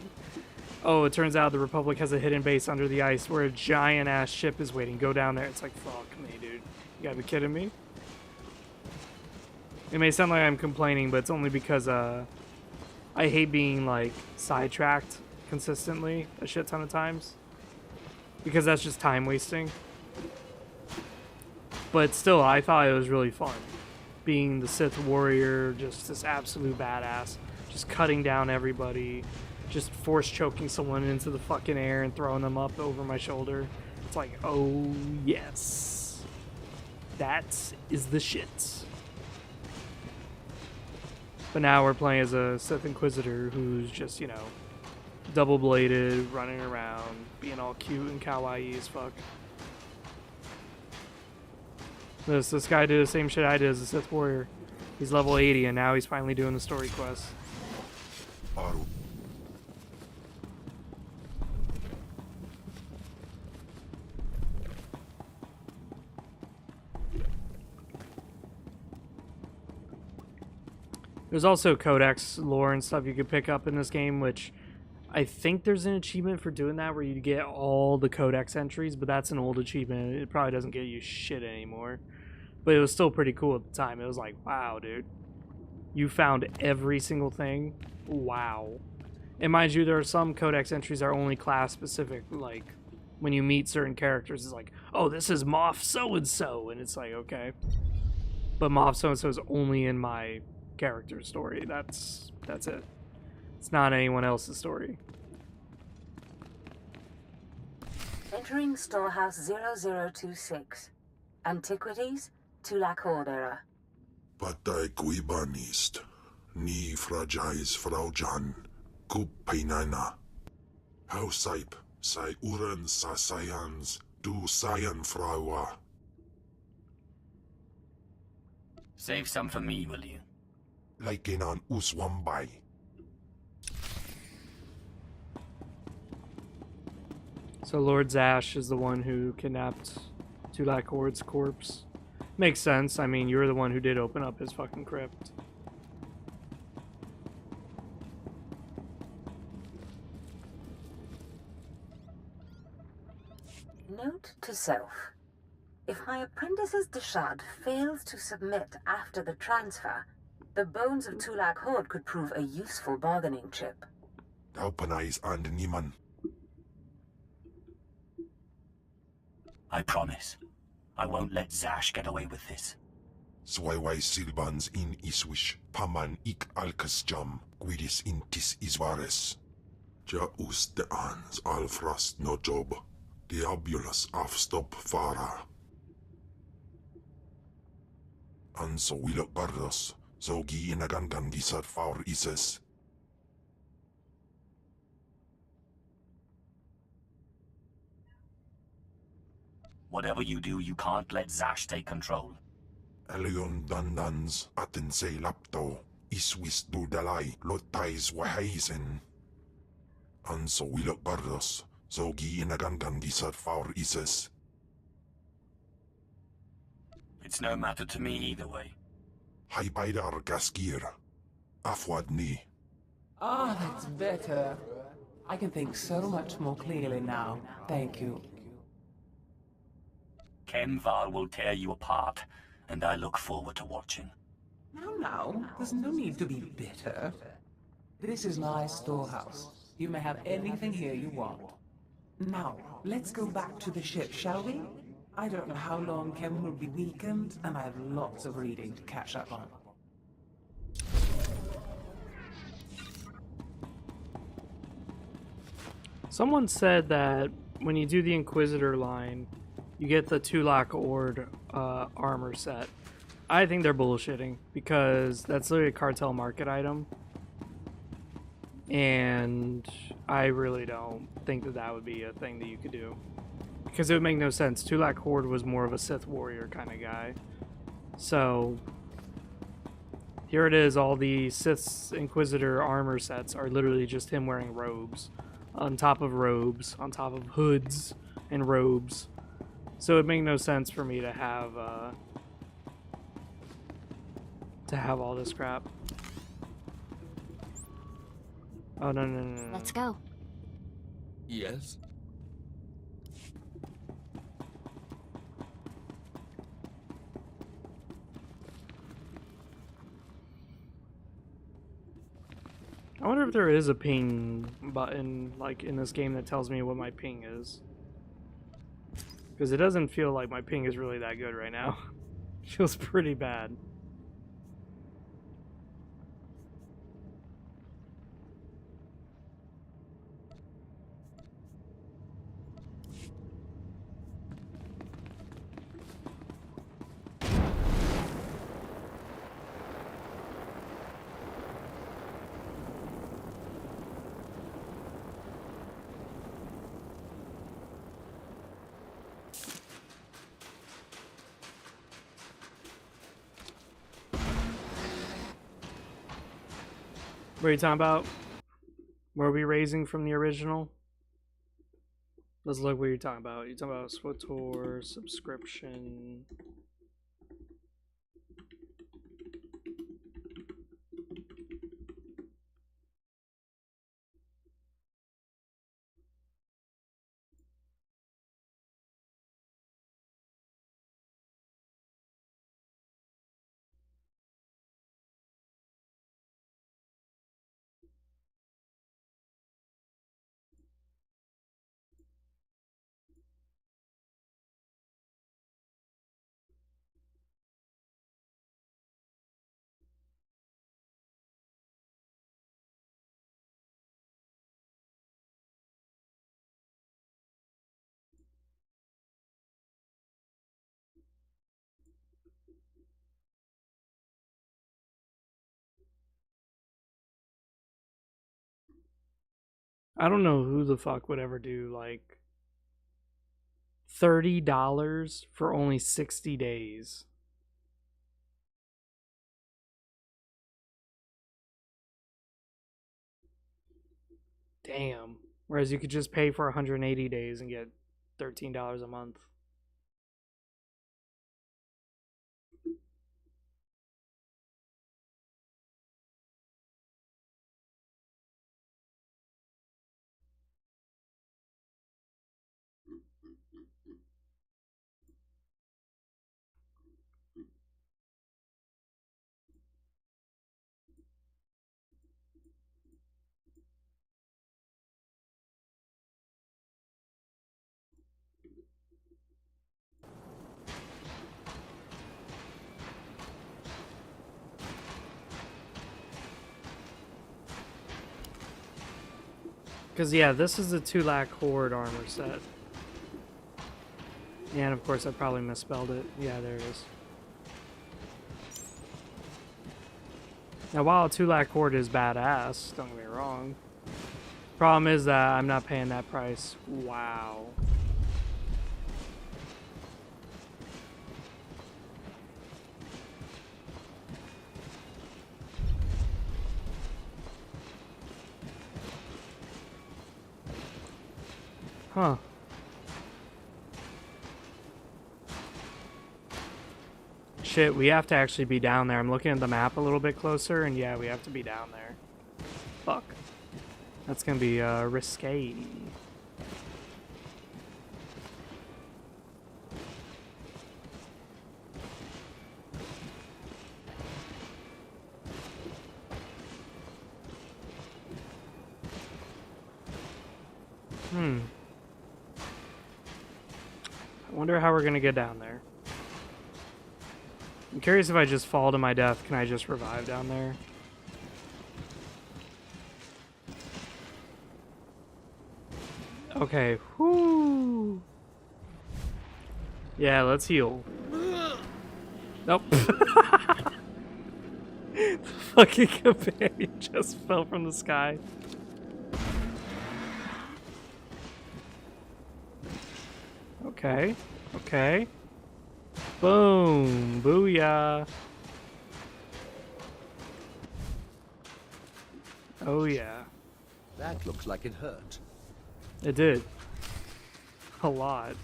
Oh, it turns out the Republic has a hidden base under the ice where a giant-ass ship is waiting. Go down there. It's like, fuck me, dude. You gotta be kidding me? It may sound like I'm complaining, but it's only because I hate being like sidetracked consistently a shit ton of times, because that's just time wasting. But still, I thought it was really fun being the Sith warrior, just this absolute badass, just cutting down everybody, just force choking someone into the fucking air and throwing them up over my shoulder. It's like, oh yes, that is the shit. But now we're playing as a Sith Inquisitor who's just, you know, double-bladed, running around, being all cute and kawaii as fuck. This guy did the same shit I did as a Sith warrior. He's level 80 and now he's finally doing the story quest. There's also codex lore and stuff you could pick up in this game, which I think there's an achievement for doing that where you get all the codex entries, but that's an old achievement. It probably doesn't get you shit anymore. But it was still pretty cool at the time. It was like, wow, dude. You found every single thing? Wow. And mind you, there are some codex entries that are only class specific, like when you meet certain characters, it's like, oh, this is Moff so-and-so, and it's like, okay. But Moff so-and-so is only in my character story. That's it. It's not anyone else's story. Entering Storehouse 0026. Antiquities, Tulak Horde era. Patay kuibanist, ni fragais fraujan, kup painana. Hausaip, sai uren sa sayans, du sayan fraua. Save some for me, will you? Like in an uswambai. So Lord Zash is the one who kidnapped Tulak Horde's corpse. Makes sense. I mean, you're the one who did open up his fucking crypt. Note to self. If my apprentice's Deshad fails to submit after the transfer, the bones of Tulak Horde could prove a useful bargaining chip. Daupanais and Niman. I promise. I won't let Zash get away with this. Swayway silbans in iswish, paman ik alkas jam, guidis intis isvares. Ja us de ans alfrast no job, diabulus afstop fara. Anso wilok bardos, so gi inagangan gisar faur ises. Whatever you do, you can't let Zash take control. Elion dandans atin se lapto, iswis dudalai, lotais wahaisen. An so wilok bardos, so gi inagandan gisat faur ises. It's no matter to me either way. Hai baidar gaskir. Afwad ni. Ah, that's better. I can think so much more clearly now. Thank you. Kenvar will tear you apart, and I look forward to watching. Now, there's no need to be bitter. This is my storehouse. You may have anything here you want. Now, let's go back to the ship, shall we? I don't know how long Kem will be weakened, and I have lots of reading to catch up on. Someone said that when you do the Inquisitor line, you get the Tulak Ord armor set. I think they're bullshitting, because that's literally a cartel market item. And I really don't think that that would be a thing that you could do. Because it would make no sense. Tulak Horde was more of a Sith warrior kind of guy. So, here it is, all the Sith's Inquisitor armor sets are literally just him wearing robes. On top of robes, on top of hoods and robes. So it would make no sense for me to have all this crap. Oh, no. Let's go. Yes? I wonder if there is a ping button, like, in this game that tells me what my ping is. Because it doesn't feel like my ping is really that good right now. It feels pretty bad. What are you talking about? What are we raising from the original? Let's look what you're talking about. You're talking about SWTOR subscription. I don't know who the fuck would ever do like $30 for only 60 days. Damn. Whereas you could just pay for 180 days and get $13 a month. Because, yeah, this is the Tulak Horde armor set. And, of course, I probably misspelled it. Yeah, there it is. Now, while Tulak Horde is badass, don't get me wrong, problem is that I'm not paying that price. Wow. Huh. Shit, we have to actually be down there. I'm looking at the map a little bit closer, and yeah, we have to be down there. Fuck. That's gonna be risque. I wonder how we're gonna get down there. I'm curious if I just fall to my death, can I just revive down there? Okay, whoo. Yeah, let's heal. Nope. The fucking companion just fell from the sky. Okay, okay. Boom, booyah. Oh yeah. That looks like it hurt. It did. A lot.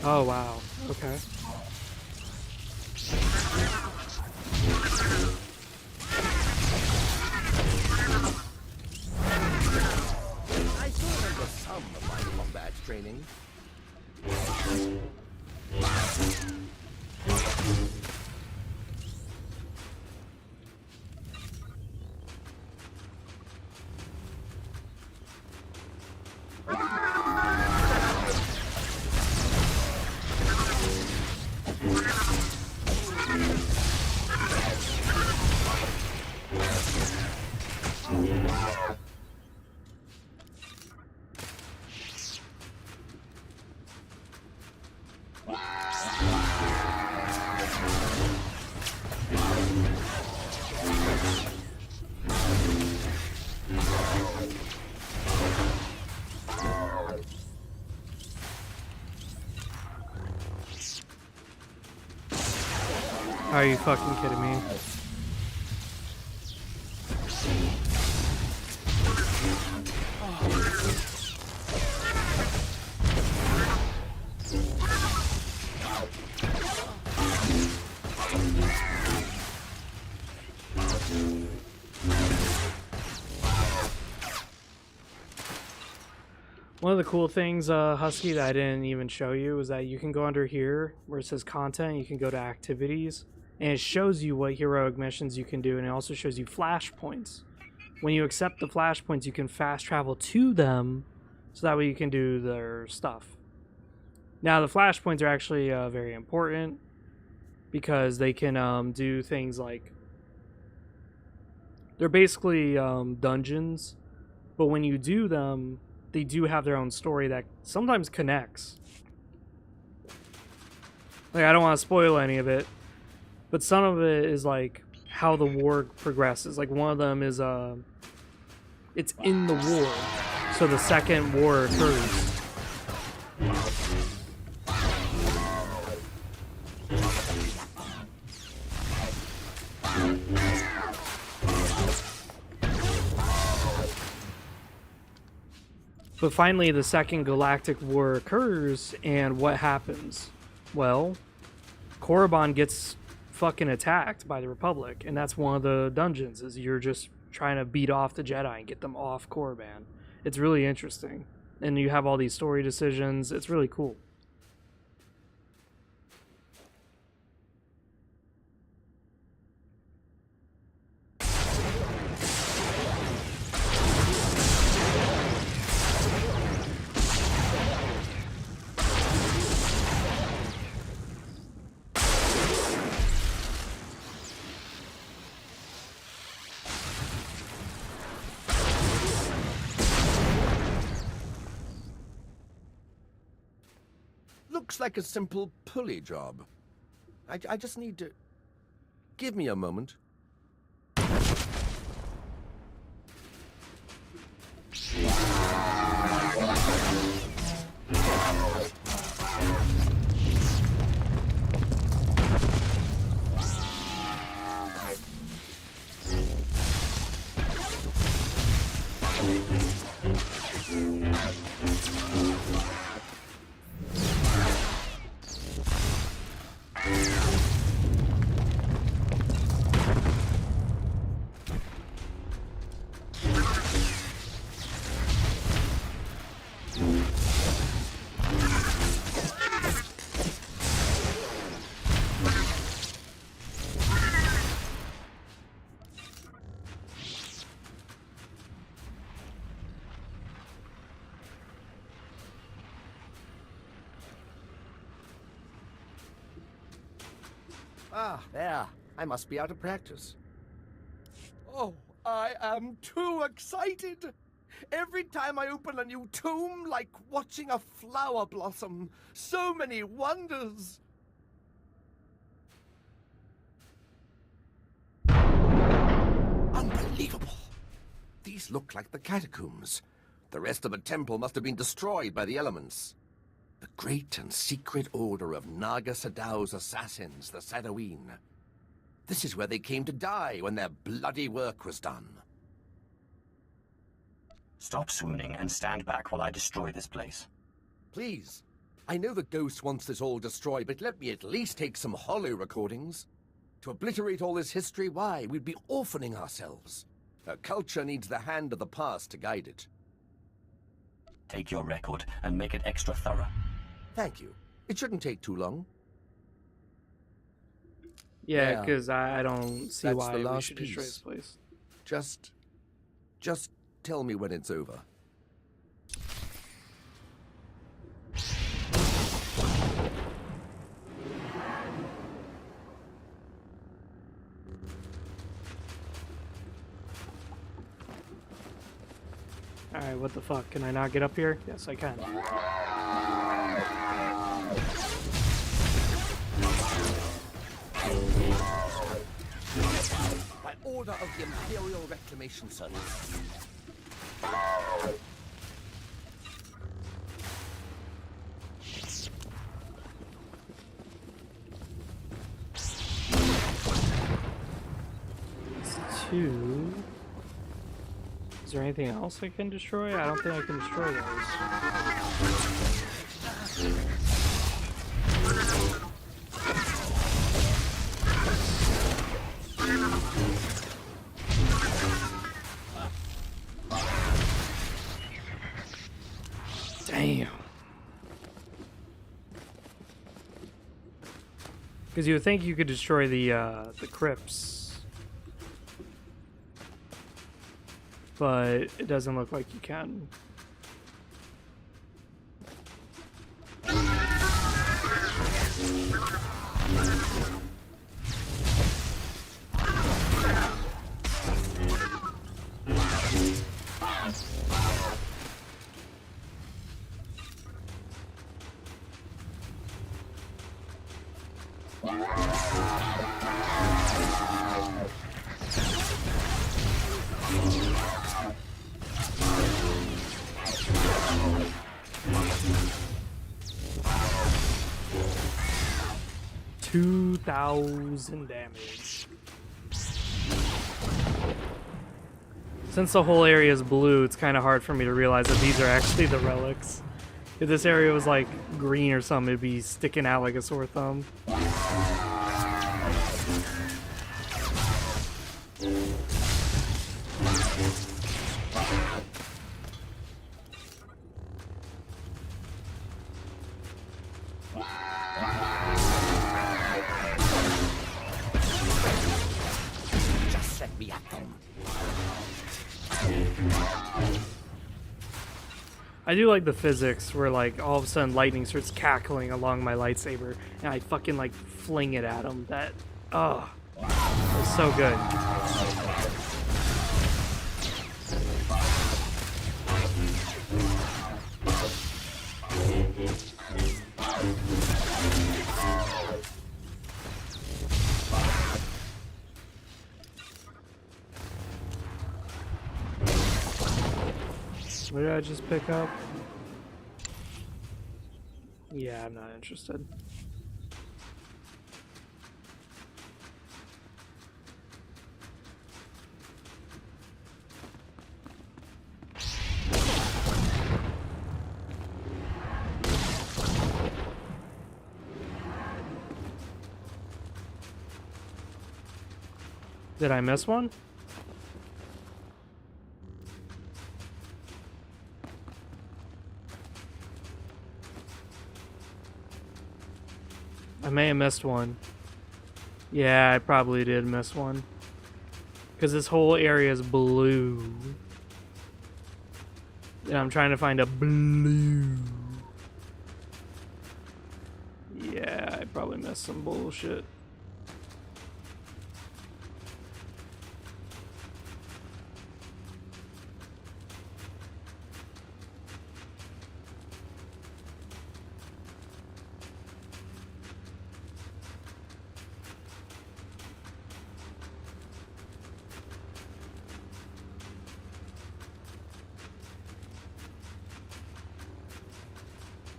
Oh wow, okay. I still remember some of my combat training. Are you fucking kidding me? One of the cool things, Husky, that I didn't even show you is that you can go under here where it says content, you can go to activities, and it shows you what heroic missions you can do, and it also shows you flashpoints. When you accept the flashpoints, you can fast travel to them, so that way you can do their stuff. Now, the flashpoints are actually very important, because they can do things like... They're basically dungeons, but when you do them, they do have their own story that sometimes connects. Like, I don't want to spoil any of it, but some of it is like how the war progresses. Like, one of them is it's in the war, so the second war occurs. But finally, the Second Galactic War occurs, and what happens? Well, Korriban gets fucking attacked by the Republic, and that's one of the dungeons, is you're just trying to beat off the Jedi and get them off Korriban. It's really interesting. And you have all these story decisions. It's really cool. Looks like a simple pulley job. I just need to... Give me a moment. Ah, there. I must be out of practice. Oh, I am too excited! Every time I open a new tomb, like watching a flower blossom. So many wonders! Unbelievable! These look like the catacombs. The rest of the temple must have been destroyed by the elements. The great and secret order of Naga Sadow's assassins, the Sadoween. This is where they came to die when their bloody work was done. Stop swooning and stand back while I destroy this place. Please. I know the ghost wants this all destroyed, but let me at least take some hollow recordings. To obliterate all this history, why, we'd be orphaning ourselves. A culture needs the hand of the past to guide it. Take your record and make it extra thorough. Thank you. It shouldn't take too long. Yeah, because I don't see That's why the we last should destroy piece. this place. Just tell me when it's over. Alright, what the fuck? Can I not get up here? Yes, I can. By order of the Imperial Reclamation Service. Two. Is there anything else I can destroy? I don't think I can destroy those. Damn. Because you would think you could destroy the crypts. But it doesn't look like you can. $2,000 damage. Since the whole area is blue, it's kind of hard for me to realize that these are actually the relics. If this area was like green or something, it'd be sticking out like a sore thumb. Just set me at them. I do like the physics where like all of a sudden lightning starts cackling along my lightsaber and I fucking like fling it at him. That, it's so good. What did I just pick up? Yeah, I'm not interested. Did I miss one? I may have missed one. Yeah, I probably did miss one. Because this whole area is blue. And I'm trying to find a blue. Yeah, I probably missed some bullshit.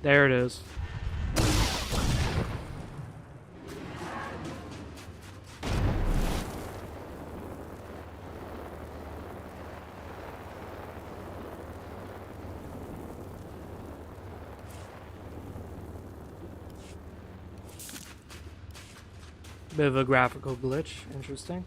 There it is. Bit of a graphical glitch. Interesting.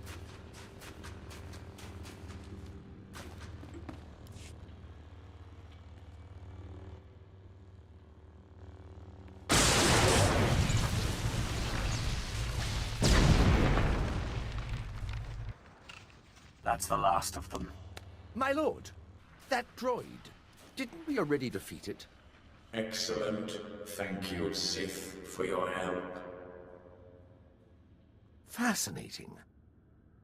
That's the last of them. My lord, that droid, didn't we already defeat it? Excellent. Thank you, Sith, for your help. Fascinating.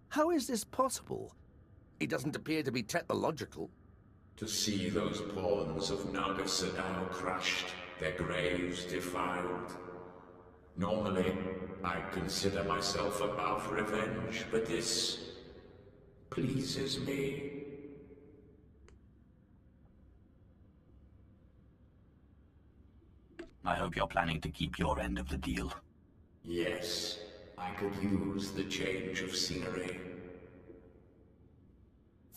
How is this possible? It doesn't appear to be technological. To see those pawns of Naga Sadao crushed, their graves defiled. Normally, I'd consider myself above revenge, but this pleases me. I hope you're planning to keep your end of the deal. Yes, I could use the change of scenery.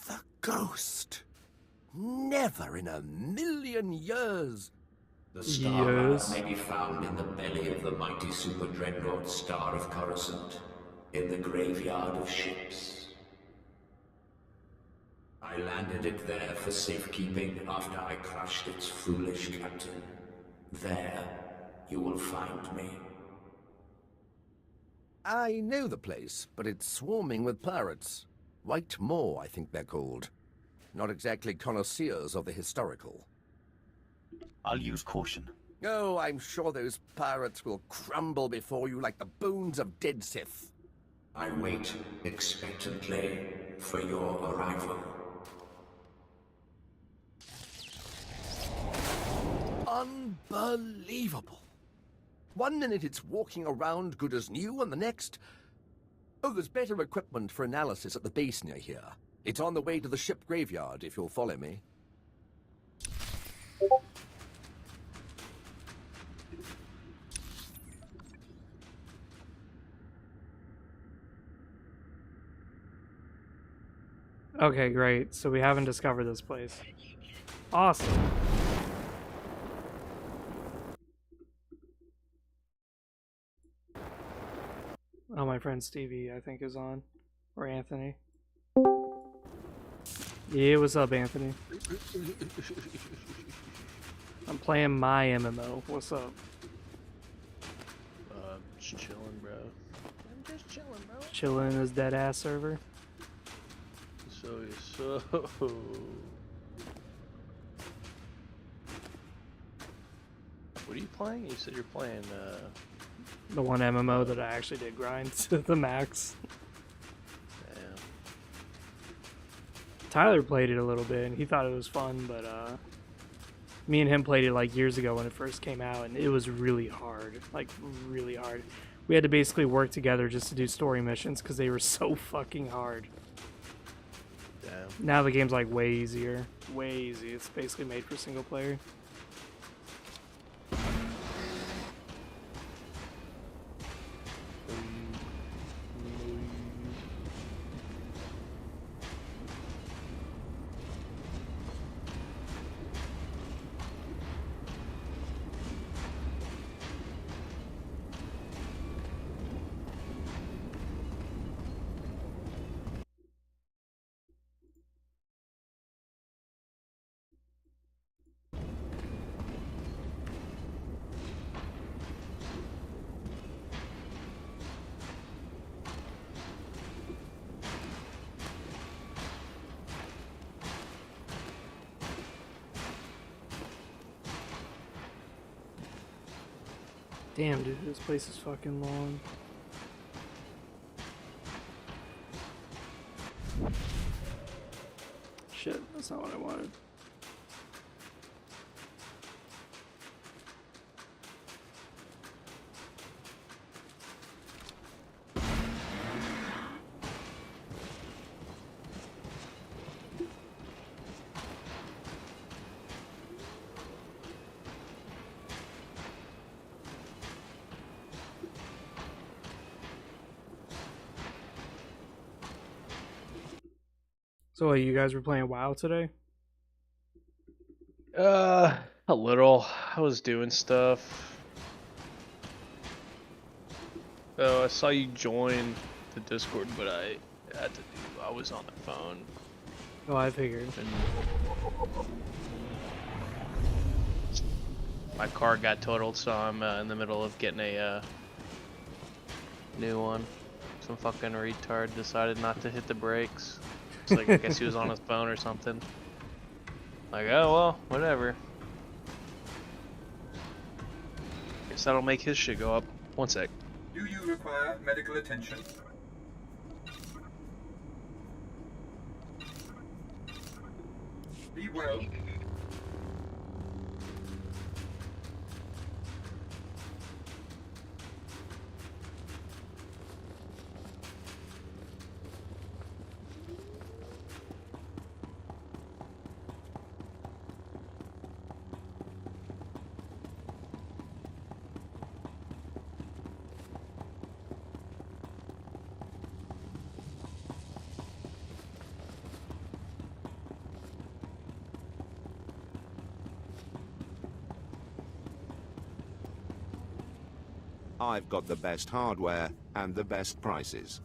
The ghost! Never in a million years! The star may be found in the belly of the mighty super dreadnought Star of Coruscant, in the graveyard of ships. I landed it there for safekeeping after I crushed its foolish captain. There, you will find me. I know the place, but it's swarming with pirates. White Moor, I think they're called. Not exactly connoisseurs of the historical. I'll use caution. Oh, I'm sure those pirates will crumble before you like the bones of dead Sith. I wait expectantly for your arrival. Unbelievable. One minute it's walking around good as new, and the next... Oh, there's better equipment for analysis at the base near here. It's on the way to the ship graveyard, if you'll follow me. Okay, great. So we haven't discovered this place. Awesome. Oh, my friend Stevie, I think, is on. Or Anthony. Yeah, what's up, Anthony? I'm playing my MMO. What's up? Just chilling, bro. I'm just chilling, bro. Chilling in his dead-ass server. So... What are you playing? You said you're playing, The one MMO that I actually did grind to the max. Damn. Tyler played it a little bit, and he thought it was fun, but, me and him played it, like, years ago when it first came out, and it was really hard. Like, really hard. We had to basically work together just to do story missions, because they were so fucking hard. Damn. Now the game's, like, way easier. Way easy. It's basically made for single player. Damn, dude, this place is fucking long. Shit, that's not what I wanted. So, you guys were playing WoW today? A little. I was doing stuff. Oh, I saw you join the Discord, but I was on the phone. Oh, I figured. And my car got totaled, so I'm in the middle of getting a new one. Some fucking retard decided not to hit the brakes. It's like, I guess he was on his phone or something. Like, oh well, whatever. Guess that'll make his shit go up. One sec. Do you require medical attention? Be well. I've got the best hardware and the best prices.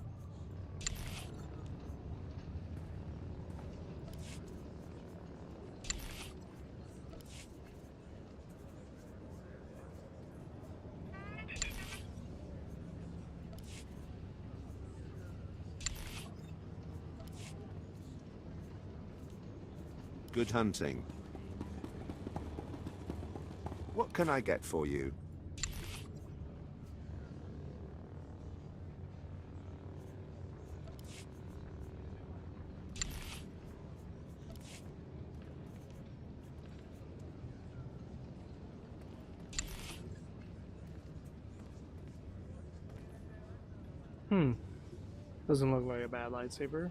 Good hunting. What can I get for you? Doesn't look like a bad lightsaber.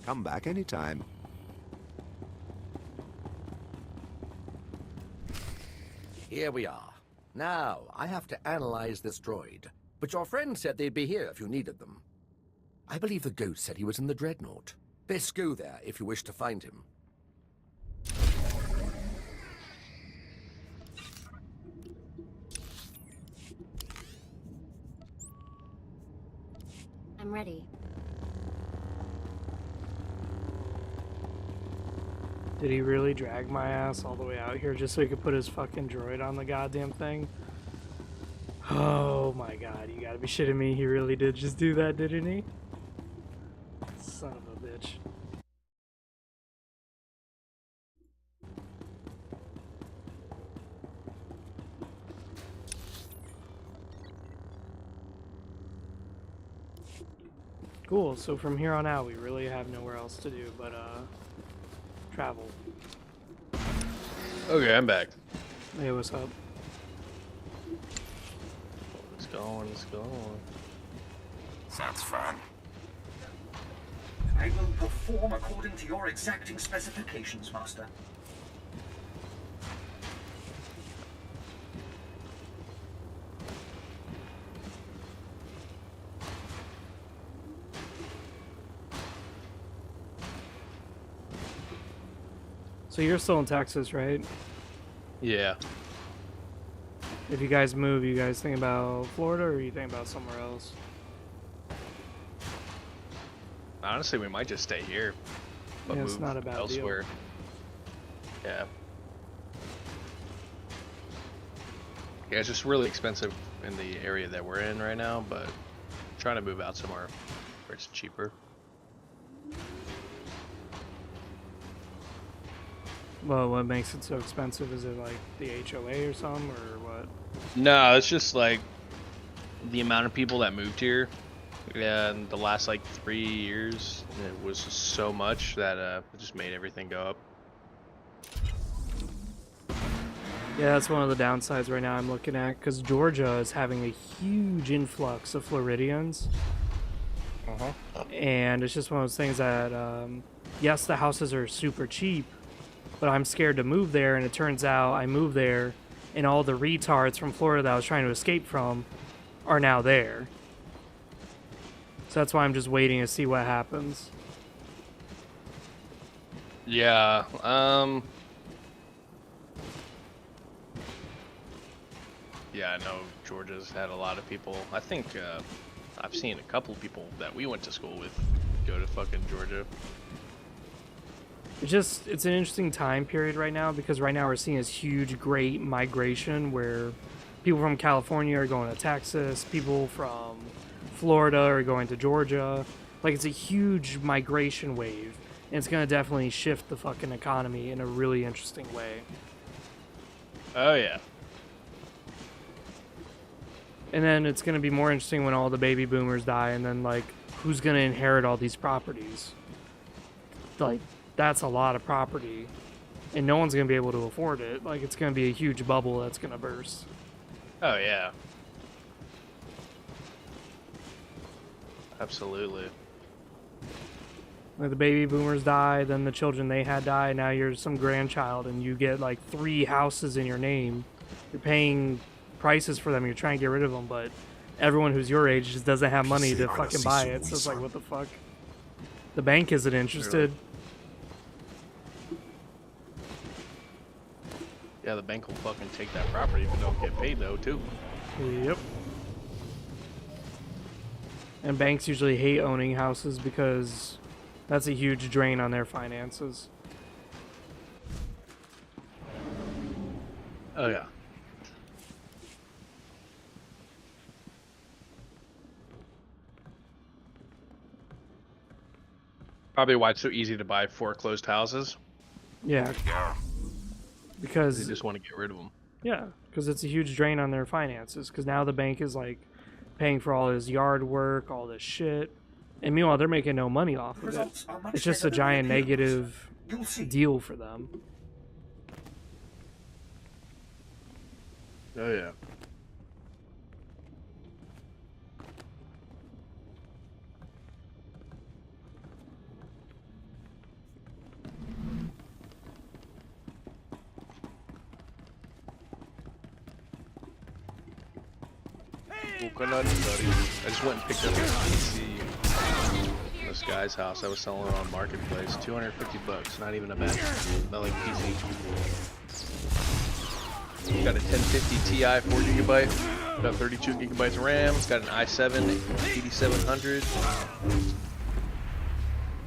Come back anytime. Here we are. Now, I have to analyze this droid. But your friend said they'd be here if you needed them. I believe the ghost said he was in the Dreadnought. Best go there if you wish to find him. I'm ready. Did he really drag my ass all the way out here just so he could put his fucking droid on the goddamn thing? Oh my god, you gotta be shitting me. He really did just do that, didn't he? Son of a bitch. Cool, so from here on out we really have nowhere else to do but travel. Okay, I'm back. Hey, what's up? Let's go on, let's go on. Sounds fun. I will perform according to your exacting specifications, Master. So you're still in Texas, right? Yeah. If you guys move, you guys think about Florida or you think about somewhere else? Honestly, we might just stay here. But Yeah, move it's not a bad elsewhere. deal. Yeah. Yeah, it's just really expensive in the area that we're in right now, but trying to move out somewhere where it's cheaper. Well, what makes it so expensive? Is it like the HOA or something, or what? No, it's just like the amount of people that moved here in the last like 3 years. It was just so much that it just made everything go up. Yeah, that's one of the downsides right now I'm looking at, because Georgia is having a huge influx of Floridians. And it's just one of those things that, yes, the houses are super cheap, but I'm scared to move there, and it turns out I moved there, and all the retards from Florida that I was trying to escape from are now there. So that's why I'm just waiting to see what happens. Yeah, yeah, I know Georgia's had a lot of people. I think I've seen a couple of people that we went to school with go to fucking Georgia. It's an interesting time period right now, because right now we're seeing this huge, great migration where people from California are going to Texas, people from Florida are going to Georgia. Like, it's a huge migration wave, and it's going to definitely shift the fucking economy in a really interesting way. Oh, yeah. And then it's going to be more interesting when all the baby boomers die, and then, like, who's going to inherit all these properties? Like, that's a lot of property, and no one's going to be able to afford it. Like, it's going to be a huge bubble that's going to burst. Oh, yeah. Absolutely. Like, the baby boomers die, then the children they had die, now you're some grandchild, and you get, like, 3 houses in your name. You're paying prices for them, you're trying to get rid of them, but everyone who's your age just doesn't have money to fucking buy it, so it's like, what the fuck? The bank isn't interested. Yeah, the bank will fucking take that property if it don't get paid, though, too. Yep. And banks usually hate owning houses because that's a huge drain on their finances. Oh, yeah. Probably why it's so easy to buy foreclosed houses. Yeah. Because they just want to get rid of them. Yeah, because it's a huge drain on their finances. Because now the bank is like paying for all his yard work, all this shit, and meanwhile they're making no money off of it. It's just a giant negative deal for them. Oh yeah. Coconut buddy. I just went and picked up a PC from this guy's house. I was selling it on Marketplace. $250, not even a bad like PC. Got a 1050 Ti 4GB, got 32GB of RAM. It's got an i7 8700.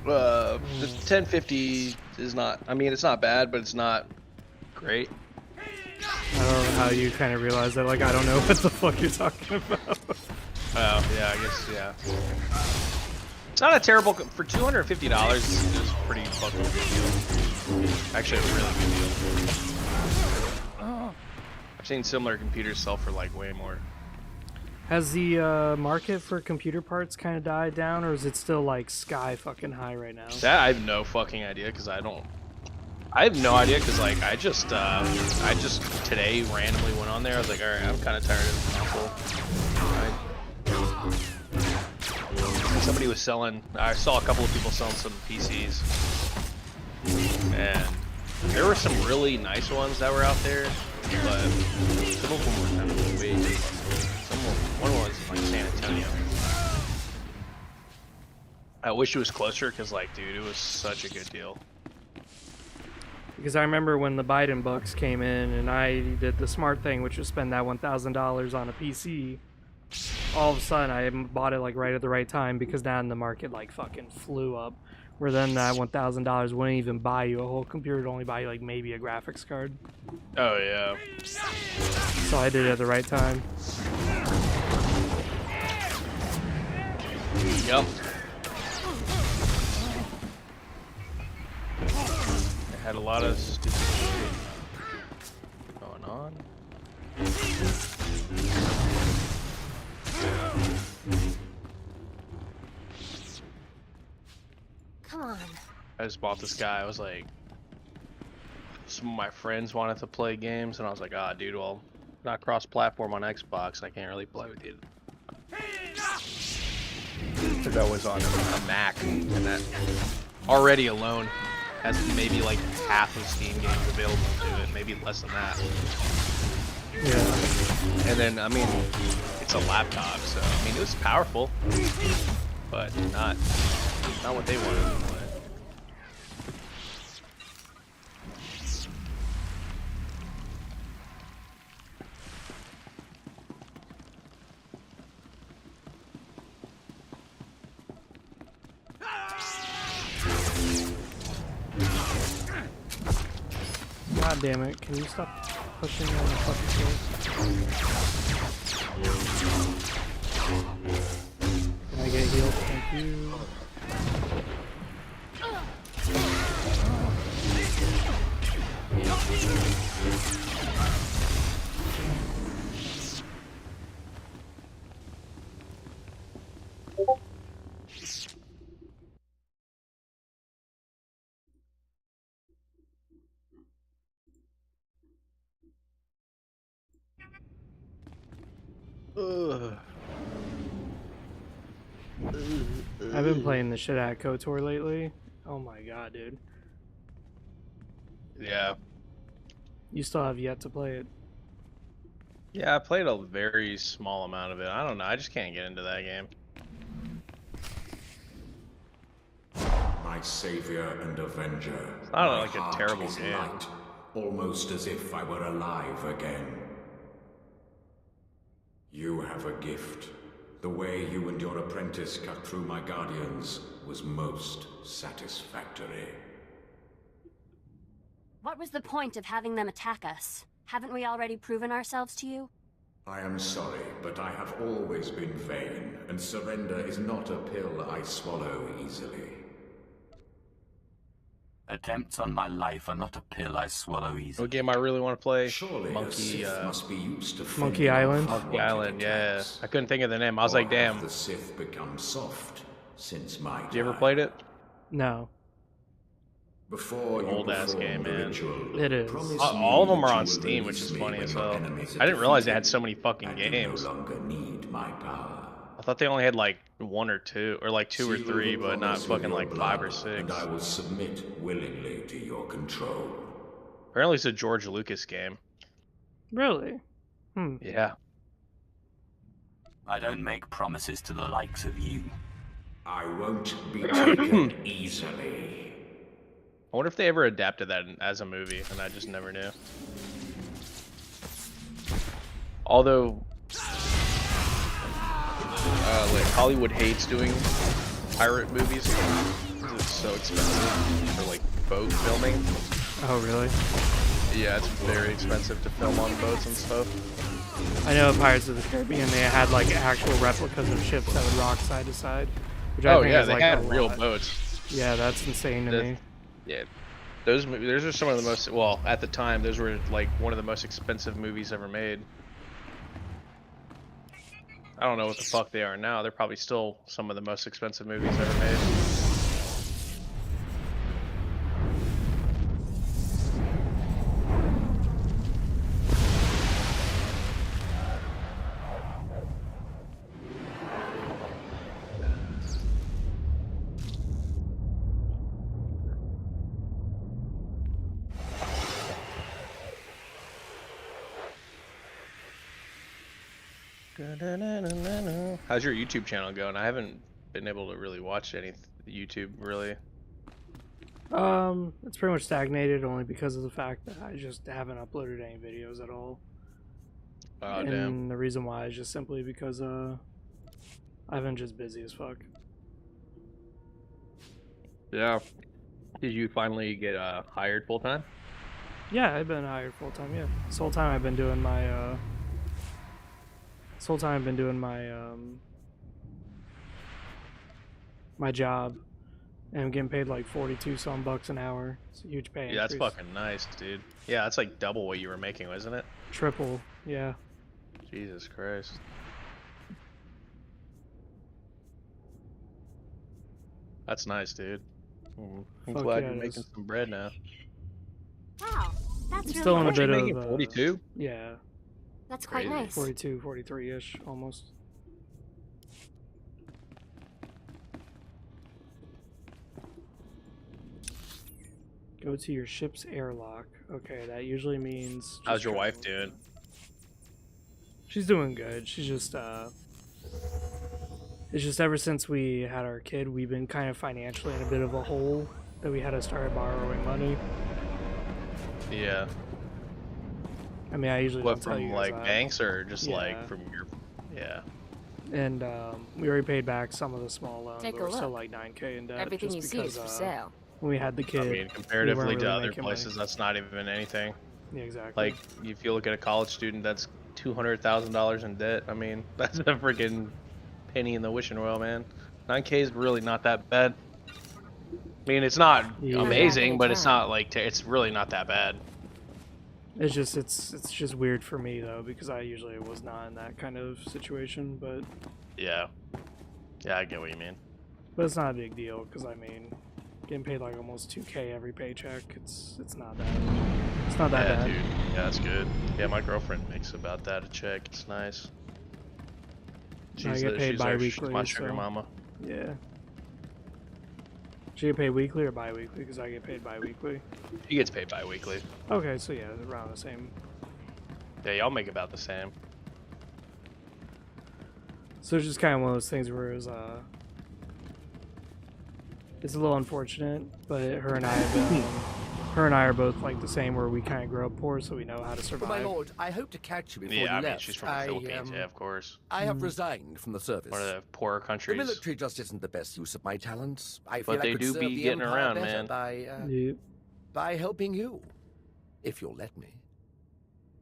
The 1050 is not. I mean, it's not bad, but it's not great. I don't know how you kind of realize that. Like, I don't know what the fuck you're talking about. Oh, yeah, I guess, yeah. It's not a terrible... For $250, it's pretty fucking good deal. Actually, a really good deal. I've seen similar computers sell for, like, way more. Has the market for computer parts kind of died down, or is it still, like, sky fucking high right now? That, I have no fucking idea, because I have no idea, because, like, I just today randomly went on there. I was like, alright, I'm kind of tired of the console. Somebody was selling, I saw a couple of people selling some PCs. And there were some really nice ones that were out there, but some of them were kind of way too expensive. One was like San Antonio. I wish it was closer, because, like, dude, it was such a good deal. Because I remember when the Biden bucks came in and I did the smart thing, which was spend that $1,000 on a PC. All of a sudden, I bought it like right at the right time, because now the market like fucking flew up. Where then that $1,000 wouldn't even buy you a whole computer; it'd only buy you like maybe a graphics card. Oh yeah. So I did it at the right time. Yep. had a lot of stupid shit going on. Come on. I just bought this guy. I was like, some of my friends wanted to play games, and I was like, ah, dude, well, not cross-platform on Xbox. I can't really play with you. Because I was on a Mac, and that already alone has maybe like half of Steam games available to it, maybe less than that. Yeah. And then, I mean, it's a laptop, so I mean, it was powerful, but not what they wanted to play. God damn it, can you stop pushing me on the fucking face? Can I get healed? Thank you. I've been playing the shit out of KOTOR lately. Oh my god, dude. Yeah. You still have yet to play it. Yeah, I played a very small amount of it. I don't know, I just can't get into that game. My savior and avenger. It's not My like a heart terrible is game. light, almost as if I were alive again. You have a gift. The way you and your apprentice cut through my guardians was most satisfactory. What was the point of having them attack us? Haven't we already proven ourselves to you? I am sorry, but I have always been vain, and surrender is not a pill I swallow easily. Attempts on my life are not a pill I swallow easily. What game I really want to play? Surely Monkey, must be used to Monkey Island? Monkey Island, yeah. I couldn't think of the name. I was like, damn. Have the Sith become soft since my time? You ever played it? No. Before you Old ass perform game, the man. ritual, It is. promise All of me them are that on you will Steam, which is release me funny when as your hell. enemies are I didn't realize they defeated, had so many fucking and games. You no longer need my power. I thought they only had like one or two, or like two or Seal three, the but not promise with fucking your like blood, 5 or 6. And I will submit willingly to your control. Apparently it's a George Lucas game. Really? Yeah. I don't make promises to the likes of you. I won't be taken easily. I wonder if they ever adapted that as a movie, and I just never knew. Although, like Hollywood hates doing pirate movies because it's so expensive for like boat filming. Oh, really? Yeah, it's very expensive to film on boats and stuff. I know Pirates of the Caribbean, they had like actual replicas of ships that would rock side to side. Which I think yeah, is, they like, had a real lot. boats. Yeah, that's insane to me. Yeah, those are some of the most, well, at the time, those were like one of the most expensive movies ever made. I don't know what the fuck they are now. They're probably still some of the most expensive movies ever made. How's your YouTube channel going? I haven't been able to really watch any YouTube, really. It's pretty much stagnated only because of the fact that I just haven't uploaded any videos at all. Oh, and damn. the reason why is just simply because I've been just busy as fuck. Yeah. Did you finally get hired full time? Yeah, I've been hired full time. Yeah, this whole time I've been doing my my job, And I'm getting paid like 42 some bucks an hour. It's a huge pay Yeah, that's increase. fucking nice, dude. Yeah, that's like double what you were making, wasn't it? Triple, yeah. Jesus Christ. That's nice, dude. I'm Fuck glad yeah, you're it making is. some bread now. Wow, that's It's really still in a cool. bit Making of 42? yeah. That's quite Crazy. nice. 42, 43-ish almost. Go to your ship's airlock. Okay, that usually means. How's your wife doing? She's doing good. She's just it's just ever since we had our kid, we've been kind of financially in a bit of a hole that we had to start borrowing money. Yeah. I mean, I usually What, don't tell from you guys like that. banks or just like Yeah. from your? Yeah. And we already paid back some of the small loans, Take but a we're still look. like 9K in debt. Everything just you see because, is for sale. When we had the kid, I mean, comparatively we to weren't really other making places, money. that's not even anything. Yeah, exactly. Like, if you look at a college student that's $200,000 in debt, I mean, that's a freaking penny in the wishing well, man. 9K is really not that bad. I mean, it's not amazing, but it's not like it's really not that bad. It's just weird for me though, because I usually was not in that kind of situation, but Yeah. Yeah, I get what you mean. it's not a big deal because I mean, getting paid like almost 2K every paycheck, it's not that Yeah, bad. dude. Yeah, that's good. Yeah, my girlfriend makes about that a check. It's nice. I get paid she's bi-weekly, my sugar so- mama. Yeah. Do you get paid weekly or bi-weekly? Because I get paid bi-weekly. He gets paid bi-weekly. Okay, so yeah, around the same. Yeah, y'all make about the same. So it's just kind of one of those things where it's a little unfortunate, but her and I are both like the same, where we kind of grow up poor, so we know how to Well, survive. my lord, I hope to catch you before Yeah, you I mean, left. she's from the Philippines, yeah, of course. I have resigned from the service. One of the poorer The countries. military just isn't the best use of my talents. I feel But I they could do serve be the getting Empire around, better man. by helping you, if you'll let me.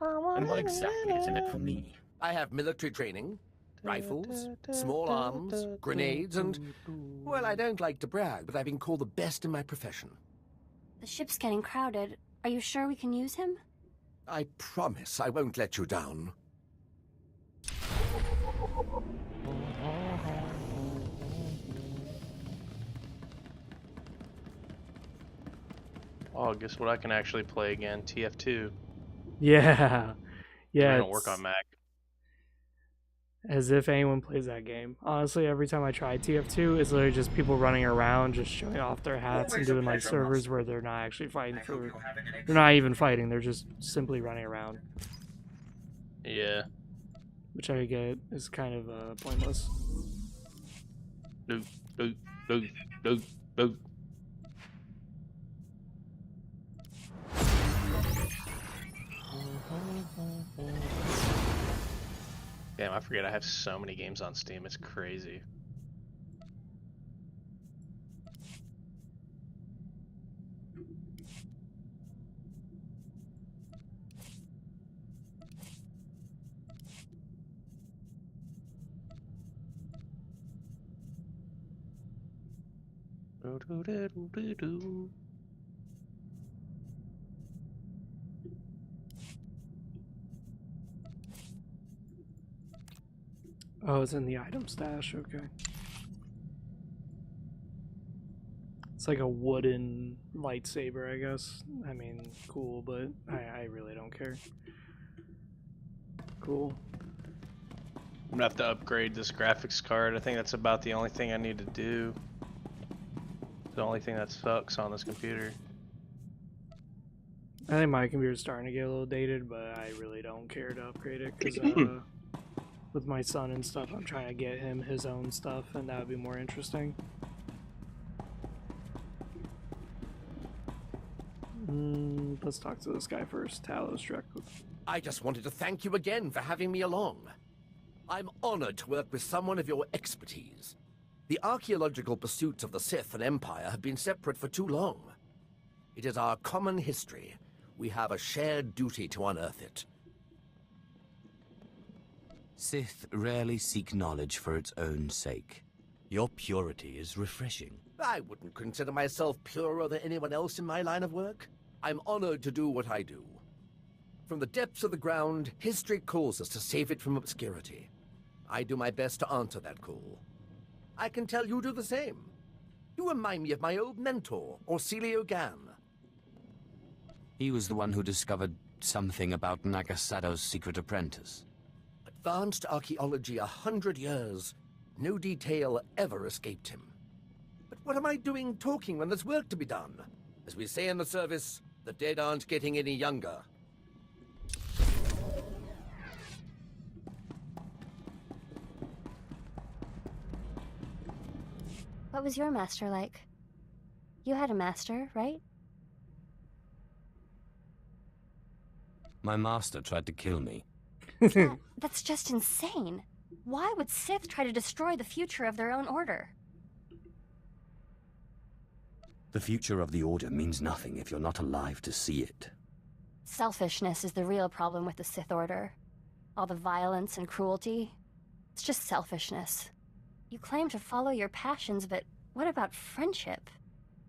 And what exactly is in it for me? I have military training, rifles, small arms, grenades, and, well, I don't like to brag, but I've been called the best in my profession. The ship's getting crowded. Are you sure we can use him? I promise I won't let you down. Oh, guess what? I can actually play again. TF2. Yeah, yeah. I don't work on Mac. As if anyone plays that game. Honestly, every time I try TF2, it's literally just people running around, just showing off their hats and Always a doing like pleasure, servers where they're not actually fighting for. They're not even fighting. They're just simply running around, Yeah. which I get is kind of pointless. Do, do, do, do, do. Damn, I forget I have so many games on Steam. It's crazy. Do, do, do, do, do, do. Oh, it's in the item stash. Okay. It's like a wooden lightsaber, I guess. I mean, cool, but I really don't care. Cool. I'm gonna have to upgrade this graphics card. I think that's about the only thing I need to do. The only thing that sucks on this computer. I think my computer's starting to get a little dated, but I really don't care to upgrade it because with my son and stuff, I'm trying to get him his own stuff, and that would be more interesting. Let's talk to this guy first, Talos directly. I just wanted to thank you again for having me along. I'm honored to work with someone of your expertise. The archaeological pursuits of the Sith and Empire have been separate for too long. It is our common history. We have a shared duty to unearth it. Sith rarely seek knowledge for its own sake. Your purity is refreshing. I wouldn't consider myself purer than anyone else in my line of work. I'm honored to do what I do. From the depths of the ground, history calls us to save it from obscurity. I do my best to answer that call. I can tell you do the same. You remind me of my old mentor, Orsilio Gan. He was the one who discovered something about Nagasado's secret apprentice. Advanced archaeology 100 years. No detail ever escaped him. But what am I doing talking when there's work to be done? As we say in the service, the dead aren't getting any younger. What was your master like? You had a master, right? My master tried to kill me. That's just insane. Why would Sith try to destroy the future of their own order? The future of the Order means nothing if you're not alive to see it. Selfishness is the real problem with the Sith Order. All the violence and cruelty. It's just selfishness. You claim to follow your passions, but what about friendship?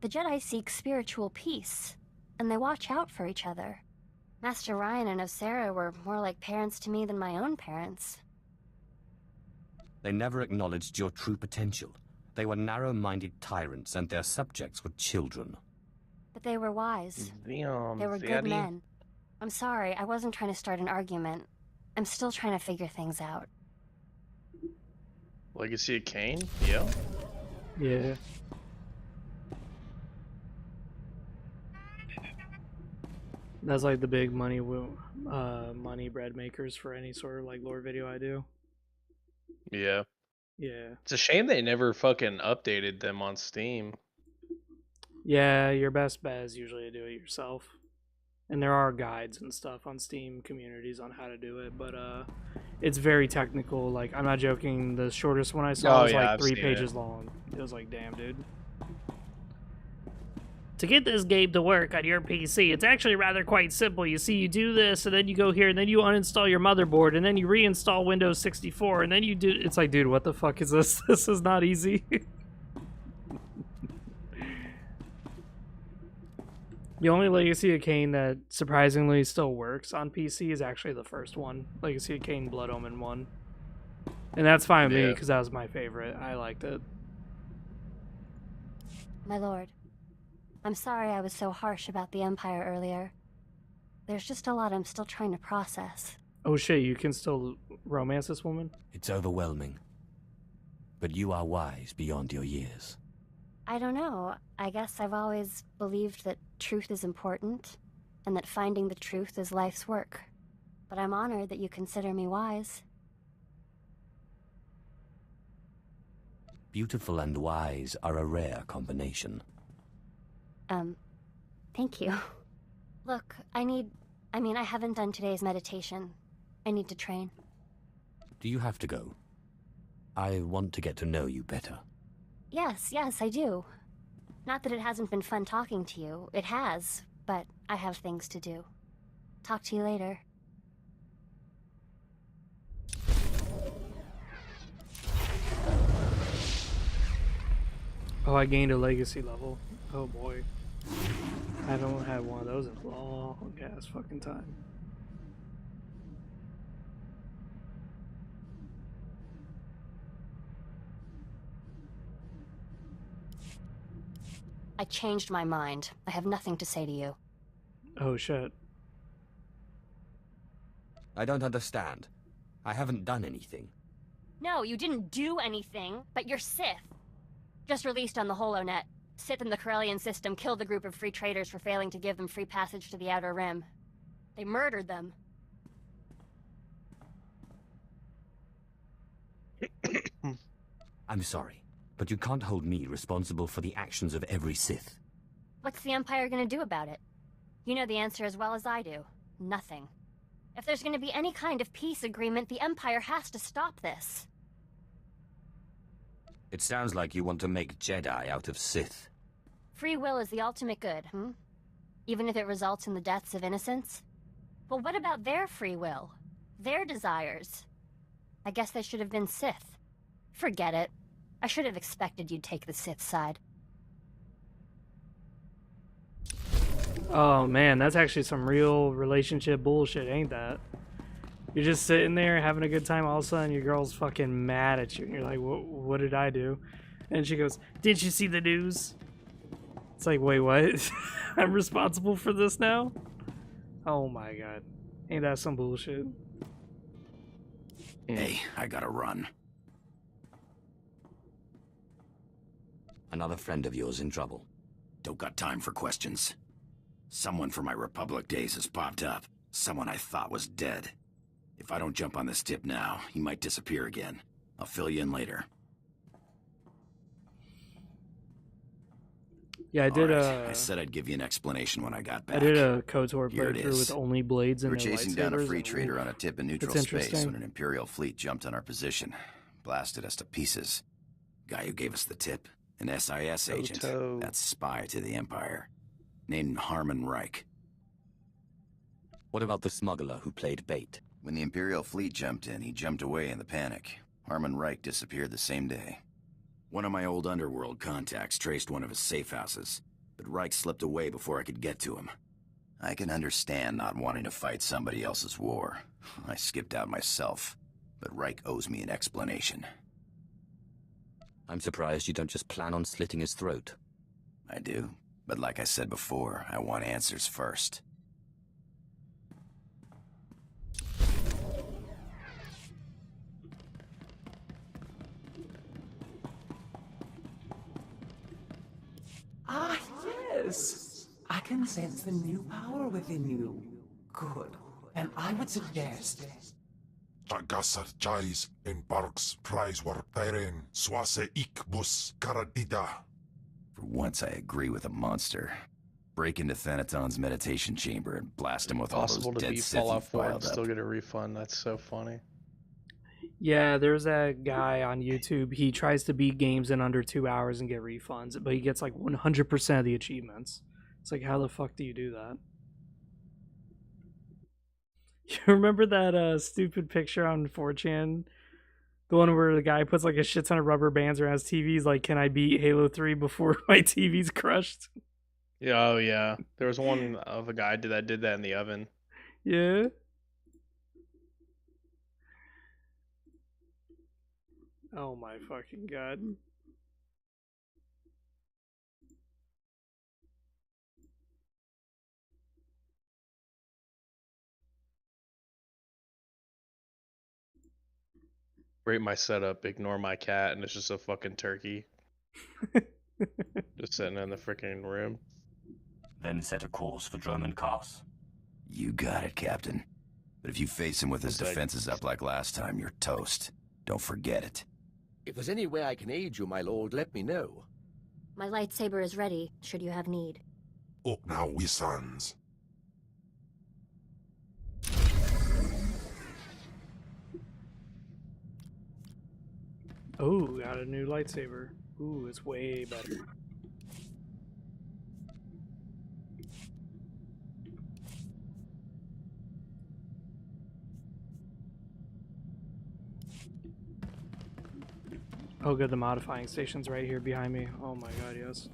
The Jedi seek spiritual peace, and they watch out for each other. Master Ryan and Osera were more like parents to me than my own parents. They never acknowledged your true potential. They were narrow-minded tyrants, and their subjects were children. But they were wise. They were good men. I'm sorry, I wasn't trying to start an argument. I'm still trying to figure things out. Legacy of Kain? Yeah. Yeah. That's like the big money bread makers for any sort of like lore video I do. Yeah. Yeah. It's a shame they never fucking updated them on Steam. Yeah, your best bet is usually to do it yourself. And there are guides and stuff on Steam communities on how to do it, but it's very technical. Like, I'm not joking, the shortest one I saw was like 3 pages long. It was like, damn, dude. To get this game to work on your PC, it's actually rather quite simple. You see, you do this, and then you go here, and then you uninstall your motherboard, and then you reinstall Windows 64, and then you do... It's like, dude, what the fuck is this? This is not easy. The only Legacy of Kain that surprisingly still works on PC is actually the first one. Legacy of Kain Blood Omen 1. And that's fine with me, because that was my favorite. I liked it. My lord, I'm sorry I was so harsh about the Empire earlier. There's just a lot I'm still trying to process. Oh shit, you can still romance this woman? It's overwhelming. But you are wise beyond your years. I don't know. I guess I've always believed that truth is important, and that finding the truth is life's work. But I'm honored that you consider me wise. Beautiful and wise are a rare combination. Thank you. Look, I haven't done today's meditation. I need to train. Do you have to go? I want to get to know you better. Yes, I do. Not that it hasn't been fun talking to you. It has, but I have things to do. Talk to you later. Oh, I gained a legacy level. Oh boy. I haven't had one of those in a long ass fucking time. I changed my mind. I have nothing to say to you. Oh shit. I don't understand. I haven't done anything. No, you didn't do anything, but you're Sith. Just released on the HoloNet. Sith in the Corellian system killed a group of free traders for failing to give them free passage to the Outer Rim. They murdered them. I'm sorry, but you can't hold me responsible for the actions of every Sith. What's the Empire gonna do about it? You know the answer as well as I do. Nothing. If there's gonna be any kind of peace agreement, the Empire has to stop this. It sounds like you want to make Jedi out of Sith. Free will is the ultimate good, Even if it results in the deaths of innocents? Well, what about their free will? Their desires? I guess they should have been Sith. Forget it. I should have expected you'd take the Sith side. Oh man, that's actually some real relationship bullshit, ain't that? You're just sitting there having a good time, all of a sudden your girl's fucking mad at you, and you're like, what did I do? And she goes, did you see the news? It's like, wait, what? I'm responsible for this now? Oh my god. Ain't that some bullshit? Hey, I gotta run. Another friend of yours in trouble. Don't got time for questions. Someone from my Republic days has popped up. Someone I thought was dead. If I don't jump on this tip now, he might disappear again. I'll fill you in later. Yeah, I did I said I'd give you an explanation when I got back. I did a KOTOR Here it playthrough is. with only blades and We're no chasing down a lightsabers, free and, trader on a tip in neutral it's space interesting. when an Imperial fleet jumped on our position. Blasted us to pieces. Guy who gave us the tip, an SIS agent. That's spy to the Empire. Named Harmon Reich. What about the smuggler who played bait? When the Imperial fleet jumped in, he jumped away in the panic. Harmon Reich disappeared the same day. One of my old underworld contacts traced one of his safe houses, but Reich slipped away before I could get to him. I can understand not wanting to fight somebody else's war. I skipped out myself, but Reich owes me an explanation. I'm surprised you don't just plan on slitting his throat. I do, but like I said before, I want answers first. Ah, yes! I can sense the new power within you. Good. And I would suggest... Tagasar Jais in Parks Prize War Tyren Swase Ikbus Karadida. For once I agree with a monster. Break into Thanaton's meditation chamber and blast him with all those Possible to dead beat Sith Fallout you've 4 and piled up. still get a refund. That's so funny. Yeah, there's a guy on YouTube. He tries to beat games in under 2 hours and get refunds, but he gets like 100% of the achievements. It's like, how the fuck do you do that? You remember that stupid picture on 4chan? The one where the guy puts like a shit ton of rubber bands around his TV. He's like, can I beat Halo 3 before my TV's crushed? Yeah, oh yeah. There was one of a guy that did that in the oven. Yeah. Oh my fucking god. Rate my setup, ignore my cat, and it's just a fucking turkey. Just sitting in the freaking room. Then set a course for German cars. You got it, Captain. But if you face him with his defenses up like last time, you're toast. Don't forget it. If there's any way I can aid you, my lord, let me know. My lightsaber is ready, should you have need. Oh, now we sons. Oh, got a new lightsaber. Ooh, it's way better. Oh good, the modifying station's right here behind me. Oh my god, yes.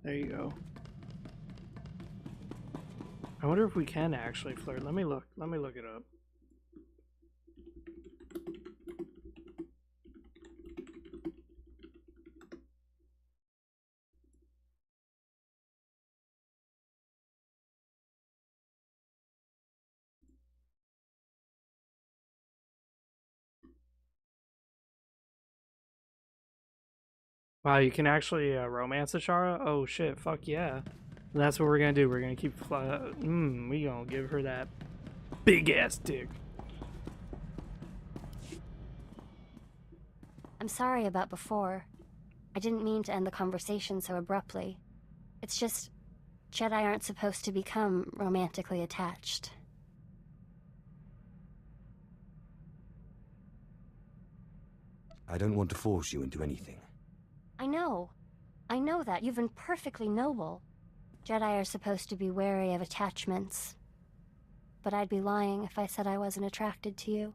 There you go. I wonder if we can actually flirt. Let me look it up. Wow, you can actually romance Ashara? Oh shit, fuck yeah. And that's what we're gonna do. We're gonna keep we gonna give her that big ass dick. I'm sorry about before. I didn't mean to end the conversation so abruptly. It's just, Jedi aren't supposed to become romantically attached. I don't want to force you into anything. I know. I know that. You've been perfectly noble. Jedi are supposed to be wary of attachments. But I'd be lying if I said I wasn't attracted to you.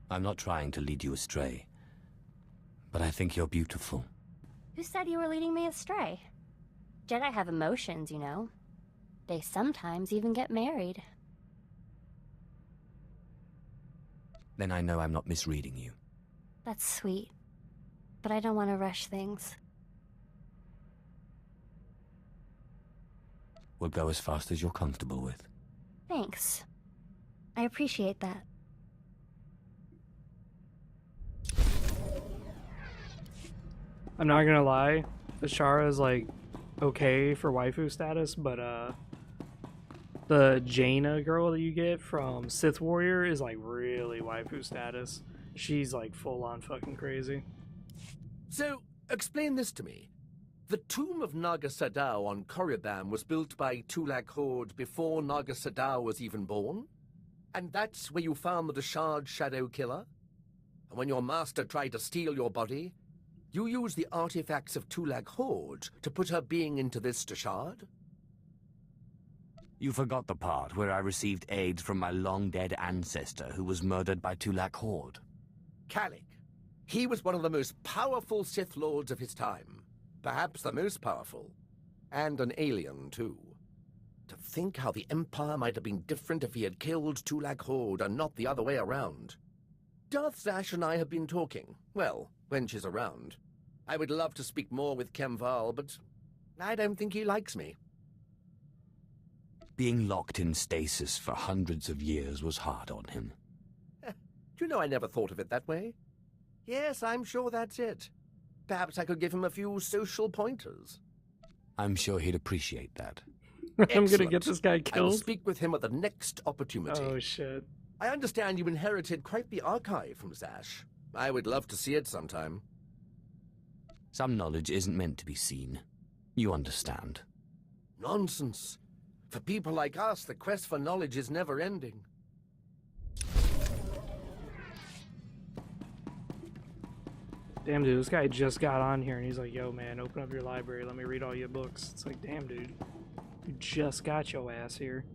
I'm not trying to lead you astray, but I think you're beautiful. Who said you were leading me astray? Jedi have emotions, you know. They sometimes even get married. Then I know I'm not misreading you. That's sweet. But I don't want to rush things. We'll go as fast as you're comfortable with. Thanks. I appreciate that. I'm not gonna lie, Ashara is like okay for waifu status, but the Jaina girl that you get from Sith Warrior is like really waifu status. She's like full on fucking crazy. So, explain this to me. The tomb of Naga Sadao on Korriban was built by Tulak Horde before Naga Sadao was even born? And that's where you found the Deshard Shadow Killer? And when your master tried to steal your body, you used the artifacts of Tulak Horde to put her being into this Deshard? You forgot the part where I received aid from my long-dead ancestor who was murdered by Tulak Horde. Kalik. He was one of the most powerful Sith Lords of his time. Perhaps the most powerful. And an alien, too. To think how the Empire might have been different if he had killed Tulak Horde and not the other way around. Darth Zash and I have been talking. Well, when she's around. I would love to speak more with Kemval, but I don't think he likes me. Being locked in stasis for hundreds of years was hard on him. Do you know I never thought of it that way? Yes, I'm sure that's it. Perhaps I could give him a few social pointers. I'm sure he'd appreciate that. I'm gonna get this guy I will killed. speak with him at the next opportunity. Oh shit. I understand you inherited quite the archive from Zash. I would love to see it sometime. Some knowledge isn't meant to be seen. You understand. Nonsense. For people like us, the quest for knowledge is never-ending. Damn, dude, this guy just got on here and he's like, yo, man, open up your library. Let me read all your books. It's like, damn, dude. You just got your ass here.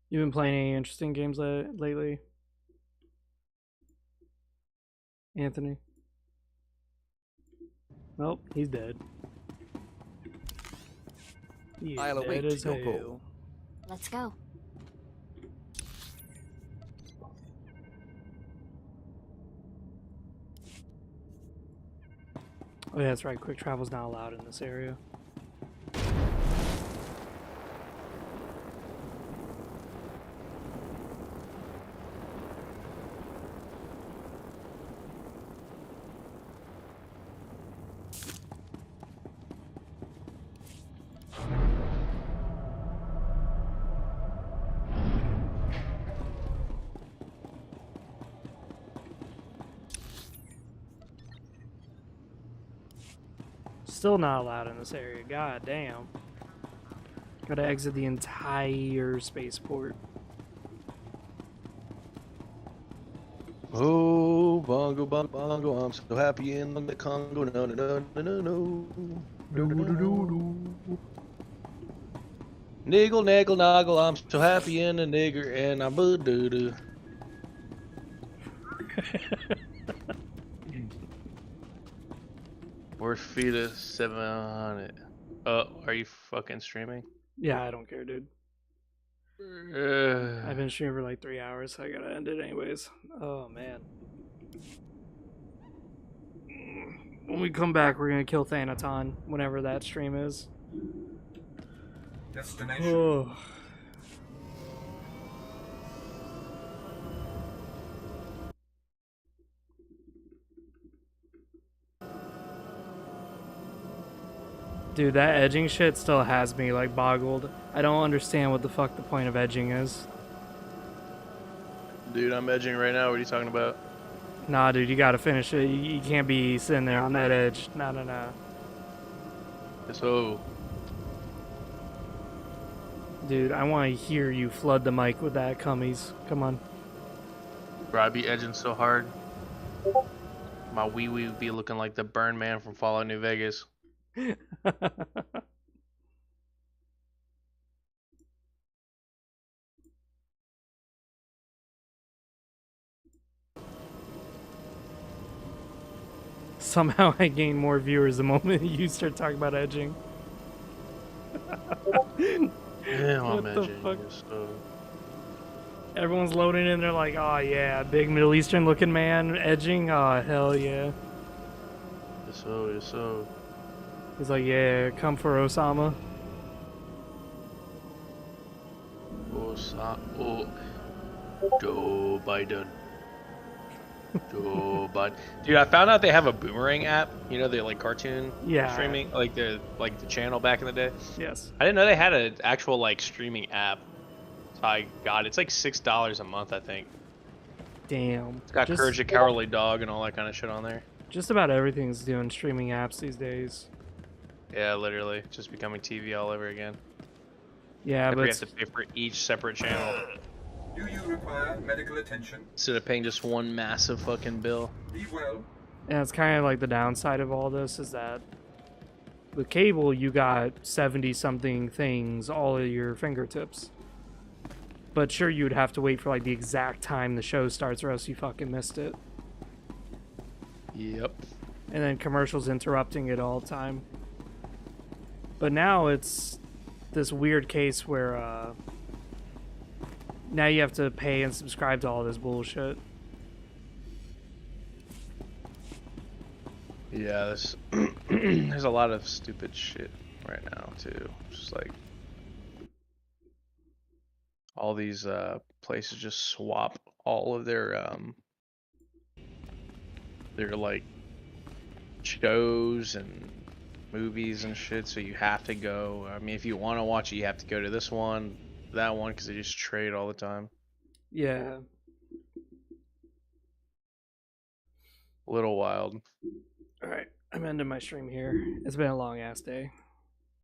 You been playing any interesting games lately, Anthony? Nope, he's dead. He I'll await dead as your hell. call. Let's go. Oh yeah, that's right. Quick travel's not allowed in this area. Still not allowed in this area. God damn. Gotta exit the entire spaceport. Oh, bongo, bongo, bongo, I'm so happy in the Congo. No, no, no, no, no, no. Do, do, do, do. Niggle, naggle, noggle, I'm so happy in the nigger, and I'm a doo doo. Where's Fetus 700? Are you fucking streaming? Yeah, I don't care, dude. I've been streaming for like 3 hours, so I gotta end it anyways. Oh man. When we come back, we're gonna kill Thanaton, whenever that stream is. Destination. Oh. Dude, that edging shit still has me like boggled. I don't understand what the fuck the point of edging is. Dude, I'm edging right now. What are you talking about? Nah, dude, you gotta finish it. You can't be sitting there on that edge. Nah. So, dude, I want to hear you flood the mic with that cummies. Come on. bro, I be edging so hard. My wee wee would be looking like the burn man from Fallout New Vegas. Somehow I gain more viewers the moment you start talking about edging. Yeah, I'm What the edging. fuck? So... Everyone's loading in. They're like, oh yeah, big Middle Eastern looking man edging. Oh hell yeah. Yes, so. He's like, yeah, come for Osama. Joe Biden. Joe Biden. Dude, I found out they have a Boomerang app. You know, the like cartoon streaming, like the channel back in the day. Yes. I didn't know they had an actual like streaming app. So I got it. It's like $6 a month, I think. Damn. It's got Courage the Cowardly Dog and all that kind of shit on there. Just about everything's doing streaming apps these days. Yeah, literally, just becoming TV all over again. Yeah, but but you have to pay for each separate channel. Do you require medical attention? Instead of paying just one massive fucking bill. Be well. yeah, it's kind of like the downside of all this is that with cable you got 70 something things all at your fingertips. But sure, you'd have to wait for like the exact time the show starts or else you fucking missed it. Yep. And then commercials interrupting it all the time. But now it's this weird case where now you have to pay and subscribe to all this bullshit. Yeah, there's a lot of stupid shit right now too. Just like all these places just swap all of their like shows and movies and shit, so you have to go. I mean, if you want to watch it, you have to go to this one, that one, because they just trade all the time. Yeah. A little wild. Alright, I'm ending my stream here. It's been a long ass day.